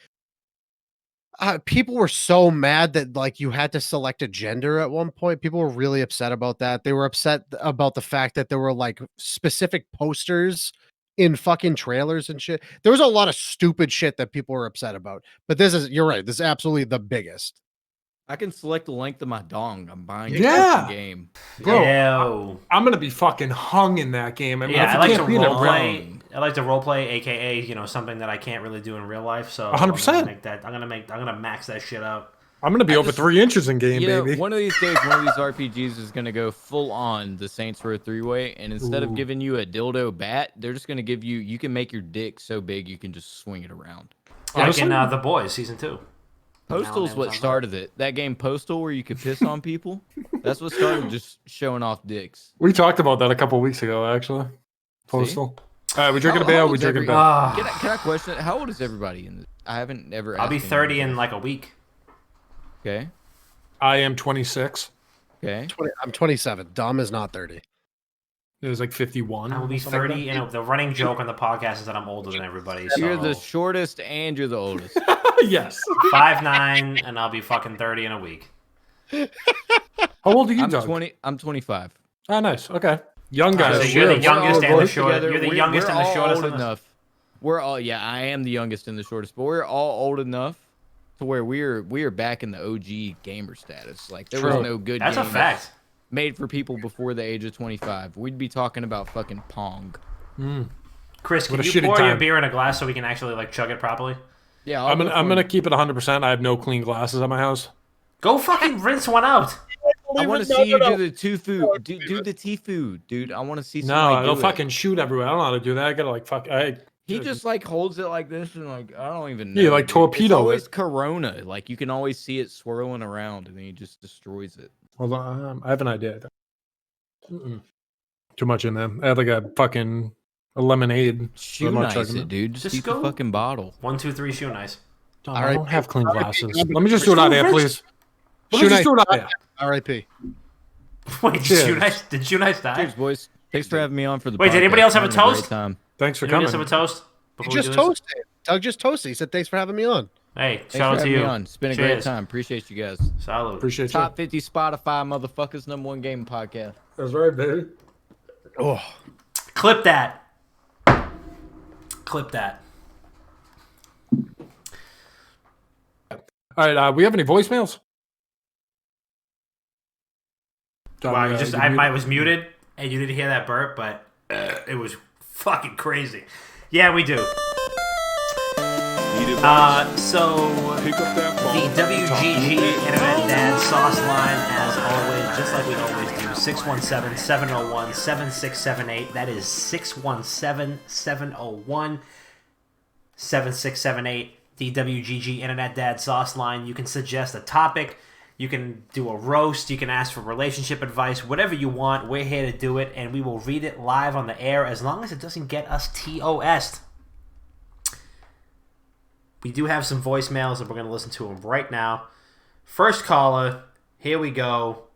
people were so mad that like you had to select a gender at one point. People were really upset about that. They were upset about the fact that there were like specific posters in fucking trailers and shit. There was a lot of stupid shit that people were upset about. But you're right. This is absolutely the biggest. I can select the length of my dong. I'm buying a Yeah. game. Bro, I'm gonna be fucking hung in that game. I mean, Yeah, I like to can't beat it, role play. I like to role play, aka something that I can't really do in real life. So 100%. I'm gonna max that shit out. I'm gonna be over 3 inches in game, baby. One of these days, one of these RPGs is gonna go full on the Saints Row 3-way, and instead of giving you a dildo bat, they're just gonna give you. You can make your dick so big you can just swing it around. Like in The Boys season 2. Postal's what started it. That game Postal where you could piss on people. That's what started just showing off dicks. We talked about that a couple weeks ago, actually. Postal. All right, we drinking a beer. We drinking a beer. Can I question? How old is everybody in this? I haven't ever. I'll be 30 in like a week. Okay. I am 26. Okay. I'm 27. Dom is not 30. It was like 51. I will be 30, and the running joke on the podcast is that I'm older than everybody. So. You're the shortest and you're the oldest. Yes. 5'9", and I'll be fucking 30 in a week. How old are you, Doug? I'm 25. Oh, nice. Okay. Young guys. So you're the youngest and the shortest. You're the youngest and the shortest. Old enough. We're all I am the youngest and the shortest, but we're all old enough to where we are back in the OG gamer status. Like there was no good. That's a fact. Made for people before the age of 25. We'd be talking about fucking Pong. Chris, can you pour your beer in a glass so we can actually like chug it properly? Yeah, I'm gonna keep it 100%. I have no clean glasses at my house. Go fucking rinse one out. I want to see you do the two food. Do the tea food, dude. I want to see. No, it'll fucking shoot everywhere. I don't know how to do that. I gotta like fuck. He just like holds it like this and like I don't even know. Yeah, like torpedo. It's always Corona. Like you can always see it swirling around and then he just destroys it. Hold on, I have an idea. Too much in there. I had like a fucking lemonade. Shoe nice it, dude. Just eat the fucking bottle. 1, 2, 3, shoe nice. I don't have clean glasses. Let me just do it out there, please. Let me just do it out there. R.I.P. Wait, did Shoe Nice die? Cheers, boys. Thanks for having me on for the. Wait, did anybody else have a toast? Thanks for coming. Anybody else coming. have a toast? He just toasted. Doug just toasted. He said, "Thanks for having me on." Hey, shout out to you. It's been a great time. Appreciate you guys. Salud. Appreciate you. Top 50 Spotify motherfuckers #1 gaming podcast. That's right, baby. Oh, clip that. Clip that. All right, we have any voicemails? Wow, I was muted, and you didn't hear that burp, but it was fucking crazy. Yeah, we do. So the WGG Internet Dad sauce line, as always, just like we always do, 617-701-7678. That is 617-701-7678. The WGG Internet Dad sauce line. You can suggest a topic. You can do a roast. You can ask for relationship advice. Whatever you want, we're here to do it, and we will read it live on the air as long as it doesn't get us TOS'd. We do have some voicemails, and we're going to listen to them right now. First caller, here we go.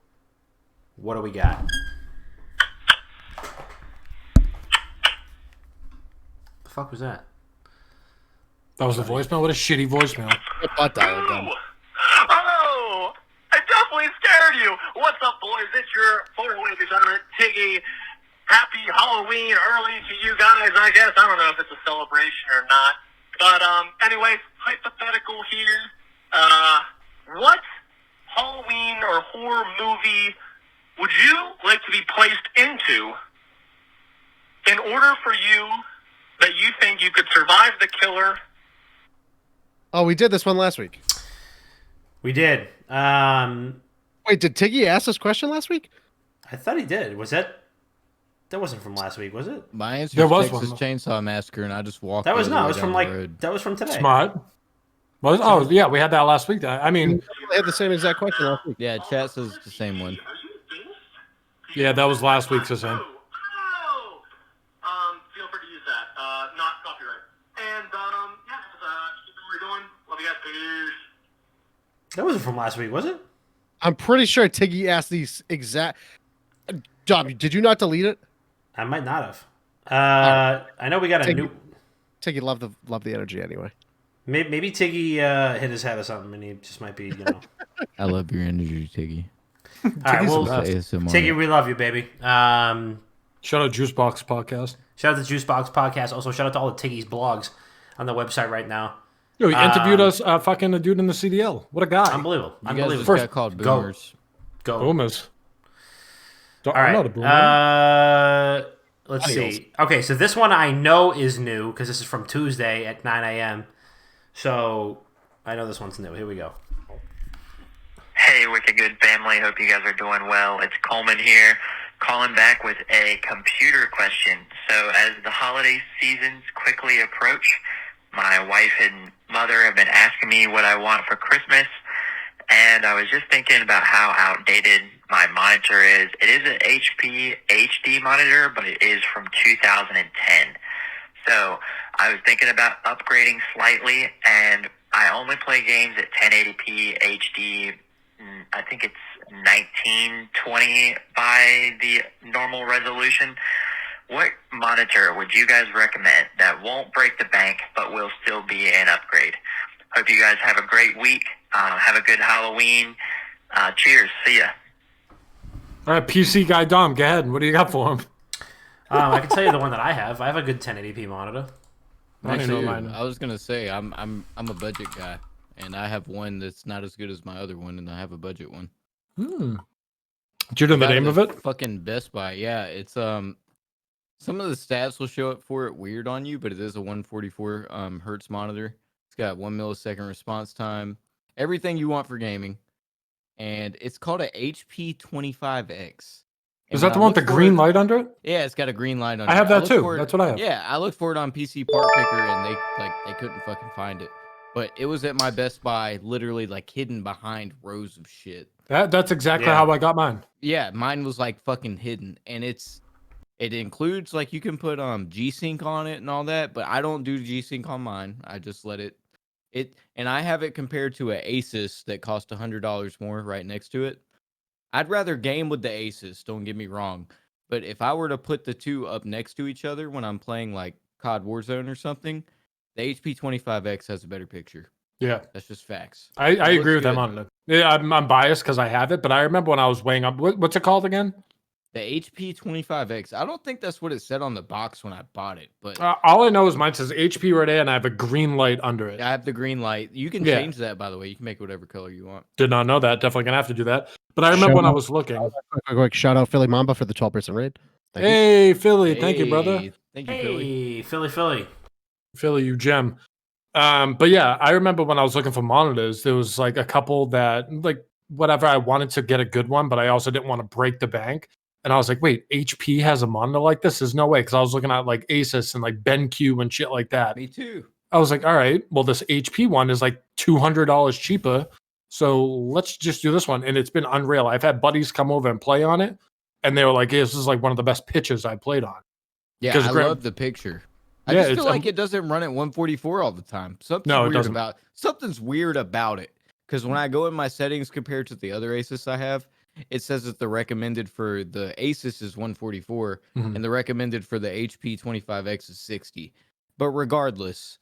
What do we got? The fuck was that? That was the voicemail? What a shitty voicemail. Butt dial done. Oh, I definitely scared you. What's up, boys? It's your four-way degenerate, Tiggy. Happy Halloween early to you guys, I guess. I don't know if it's a celebration or not. But, anyways, hypothetical here. What Halloween or horror movie would you like to be placed into in order for you that you think you could survive the killer? Oh, we did this one last week. We did. Wait, did Tiggy ask this question last week? I thought he did. Was that? That wasn't from last week, was it? My answer There is was Texas one. Chainsaw Massacre, and I just walked. That was the other no. It way was from down the road. that was from today. Smart. Oh, yeah, we had that last week. I mean, We had the same exact question last week. Yeah, chat says the same one. yeah, that was last week's the same. Feel free to use that. Not copyright. And keep doing what we're doing. Love you guys. Peace. That wasn't from last week, was it? I'm pretty sure Tiggy asked these exact. Dom, did you not delete it? I might not have. I know we got a Tiggy, new. Tiggy love the energy anyway. Maybe Tiggy hit his head or something, and he just might be, I love your energy, Tiggy. All right, well, ASMR. Tiggy, we love you, baby. Shout out Juicebox Podcast. Shout out to Juicebox Podcast. Also, shout out to all the Tiggy's blogs on the website right now. Yo, he interviewed us, fucking a dude in the CDL. What a guy. Unbelievable. You guys Unbelievable. just got called boomers. Go. Boomers. All I'm right. not a boomer. Let's see. Okay, so this one I know is new because this is from Tuesday at 9 a.m. So I know this one's new. Here we go. Hey, Wicked Good family. Hope you guys are doing well. It's Coleman here, calling back with a computer question. So as the holiday seasons quickly approach, my wife and mother have been asking me what I want for Christmas, and I was just thinking about how outdated my monitor is. It is an HP HD monitor, but it is from 2010. So I was thinking about upgrading slightly, and I only play games at 1080p HD. I think it's 1920 by the normal resolution. What monitor would you guys recommend that won't break the bank but will still be an upgrade? Hope you guys have a great week. Have a good Halloween. Cheers. See ya. All right, PC guy Dom, go ahead. What do you got for him? I can tell you the one that I have. I have a good 1080p monitor. I don't know Dude, mine. I was gonna say I'm a budget guy, and I have one that's not as good as my other one, and I have a budget one. Did you know the Got name of it? Fucking Best Buy. Yeah, it's some of the stats will show up for it weird on you, but it is a 144 hertz monitor. It's got 1 millisecond response time, everything you want for gaming, and it's called a HP 25X. Is that the one with the green light under it? Yeah, it's got a green light on it. I have that looked too. for it- That's what I have. Yeah, I looked for it on PC Part Picker, and they couldn't fucking find it. But it was at my Best Buy, literally like hidden behind rows of shit. That's exactly Yeah. how I got mine. Yeah, mine was like fucking hidden, and it includes like you can put G-Sync on it and all that, but I don't do G-Sync on mine. I just let it and I have it compared to a Asus that cost $100 more right next to it. I'd rather game with the Asus, don't get me wrong, but if I were to put the two up next to each other when I'm playing like COD Warzone or something, the HP 25X has a better picture. Yeah, That's just facts. I looks agree with them good. on it. Yeah, I'm biased because I have it, but I remember when I was weighing up. What's it called again? The HP 25X. I don't think that's what it said on the box when I bought it, but All I know is mine says HP right there, and I have a green light under it. I have the green light. You can Yeah. change that, by the way. You can make it whatever color you want. Did not know that. Definitely gonna have to do that. But I remember when I was looking. Quick shout out Philly Mamba for the 12% raid. Thank you. Hey, Philly, thank you, brother. Hey, Thank you, Philly. Hey, Philly. Philly, you gem. But yeah, I remember when I was looking for monitors, there was like a couple that like whatever I wanted to get a good one, but I also didn't want to break the bank. And I was like, wait, HP has a monitor like this? There's no way. Because I was looking at like Asus and like BenQ and shit like that. Me too. I was like, all right, well, this HP one is like $200 cheaper. So let's just do this one. And it's been unreal. I've had buddies come over and play on it. And they were like, hey, this is like one of the best pitches I played on. Yeah, 'Cause I love the picture. I Yeah, just it's, feel like it doesn't run at 144 all the time. Something's weird about it. Because when I go in my settings compared to the other Asus I have, it says that the recommended for the Asus is 144 Mhm. and the recommended for the HP 25X is 60. But regardless,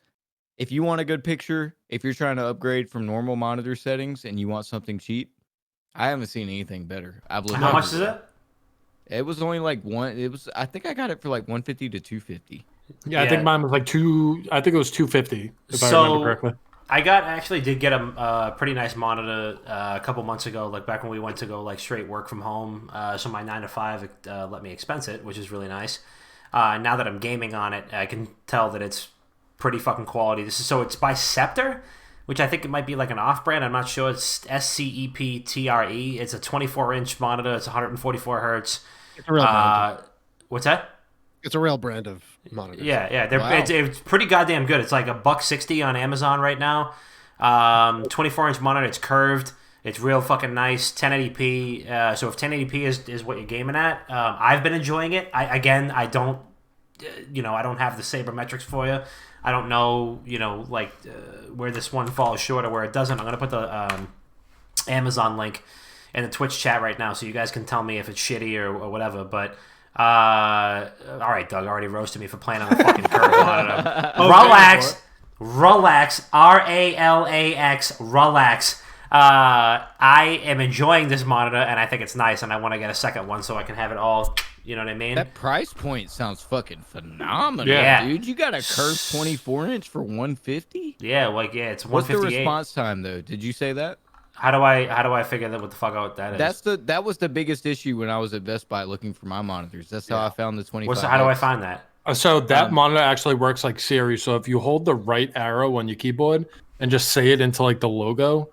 if you want a good picture, if you're trying to upgrade from normal monitor settings and you want something cheap, I haven't seen anything better. I've looked How much is everywhere. it? It was only like I think I got it for like 150 to 250. Yeah, I think mine was like I think it was 250, if I So- remember correctly. I actually did get a pretty nice monitor a couple months ago, like back when we went to go like straight work from home. So my 9 to 5 let me expense it, which is really nice. Now that I'm gaming on it, I can tell that it's pretty fucking quality. It's by Scepter, which I think it might be like an off-brand. I'm not sure. It's SCEPTRE. It's a 24-inch monitor. It's 144 hertz. It's a real brand. What's that? It's a real brand of monitor. Yeah. Wow. It's pretty goddamn good. It's like $160 on Amazon right now. 24-inch monitor. It's curved. It's real fucking nice. 1080p. So if 1080p is what you're gaming at, I've been enjoying it. I don't, I don't have the sabermetrics for you. I don't know, where this one falls short or where it doesn't. I'm gonna put the Amazon link in the Twitch chat right now, so you guys can tell me if it's shitty or whatever. But all right, Doug already roasted me for playing on the fucking curve monitor. Relax, RALAX, relax. I am enjoying this monitor, and I think it's nice, and I want to get a second one so I can have it all. You know what I mean? That price point sounds fucking phenomenal, Yeah. dude. You got a curved 24-inch for $150? Yeah, it's 158. What's the response time though? Did you say that? How do I figure that what the fuck out that is? That was the biggest issue when I was at Best Buy looking for my monitors. That's how I found the 25. How do I find that? So that monitor actually works like Siri. So if you hold the right arrow on your keyboard and just say it into like the logo,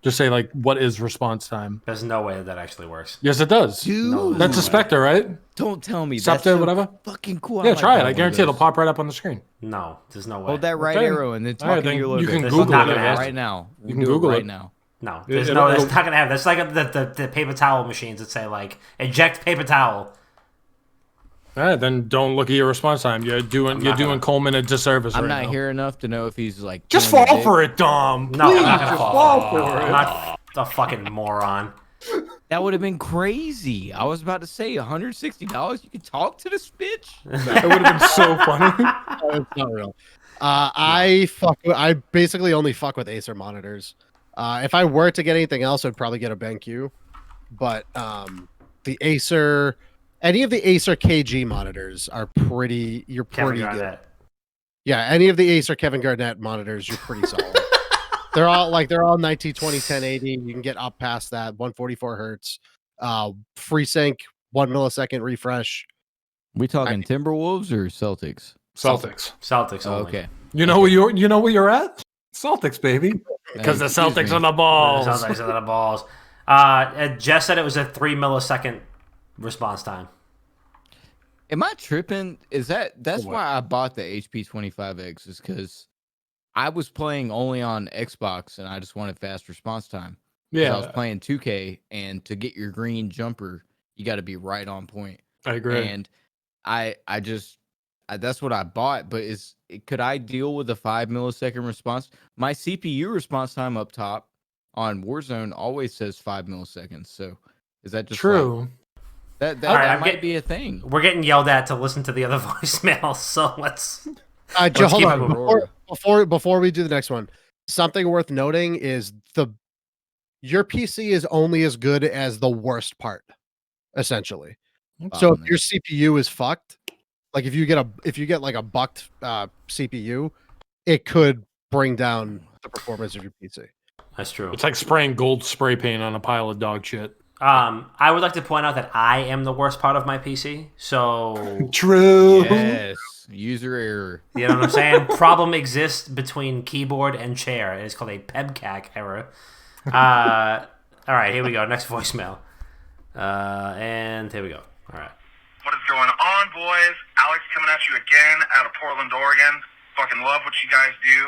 just say like, what is response time? There's no way that actually works. Yes, it does. Dude, That's a Spectre, right? don't tell me. Scepter, That's so whatever. fucking cool. Yeah, like try it. that I one guarantee of it'll those. pop right up on the screen. No, there's no way. Hold that right Okay. arrow and then All right, talk to then your logo. you can There's Google not it. gonna happen. right now. You can Do it Google right it. now. No, there's It'll- it's not gonna happen. That's like the paper towel machines that say like eject paper towel. All right, then don't look at your response time. You're doing Coleman a disservice I'm right not now. here enough to know if he's like. Just killing the fall dick. for it, Dom. No, Please, I'm not gonna just fall for I'm it. not a fucking moron. That would have been crazy. I was about to say $160. You could talk to this bitch. That would have been so funny. Oh, it's not real. I basically only fuck with Acer monitors. If I were to get anything else, I'd probably get a BenQ. But the Acer, any of the Acer KG monitors are pretty. You're pretty Kevin good. Garnett. Yeah, any of the Acer Kevin Garnett monitors, you're pretty solid. They're all 1920 1080. You can get up past that 144 hertz. FreeSync 1 millisecond refresh. We talking Timberwolves or Celtics? Celtics. Only. Okay. You know where you're at? Celtics, baby. Because the Excuse Celtics me. are the balls. Sounds like the balls. Jess said it was a 3 millisecond response time. Am I tripping? That's why I bought the HP 25X, is because I was playing only on Xbox and I just wanted fast response time. 'Cause I was Yeah, playing 2K, and to get your green jumper, you got to be right on point. I agree. And that's what I bought. But could I deal with a 5 millisecond response? My CPU response time up top on Warzone always says 5 milliseconds. So is that just True. like, that All right, that I'm might be a thing? We're getting yelled at to listen to the other voicemails, so let's. Hold keep on. it moving. Before we do the next one, something worth noting is your PC is only as good as the worst part, essentially. So if your CPU is fucked, like if you get like a bucked CPU, it could bring down the performance of your PC. That's true. It's like spraying gold spray paint on a pile of dog shit. I would like to point out that I am the worst part of my PC. So True. Yes, user error. you know what I'm saying? Problem exists between keyboard and chair. It's called a PEBCAC error. All right, here we go. Next voicemail. And here we go. All right. What is going on, boys? Alex coming at you again out of Portland, Oregon. Fucking love what you guys do.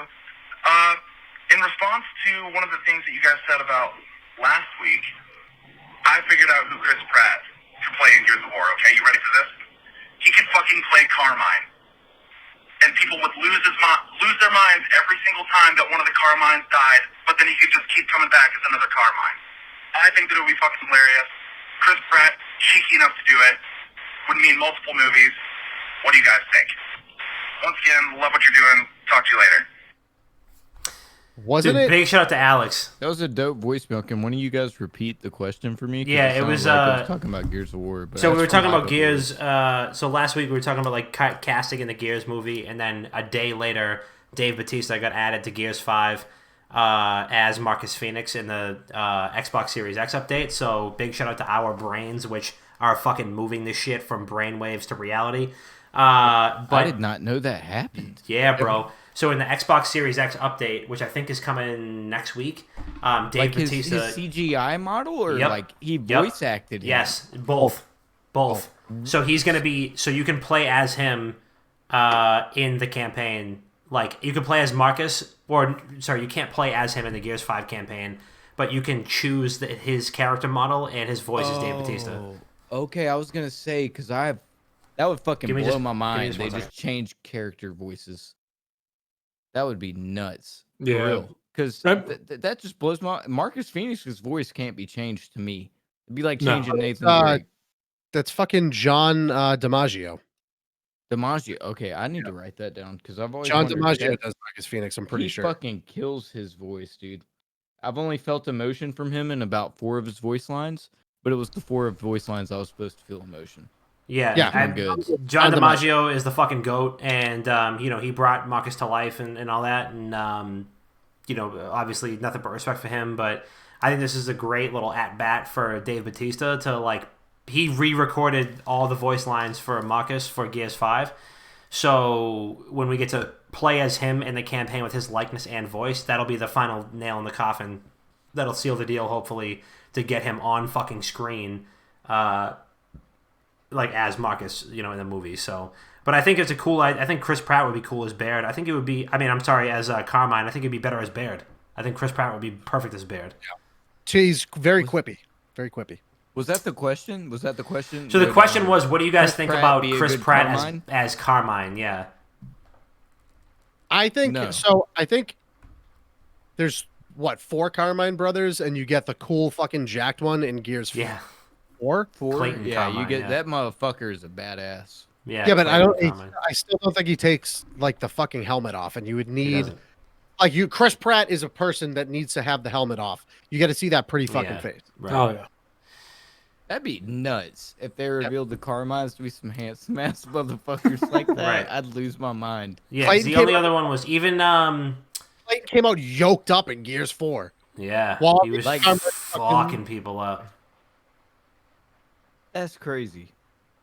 In response to one of the things that you guys said about last week, I figured out who Chris Pratt could play in Gears of War, okay? You ready for this? He could fucking play Carmine. And people would lose their minds every single time that one of the Carmines died, but then he could just keep coming back as another Carmine. I think that it would be fucking hilarious. Chris Pratt, cheeky enough to do it, would mean multiple movies. What do you guys think? Once again, love what you're doing. Talk to you later. Wasn't Dude, it? big shout out to Alex. That was a dope voicemail. Can one of you guys repeat the question for me? 'Cause Yeah, it sounded was, like I was talking about Gears of War. But So we were that's talking from about Michael Gears. So last week we were talking about like casting in the Gears movie, and then a day later, Dave Bautista got added to Gears 5 as Marcus Phoenix in the Xbox Series X update. So big shout out to our brains, which are fucking moving this shit from brainwaves to reality. I But did not know that happened. yeah, bro. So in the Xbox Series X update, which I think is coming next week, Dave Like his Batista. CGI model, or Yep. like he Yep. voice acted him? Yes, both. So he's gonna be. So you can play as him in the campaign. Like you can play as Marcus, or sorry, you can't play as him in the Gears 5 campaign, but you can choose his character model, and his voice is Dave Bautista. Okay, I was gonna say because that would fucking Give me blow just- my give me mind. just They one just change character voices. That would be nuts. For Yeah. real. Because that just blows my. Marcus Phoenix's voice can't be changed to me. It'd be like changing Nathan Drake. That's fucking John DiMaggio. DiMaggio. Okay, I need to write that down because I've always John wondered DiMaggio does Marcus Phoenix. I'm pretty sure. He fucking kills his voice, dude. I've only felt emotion from him in about 4 of his voice lines, but it was the 4 of voice lines I was supposed to feel emotion. Yeah, I'm good. John DiMaggio is the fucking GOAT, and he brought Marcus to life and all that, and obviously nothing but respect for him. But I think this is a great little at bat for Dave Bautista to he re-recorded all the voice lines for Marcus for Gears 5. So when we get to play as him in the campaign with his likeness and voice, that'll be the final nail in the coffin. That'll seal the deal, hopefully, to get him on fucking screen, as Marcus, in the movie. So, but I think it's a cool. I think Chris Pratt would be cool as Baird. I think it would be. As Carmine. I think it'd be better as Baird. I think Chris Pratt would be perfect as Baird. Yeah. He's very quippy. Very quippy. Was that the question? So the question was, what do you guys think about Chris Pratt as Carmine? Yeah. I think so. I think there's 4 Carmine brothers, and you get the cool fucking jacked one in Gears 4. Yeah. 4? Clayton yeah, Carmine, you get that motherfucker is a badass. Yeah, but Clayton I still don't think he takes the fucking helmet off, and you would need Chris Pratt is a person that needs to have the helmet off. You got to see that pretty fucking face. Right. Oh yeah. That'd be nuts if they revealed the Carmines to be some handsome ass motherfuckers like that. Right. I'd lose my mind. Yeah, the only other one was even Clayton came out yoked up in Gears 4. Yeah, While he was fucking people up. That's crazy.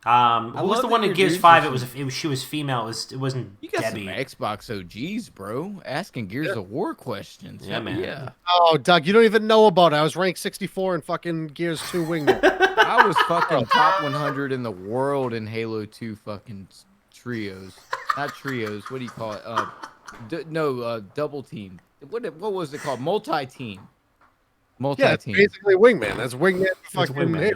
Who was the one in Gears 5? She was female. It wasn't You got Debbie. some Xbox OGs, bro. Asking Gears of War questions. Yeah, man. Yeah. Oh, Doug, you don't even know about it. I was ranked 64 in fucking Gears 2 wingman. I was fucking top 100 in the world in Halo 2 fucking trios. Not trios. What do you call it? Double team. What was it called? Multi-team. Yeah, it's basically wingman. That's wingman. Fucking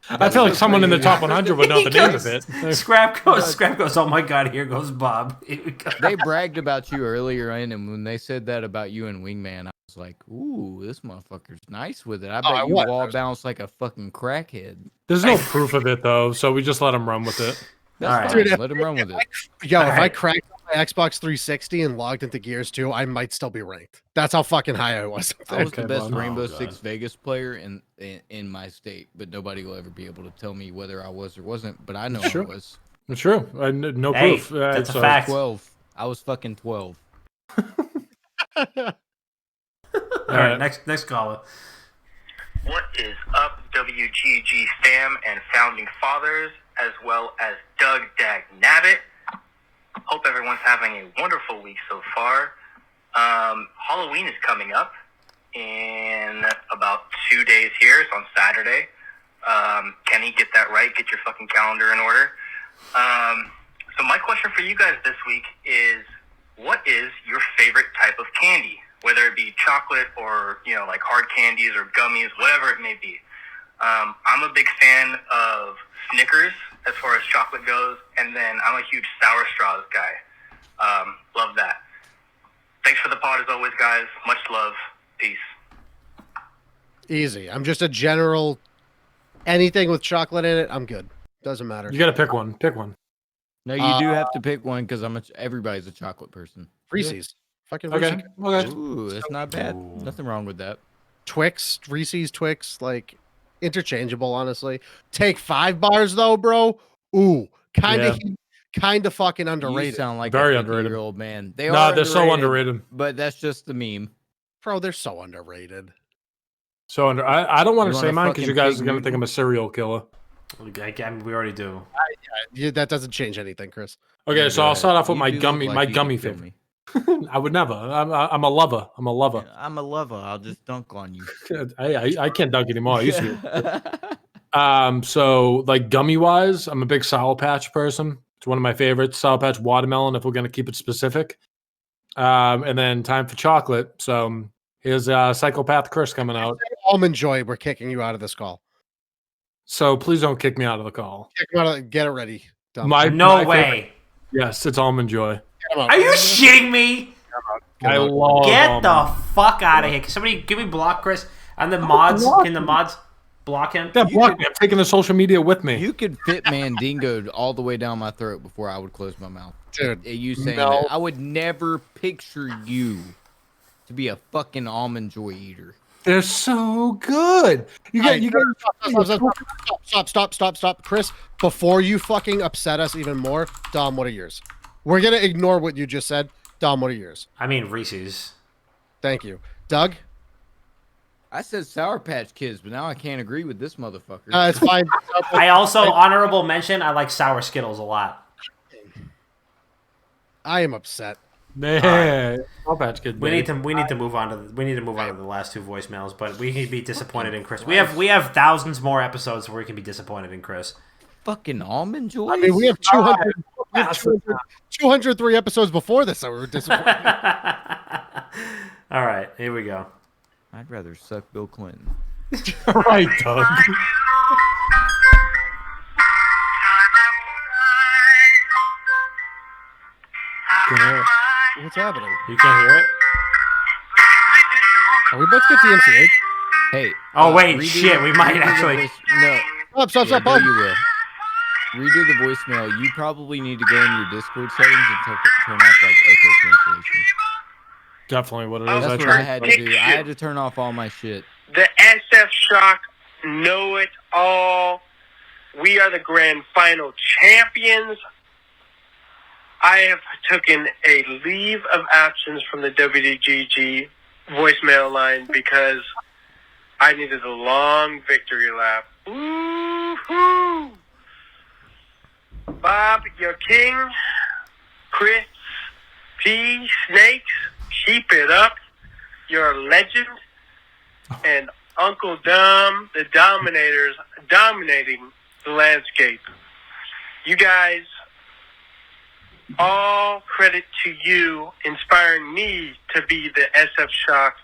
I feel like someone in the top 100 would know the name of it. Scrap goes, oh my god, here goes Bob. Here we go. They bragged about you earlier, and when they said that about you and Wingman, I was like, ooh, this motherfucker's nice with it. I bet you wall bounce like a fucking crackhead. There's no proof of it, though, so we just let him run with it. That's fine. Let him run with it. If I cracked my Xbox 360 and logged into Gears 2, I might still be ranked. That's how fucking high I was. I was the best Rainbow Six Vegas player in my state, but nobody will ever be able to tell me whether I was or wasn't. But I know I was. It's true. No proof. That's a fact. 12. I was fucking 12. All right, next caller. What is up, WGG fam and founding fathers, as well as Doug Dagnabbit? Hope everyone's having a wonderful week so far. Halloween is coming up in about 2 days here. It's on Saturday. Kenny, get that right. Get your fucking calendar in order. So my question for you guys this week is, what is your favorite type of candy? Whether it be chocolate or, like hard candies or gummies, whatever it may be. I'm a big fan of Snickers as far as chocolate goes, and then I'm a huge Sour Straws guy. Love that. Thanks for the pod as always, guys. Much love. Peace. Easy. I'm just a general. Anything with chocolate in it, I'm good. Doesn't matter. You got to pick one. Pick one. No, you do have to pick one because everybody's a chocolate person. Reese's. Fucking Okay. Reese's. Ooh, that's not bad. Nothing wrong with that. Twix, Reese's Twix, interchangeable, honestly. Take 5 bars though, bro. Ooh, kind of fucking underrated. You sound like Very a underrated. 50-year-old man. They're so underrated. But that's just the meme. Bro, they're so underrated. So I don't want to say mine because fucking you guys Pig are going to think I'm a serial killer. We already do. That doesn't change anything, Chris. Okay, so I'll start off with You my do gummy, look my like you gummy could kill favorite. me. I would never. I'm a lover. I'm a lover. I'm a lover. I'll just dunk on you. I can't dunk anymore. I used to. So gummy wise, I'm a big Sour Patch person. It's one of my favorites. Sour Patch watermelon, if we're gonna keep it specific. And then time for chocolate. So here's Psychopath Chris coming out. Almond Joy, we're kicking you out of this call. So please don't kick me out of the call. Kick him out of get it ready. Dumb. No way. Favorite, yes, it's Almond Joy. Are you shitting me? I love. Get the fuck out of here! Can somebody give me block Chris and the mods? Can the mods block him? Yeah, block me. I'm taking the social media with me. You could fit Mandingo all the way down my throat before I would close my mouth. Dude, You saying no. that? I would never picture you to be a fucking almond joy eater. They're so good. You got. Stop, Chris. Before you fucking upset us even more, Dom, what are yours? We're gonna ignore what you just said. Dom, what are yours? I mean Reese's. Thank you, Doug. I said Sour Patch Kids, but now I can't agree with this motherfucker. It's fine. I also honorable mention. I like sour Skittles a lot. I am upset. Man, I'll patch kid. We need to move on to the last two voicemails, but we can be disappointed in Chris. We have thousands more episodes where we can be disappointed in Chris. Fucking almond joy. I mean, we have 203 episodes before this, so we were disappointed. All right, here we go. I'd rather suck Bill Clinton. Right, Doug. What's happening? You can't hear it? Are we about to get DMCA? Hey. Oh wait, redo shit, we might redo the actually. No. Stop. Yeah, no, you will. Redo the voicemail. You probably need to go in your Discord settings and turn off like echo cancellation. Definitely what it is. That's what I had to do. I had to turn off all my shit. The SF Shock know it all. We are the grand final champions. I have taken a leave of absence from the WDGG voicemail line because I needed a long victory lap. Woo-hoo! Bob, your king. Chris, P, Snakes, keep it up. You're a legend. And Uncle Dom, the Dominators, dominating the landscape. You guys, all credit to you inspiring me to be the SF Shock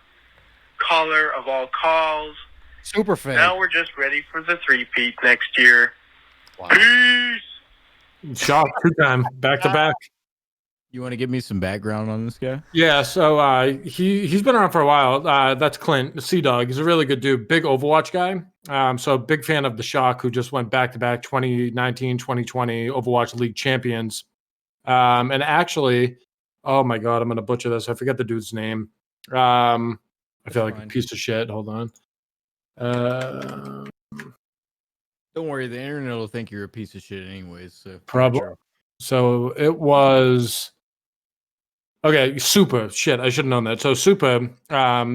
caller of all calls. Super fan. Now we're just ready for the three-peat next year. Wow. Peace! Shock 2-time, back to back. You want to give me some background on this guy? Yeah, so he's been around for a while. That's Clint, the Sea Dog. He's a really good dude, big Overwatch guy. So big fan of the Shock, who just went back to back 2019, 2020 Overwatch League champions. And actually, oh my god, I'm gonna butcher this. I forget the dude's name. I feel like a piece of shit. Hold on. Don't worry, the internet will think you're a piece of shit anyways. So Probably. So it was. Okay, Super. Shit, I should have known that. So Super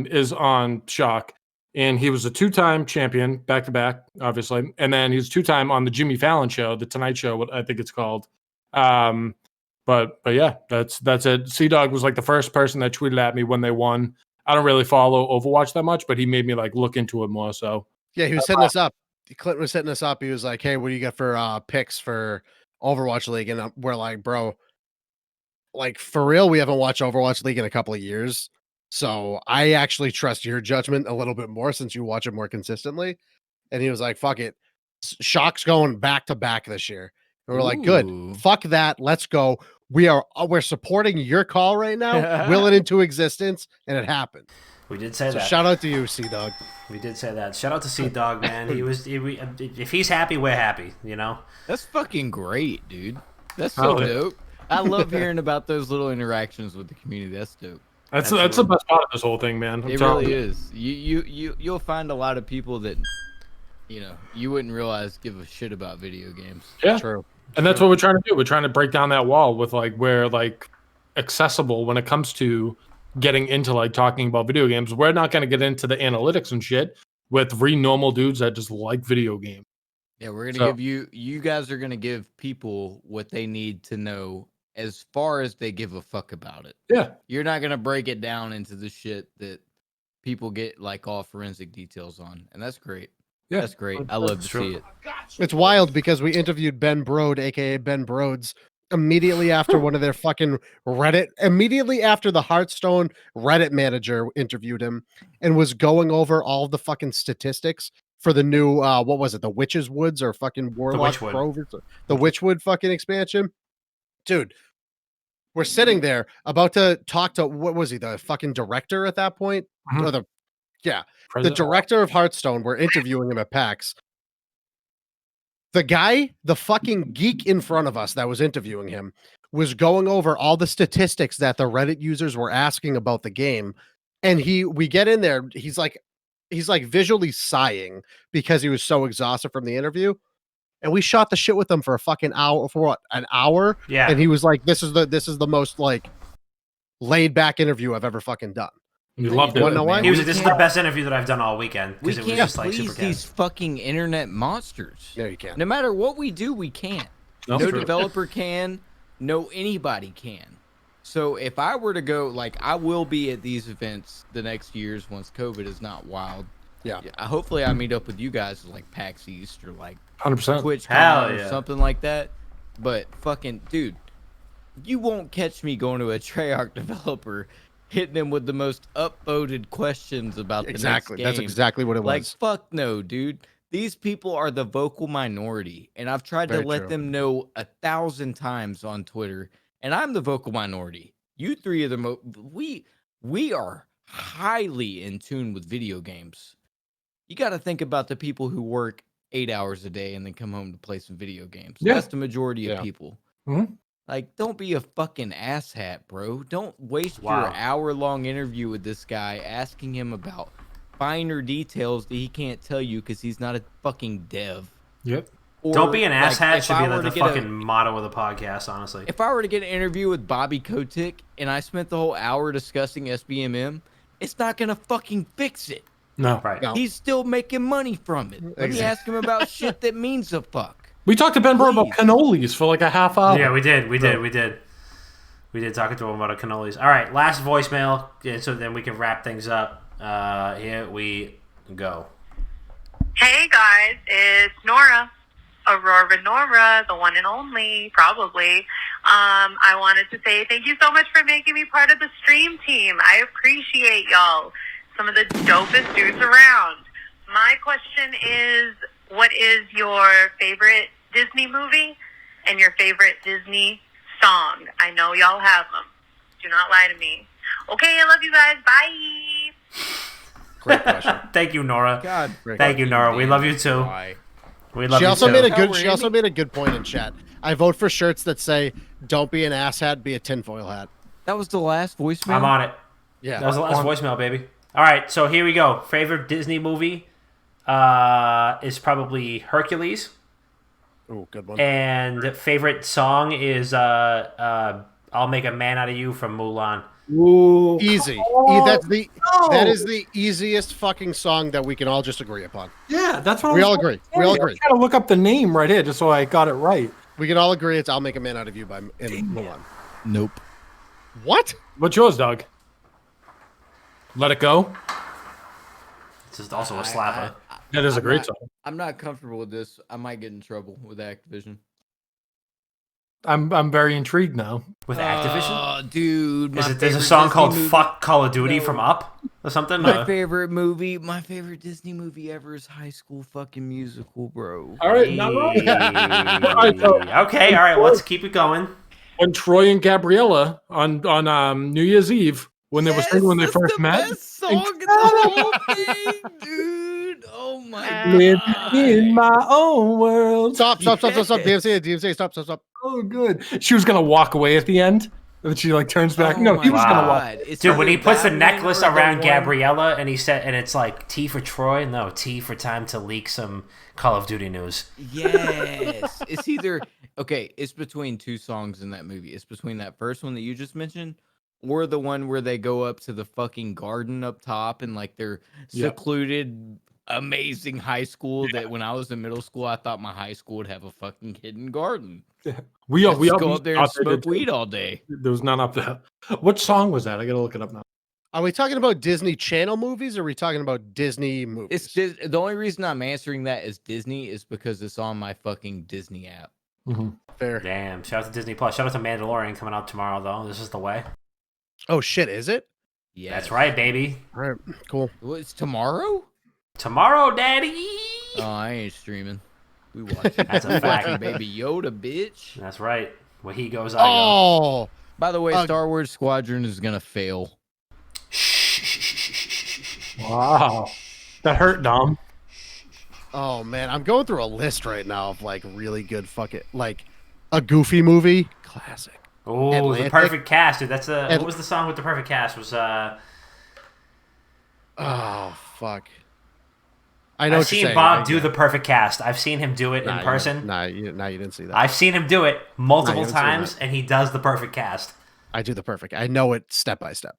is on Shock, and he was a 2-time champion, back to back, obviously, and then he's 2-time on the Jimmy Fallon show, the Tonight Show, what I think it's called. But yeah, that's it. Sea Dog was like the first person that tweeted at me when they won. I don't really follow Overwatch that much, but he made me like look into it more. So Yeah, he was hitting us up. Clinton was hitting us up. He was like, "Hey, what do you got for picks for Overwatch League?" And we're like, "Bro, like for real, we haven't watched Overwatch League in a couple of years. So I actually trust your judgment a little bit more since you watch it more consistently." And he was like, "Fuck it, Shock's going back to back this year." And we're like, "Good, fuck that, let's go." We're supporting your call right now, will it into existence, and it happened. We did say So that. shout out to you, Sea Dog. We did say that. Shout out to Sea Dog, man. If he's happy, we're happy. You know. That's fucking great, dude. That's so dope. I love hearing about those little interactions with the community. That's dope. that's the best part of this whole thing, man. It really is. You'll find a lot of people that you wouldn't realize give a shit about video games. Yeah, True. And that's what we're trying to do. We're trying to break down that wall with like where like accessible when it comes to getting into like talking about video games. We're not going to get into the analytics and shit with 3 normal dudes that just like video games. Yeah, we're gonna give you guys are gonna give people what they need to know as far as they give a fuck about it. Yeah. You're not gonna break it down into the shit that people get like all forensic details on. And that's great. Yeah. That's great. I love to see it. It's wild because we interviewed Ben Brode, aka Ben Broads, immediately after one of their fucking immediately after the Hearthstone Reddit manager interviewed him and was going over all of the fucking statistics for the new what was it, the Witch's Woods or fucking Warlock Witchwood. Grove, the Witchwood fucking expansion. Dude, we're sitting there about to talk to, what was he, the fucking director at that point? Mhm. Or the President- director of Hearthstone. We're interviewing him at PAX. The guy, the fucking geek in front of us that was interviewing him, was going over all the statistics that the Reddit users were asking about the game. And we get in there, he's like visually sighing because he was so exhausted from the interview. And we shot the shit with him for a fucking hour, for what, an hour? Yeah. And he was like, this is the most like laid back interview I've ever fucking done. You loved You wanna it. know why? He was like, this is the best interview that I've done all weekend. We Because it was can't just like please super these fucking internet monsters. No, you can't. No matter what we do, we can't. No, No true. developer can. No anybody can. So if I were to go, like, I will be at these events the next years once COVID is not wild. Yeah. Hopefully I meet up with you guys at, like, PAX East or like 100%. TwitchCon Hell or yeah. something like that. But fucking dude, you won't catch me going to a Treyarch developer hitting them with the most upvoted questions about the Exactly. next game. That's exactly what it Like, was. fuck no, dude. These people are the vocal minority, and I've tried Very to let true. them know 1,000 times on Twitter, and I'm the vocal minority. You three are the we are highly in tune with video games. You got to think about the people who work 8 hours a day and then come home to play some video games. Yeah. That's the majority Yeah. of people. Mhm. Like, don't be a fucking asshat, bro. Don't waste Wow. your hour-long interview with this guy asking him about finer details that he can't tell you because he's not a fucking dev. Yep. Or, Don't be an like, asshat if should I be were like the to get a- fucking motto of the podcast, honestly. If I were to get an interview with Bobby Kotick and I spent the whole hour discussing SBMM, it's not gonna fucking fix it. No. Right. No. He's still making money from it. Let me Exactly. ask him about shit that means a fuck. We talked to Ben Burr about Please. cannolis for like a half hour. Yeah, we did. We did talking to him about a cannolis. All right, last voicemail, and so then we can wrap things up. Here we go. Hey guys, it's Nora. Aurora Nora, the one and only, probably. I wanted to say thank you so much for making me part of the stream team. I appreciate y'all. Some of the dopest dudes around. My question is, what is your favorite Disney movie and your favorite Disney song? I know y'all have them. Do not lie to me. Okay, I love you guys. Bye. Great question. Thank you, Nora. God. Thank you, Nora. We love you too. Why? We love She you also too. made a How good. we're She also ending? made a good point in chat. I vote for shirts that say "Don't be an asshat, be a tinfoil hat." That was the last voicemail? I'm on it. Yeah. That was the last voicemail, baby. All right, so here we go. Favorite Disney movie is probably Hercules, Oh, good one. and favorite song is "I'll Make a Man Out of You" from Mulan. Ooh. Easy. That is the easiest fucking song that we can all just agree upon. Yeah, that's what We I all was agree. saying. We all I agree. gotta look up the name right here just so I got it right. We can all agree it's "I'll Make a Man Out of You" by Mulan. Nope. What? What's yours, Doug? Let It Go. This is also a slapper. That is a I'm great not- song. I'm not comfortable with this. I might get in trouble with Activision. I'm very intrigued now. With Activision, Oh, dude. is my it? There's a favorite song Disney called movie- "Fuck Call of Duty" No. from Up or something. My favorite movie, my favorite Disney movie ever is High School fucking Musical, bro. All right, not right. so- Okay, all right. Let's keep it going. When Troy and Gabriella on New Year's Eve when they were singing when they That's first the met. best song in the whole thing, dude. Oh my Live god. in my own world. Stop! Yes. DMC, stop! Oh, good. She was gonna walk away at the end, and she like turns back. Oh no, he my was gonna walk. God. It's Dude, when either he puts the that one necklace or the around one- Gabriella and he said, and it's like T for Troy, no, T for time to leak some Call of Duty news. Yes. It's either okay, it's between two songs in that movie. It's between that first one that you just mentioned or the one where they go up to the fucking garden up top and like they're Yep. secluded amazing high school that when I was in middle school I thought my high school would have a fucking hidden garden. We all Just go up there and thought they smoke did, weed all day. too. There was none up there. What song was that? I gotta look it up now. Are we talking about Disney Channel movies or are we talking about Disney movies? It's the only reason I'm answering that is Disney is because it's on my fucking Disney app. fair. Damn. Shout out to Disney Plus. Shout out to Mandalorian coming out tomorrow, though. This is the way. Oh shit, is it? Yeah. That's right, baby. All right, cool. It's tomorrow? Tomorrow, daddy. Oh, I ain't streaming. We watching. That's a We fact. watching Baby Yoda, bitch. That's right. Where he goes, I go. Oh, By the way, Star Wars Squadron is gonna fail. Wow. That hurt, Dom. Oh man, I'm going through a list right now of like really good fucking like a Goofy movie classic. Oh, the Atlantic. perfect cast, dude. That's what was the song with the perfect cast? Was oh fuck. I know. I've seen Bob do the perfect cast. I've seen him do it in person. You didn't see that. I've seen him do it multiple times, and he does the perfect cast. I do the perfect. I know it step by step.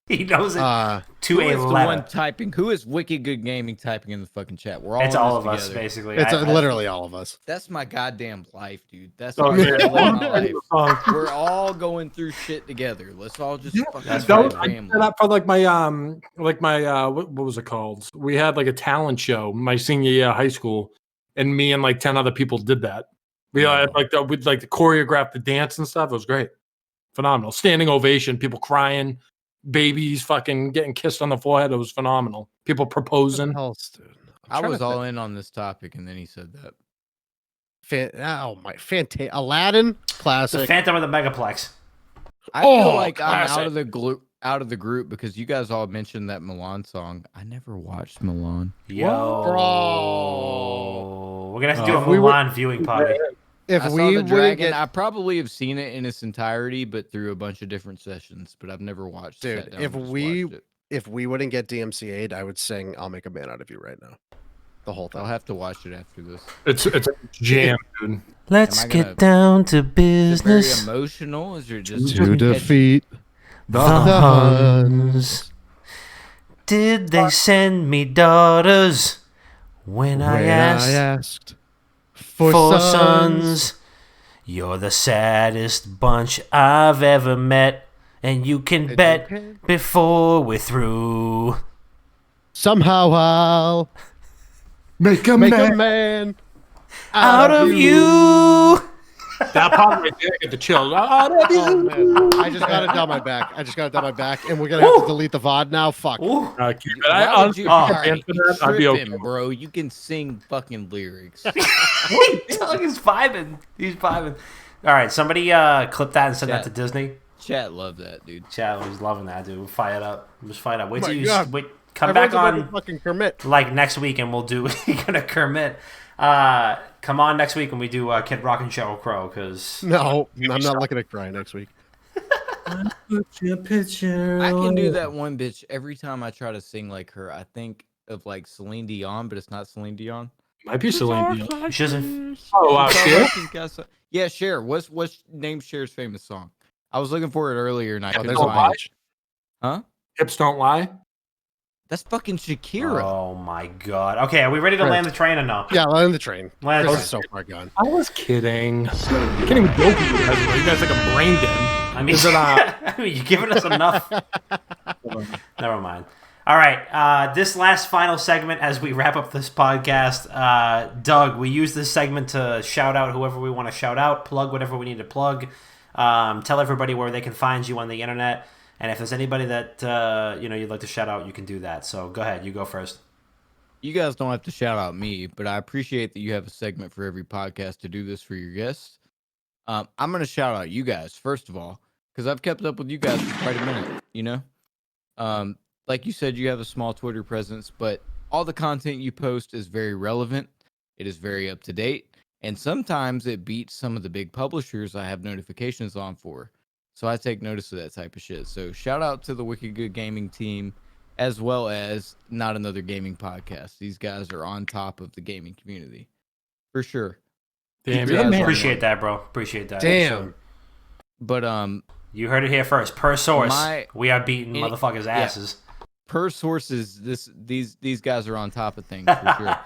He knows it to Who a is the letter. one typing? Who is Wicked Good Gaming typing in the fucking chat? We're all. It's in all this of us, together. basically. It's literally all of us. That's my goddamn life, dude. That's Oh, my yeah. life. We're all going through shit together. Let's all just fucking That's be a right. I did family. that for my what was it called? We had like a talent show my senior year of high school, and me and like 10 other people did that. We had we'd like choreograph the dance and stuff. It was great, phenomenal. Standing ovation, people crying, babies fucking getting kissed on the forehead. It was phenomenal. People proposing. I was all in on this topic, and then he said that. Aladdin classic. The Phantom of the Megaplex. I feel like classic. I'm out of the group because you guys all mentioned that Milan song. I never watched Milan. Yo, bro. We're gonna have to do a Mulan viewing party. If I saw we the wouldn't Dragon. get, I probably have seen it in its entirety, but through a bunch of different sessions. But I've never watched. dude, sat down and just watched it. if we wouldn't get DMCA'd, I would sing "I'll Make a Man Out of You" right now. The whole thing. I'll have to watch it after this. It's a jam, dude. Let's Am I gonna- get down to Is it business. very emotional? Is it just To defeat The the Huns. Did they send me daughters when I asked for for sons. sons? You're the saddest bunch I've ever met, and you can bet before we're through. Somehow I'll Make a make a man Out of you. That part right there, get the chills. Oh, man. I just got it down my back. And we're gonna have to delete the VOD now. Fuck. Ooh. Keep it. Why would you? I'd be okay. Tripping, bro. You can sing fucking lyrics. He's vibing. He's vibing. All right, somebody clip that and send that to Disney. Chat love that, dude. Chat was loving that, dude. We'll fire it up. Just fire it up. Wait Oh till my you God. wait. Come back Everyone's on fucking Kermit. like next week, and we'll do. You're gonna Kermit. Come on next week, and we do Kid Rock and Sheryl Crow. Because No, I'm not looking to cry next week. Put your picture. I can do that one bitch every time I try to sing like her. I think of like Celine Dion, but it's not Celine Dion. Might be Celine Dion. she doesn't. Oh wow, shit. Yeah, Cher. What's name Cher's famous song? I was looking for it earlier and I couldn't There's a find bunch. it. Huh? Hips don't lie. That's fucking Shakira. Oh my God. Okay, are we ready to land the train or no? Yeah, land the train. Land the Chris train. is so far gone. I was kidding. I can't even joke with you guys. You guys like a brain dead. I mean, Is it, I mean, you're giving us enough. Never mind. All right, this last final segment as we wrap up this podcast, Doug, we use this segment to shout out whoever we want to shout out, plug whatever we need to plug, tell everybody where they can find you on the internet, and if there's anybody that you'd like to shout out, you can do that. So go ahead, you go first. You guys don't have to shout out me, but I appreciate that you have a segment for every podcast to do this for your guests. I'm going to shout out you guys, first of all, because I've kept up with you guys for quite a minute, you know? Like you said, you have a small Twitter presence, but all the content you post is very relevant. It is very up to date. And sometimes it beats some of the big publishers I have notifications on for. So I take notice of that type of shit. So shout out to the Wicked Good Gaming team, as well as Not Another Gaming Podcast. These guys are on top of the gaming community. For sure. Damn, Yeah, man. Appreciate that, bro. Appreciate that. Damn. But You heard it here first. Per source, we are beating Any- motherfuckers' asses. per sources, these guys are on top of things for sure.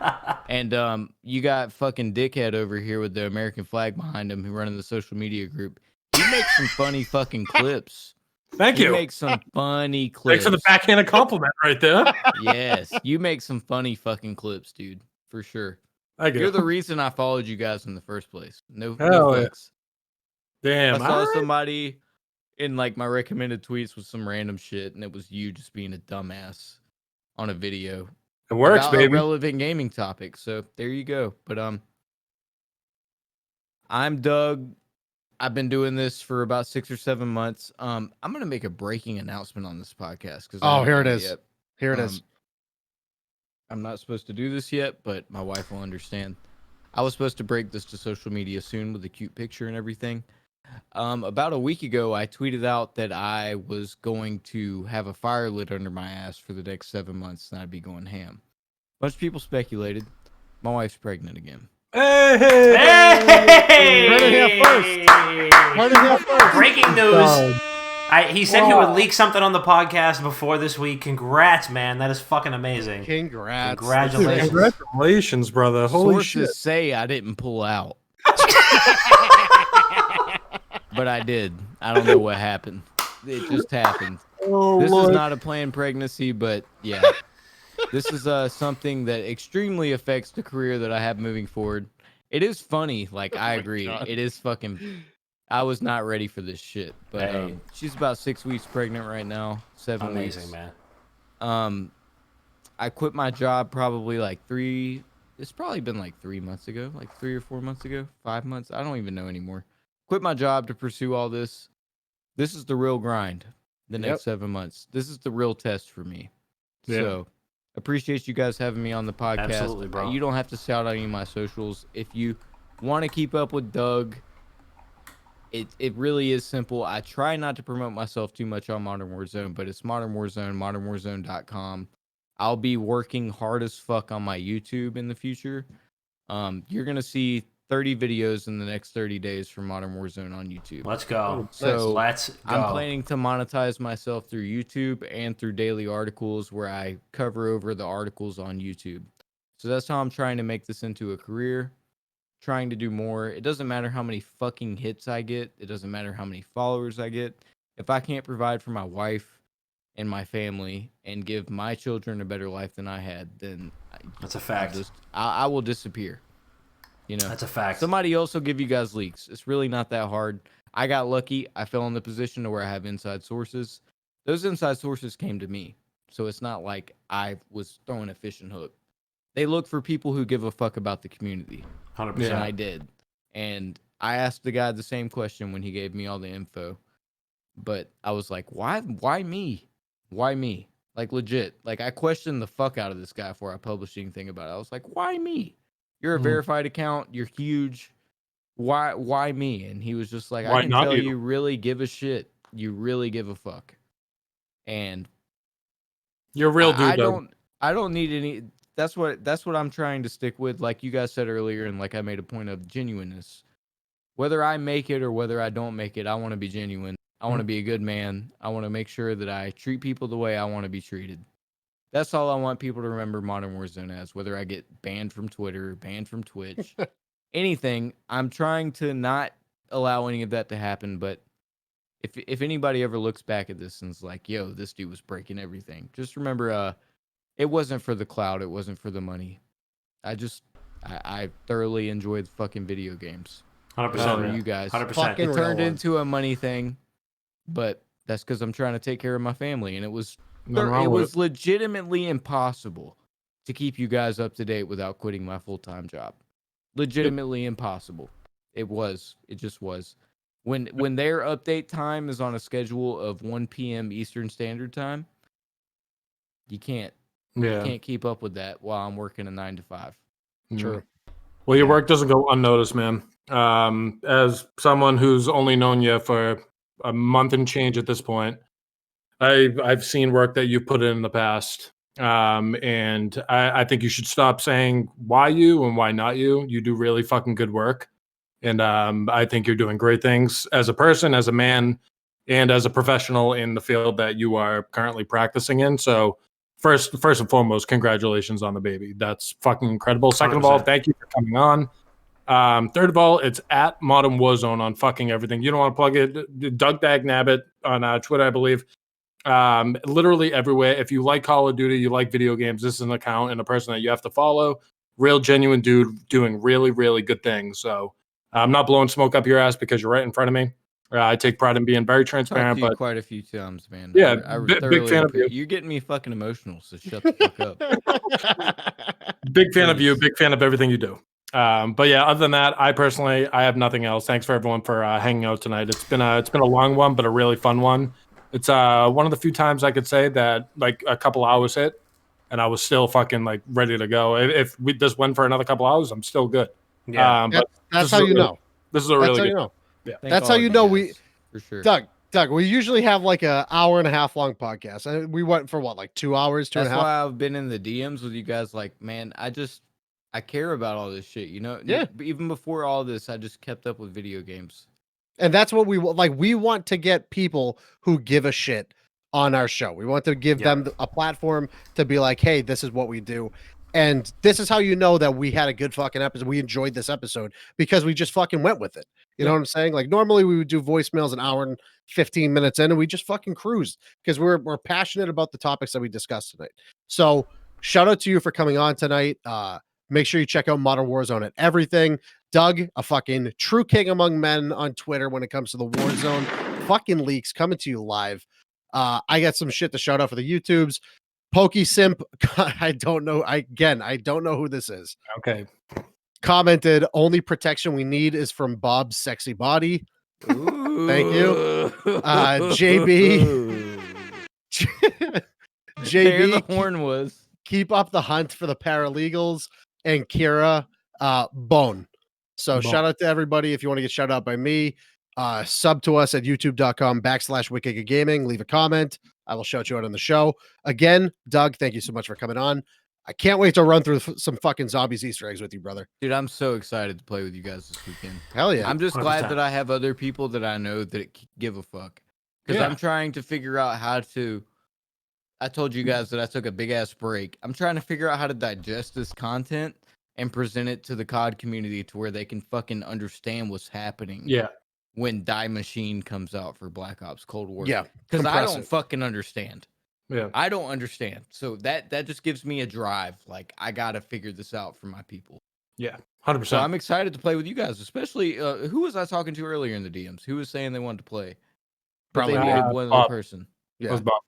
And you got fucking dickhead over here with the American flag behind him who running the social media group. He makes some funny fucking clips. Thank You you. make some funny clips. Thanks for the backhanded compliment right there. Yes, you make some funny fucking clips, dude. For sure. Thank you. You're the reason I followed you guys in the first place. No Hell yeah. flex. Damn. I saw alright. somebody in like my recommended tweets with some random shit, and it was you just being a dumbass on a video. It works, about a baby. relevant gaming topic. So there you go. But I'm Doug. I've been doing this for about 6 or 7 months. I'm gonna make a breaking announcement on this podcast because Here it is. Here it is. I'm not supposed to do this yet, but my wife will understand. I was supposed to break this to social media soon with a cute picture and everything. About a week ago, I tweeted out that I was going to have a fire lit under my ass for the next 7 months, and I'd be going ham. A bunch of people speculated. My wife's pregnant again. Hey! Heard it here first. Heard it here first. Breaking news. He said he would leak something on the podcast before this week. Congrats, man. That is fucking amazing. Congrats. Congratulations. Congratulations, brother. Holy Sources shit. say I didn't pull out. But I did. I don't know what happened. It just happened. This is not a planned pregnancy, but yeah. This is something that extremely affects the career that I have moving forward. It is funny. Like, I agree. God. It is fucking... I was not ready for this shit. But she's about 6 weeks pregnant right now. 7 weeks. Amazing, man. I quit my job probably like it's probably been like 3 months ago, like 3 or 4 months ago, 5 months. I don't even know anymore. Quit my job to pursue all this. This is the real grind. The next 7 months. This is the real test for me. Yeah. So appreciate you guys having me on the podcast. Absolutely, bro. You don't have to shout out any of my socials. If you want to keep up with Doug, it really is simple. I try not to promote myself too much on Modern Warzone, but it's Modern Warzone, modernwarzone.com. I'll be working hard as fuck on my YouTube in the future. You're going to see 30 videos in the next 30 days from Modern Warzone on YouTube. Let's go. So let's go. I'm planning to monetize myself through YouTube and through daily articles where I cover over the articles on YouTube. So that's how I'm trying to make this into a career, trying to do more. It doesn't matter how many fucking hits I get. It doesn't matter how many followers I get. If I can't provide for my wife and my family and give my children a better life than I had, then That's a fact. I will disappear. You know, That's a fact. Somebody else will give you guys leaks. It's really not that hard. I got lucky. I fell in the position to where I have inside sources. Those inside sources came to me. So it's not like I was throwing a fishing hook. They look for people who give a fuck about the community. 100%. And I did. And I asked the guy the same question when he gave me all the info. But I was like, why me? Why me? Like, legit. Like, I questioned the fuck out of this guy before I published anything about it. I was like, why me? You're a verified account. You're huge. Why me? And he was just like, I can tell you really give a shit. You really give a fuck. And you're a real dude. I don't need any. That's what I'm trying to stick with. Like you guys said earlier, and like I made a point of genuineness. Whether I make it or whether I don't make it, I want to be genuine. I want to be a good man. I want to make sure that I treat people the way I want to be treated. That's all I want people to remember Modern Warzone as, whether I get banned from Twitter, banned from Twitch, anything. I'm trying to not allow any of that to happen, but if anybody ever looks back at this and is like, yo, this dude was breaking everything, just remember, it wasn't for the clout. It wasn't for the money. I thoroughly enjoyed fucking video games. 100%. You guys. 100%. It turned into a money thing, but that's because I'm trying to take care of my family, and it was legitimately impossible to keep you guys up to date without quitting my full-time job. Legitimately impossible. It just was. When their update time is on a schedule of 1 p.m. Eastern Standard Time, you can't keep up with that while I'm working a 9 to 5. True. Well, your work doesn't go unnoticed, man. As someone who's only known you for a month and change at this point, I've seen work that you've put in the past, and I think you should stop saying why you and why not you. You do really fucking good work, and I think you're doing great things as a person, as a man, and as a professional in the field that you are currently practicing in. So first and foremost, congratulations on the baby. That's fucking incredible. Second 100%. Of all, thank you for coming on. Third of all, it's at Modern Warzone on fucking everything. You don't want to plug it. Doug Dagnabbit on Twitter, I believe. Literally everywhere. If you like Call of Duty, you like video games, this is an account and a person that you have to follow. Real genuine dude doing really, really good things. So I'm not blowing smoke up your ass because you're right in front of me. I take pride in being very transparent. But quite a few times, man. Yeah, big fan of you. You're getting me fucking emotional, so shut the fuck up. Big fan of you. Big fan of everything you do. But yeah, other than that, I have nothing else. Thanks for everyone for hanging out tonight. It's been a long one, but a really fun one. It's one of the few times I could say that like a couple hours hit, and I was still fucking like ready to go. If we just went for another couple hours, I'm still good. Yeah. But That's how you know. This is a really good. You know. Yeah. That's how you know for sure. Doug, we usually have like an hour and a half long podcast. And we went for what, like 2 hours, two and a half? That's why I've been in the DMs with you guys. Like, man, I care about all this shit. You know, Yeah. Even before all this, I just kept up with video games. And that's what we like. We want to get people who give a shit on our show. We want to give them a platform to be like, hey, this is what we do. And this is how you know that we had a good fucking episode. We enjoyed this episode because we just fucking went with it. You know what I'm saying? Like normally we would do voicemails an hour and 15 minutes in and we just fucking cruised because we're passionate about the topics that we discussed tonight. So shout out to you for coming on tonight. Make sure you check out Modern Warzone at everything. Doug, a fucking true king among men on Twitter when it comes to the Warzone fucking leaks coming to you live. I got some shit to shout out for the YouTubes. Pokey Simp, I don't know. I don't know who this is. Okay. Commented, only protection we need is from Bob's sexy body. Thank you. JB. There the horn was. Keep up the hunt for the paralegals. And Kira, Bone. So shout out to everybody. If you want to get shout out by me, sub to us at youtube.com/Wicked Gaming. Leave a comment. I will shout you out on the show. Again, Doug, thank you so much for coming on. I can't wait to run through some fucking zombies Easter eggs with you, brother. Dude, I'm so excited to play with you guys this weekend. Hell yeah. I'm just 100%. glad that I have other people that I know that give a fuck. Because I'm trying to figure out how to... I told you guys that I took a big-ass break. I'm trying to figure out how to digest this content and present it to the COD community to where they can fucking understand what's happening. Yeah. When Die Machine comes out for Black Ops Cold War. Yeah. Because I don't fucking understand. Yeah. I don't understand. So that just gives me a drive. Like, I got to figure this out for my people. Yeah. 100%. So I'm excited to play with you guys, especially who was I talking to earlier in the DMs? Who was saying they wanted to play? But Probably they needed one other person. Yeah. Was Bob.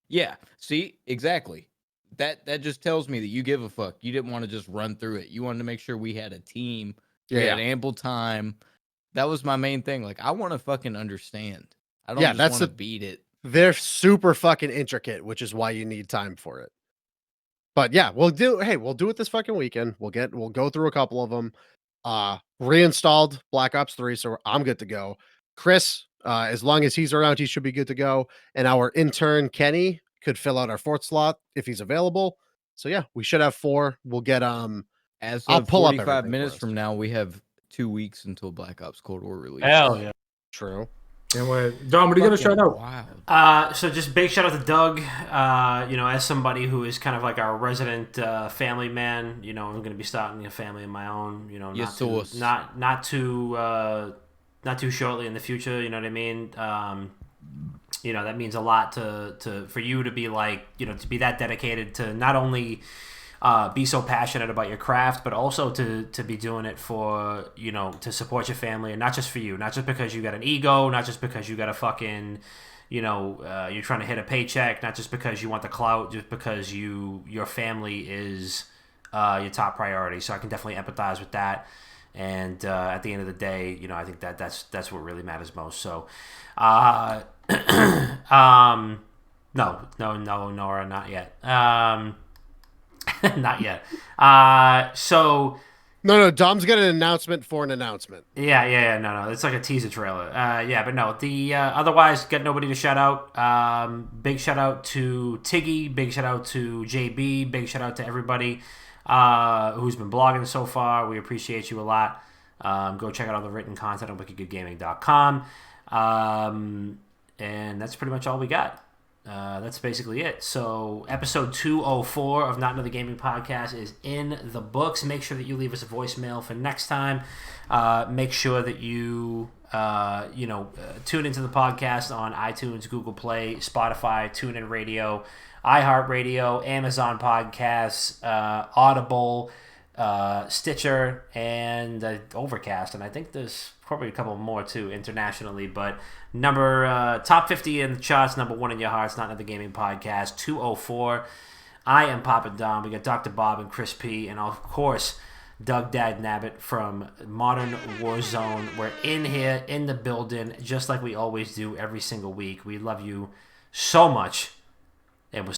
Yeah. See, exactly. That just tells me that you give a fuck. You didn't want to just run through it. You wanted to make sure we had a team. We had ample time. That was my main thing. Like, I want to fucking understand. I don't just want to beat it. They're super fucking intricate, which is why you need time for it. But yeah, we'll do it this fucking weekend. We'll go through a couple of them. Reinstalled Black Ops 3, so I'm good to go. Chris, as long as he's around, he should be good to go. And our intern Kenny could fill out our 4th slot if he's available. So yeah, we should have 4. We'll get as I'll of pull up 45 minutes from now, we have 2 weeks until Black Ops Cold War release. Hell yeah. True. Can't wait. Dom, what are you going to shout out? Wow. So just big shout out to Doug. As somebody who is kind of like our resident family man, I'm going to be starting a family of my own. Not too shortly in the future. You know what I mean? That means a lot for you to be like, to be that dedicated to not only be so passionate about your craft, but also to be doing it for, to support your family, and not just for you, not just because you got an ego, not just because you got a fucking, you're trying to hit a paycheck, not just because you want the clout, just because your family is your top priority. So I can definitely empathize with that. And at the end of the day, I think that's what really matters most. So, no, Nora, not yet. Not yet. No, Dom's got an announcement for an announcement. Yeah. No. It's like a teaser trailer. But no. The otherwise, got nobody to shout out. Big shout out to Tiggy. Big shout out to JB. Big shout out to everybody who's been blogging so far. We appreciate you a lot. Go check out all the written content on wickedgoodgaming.com. And that's pretty much all we got. That's basically it. So episode 204 of Not Another Gaming Podcast is in the books. Make sure that you leave us a voicemail for next time. Make sure that you tune into the podcast on iTunes, Google Play, Spotify, TuneIn Radio, iHeartRadio, Amazon Podcasts, Audible, Stitcher, and Overcast. And I think there's probably a couple more too internationally, but top 50 in the charts, number 1 in your hearts, Not Another Gaming Podcast, 204. I am Papa Dom. We got Dr. Bob and Chris P, and of course Doug Dagnabbit from Modern Warzone. We're in here, in the building, just like we always do every single week. We love you so much, and we'll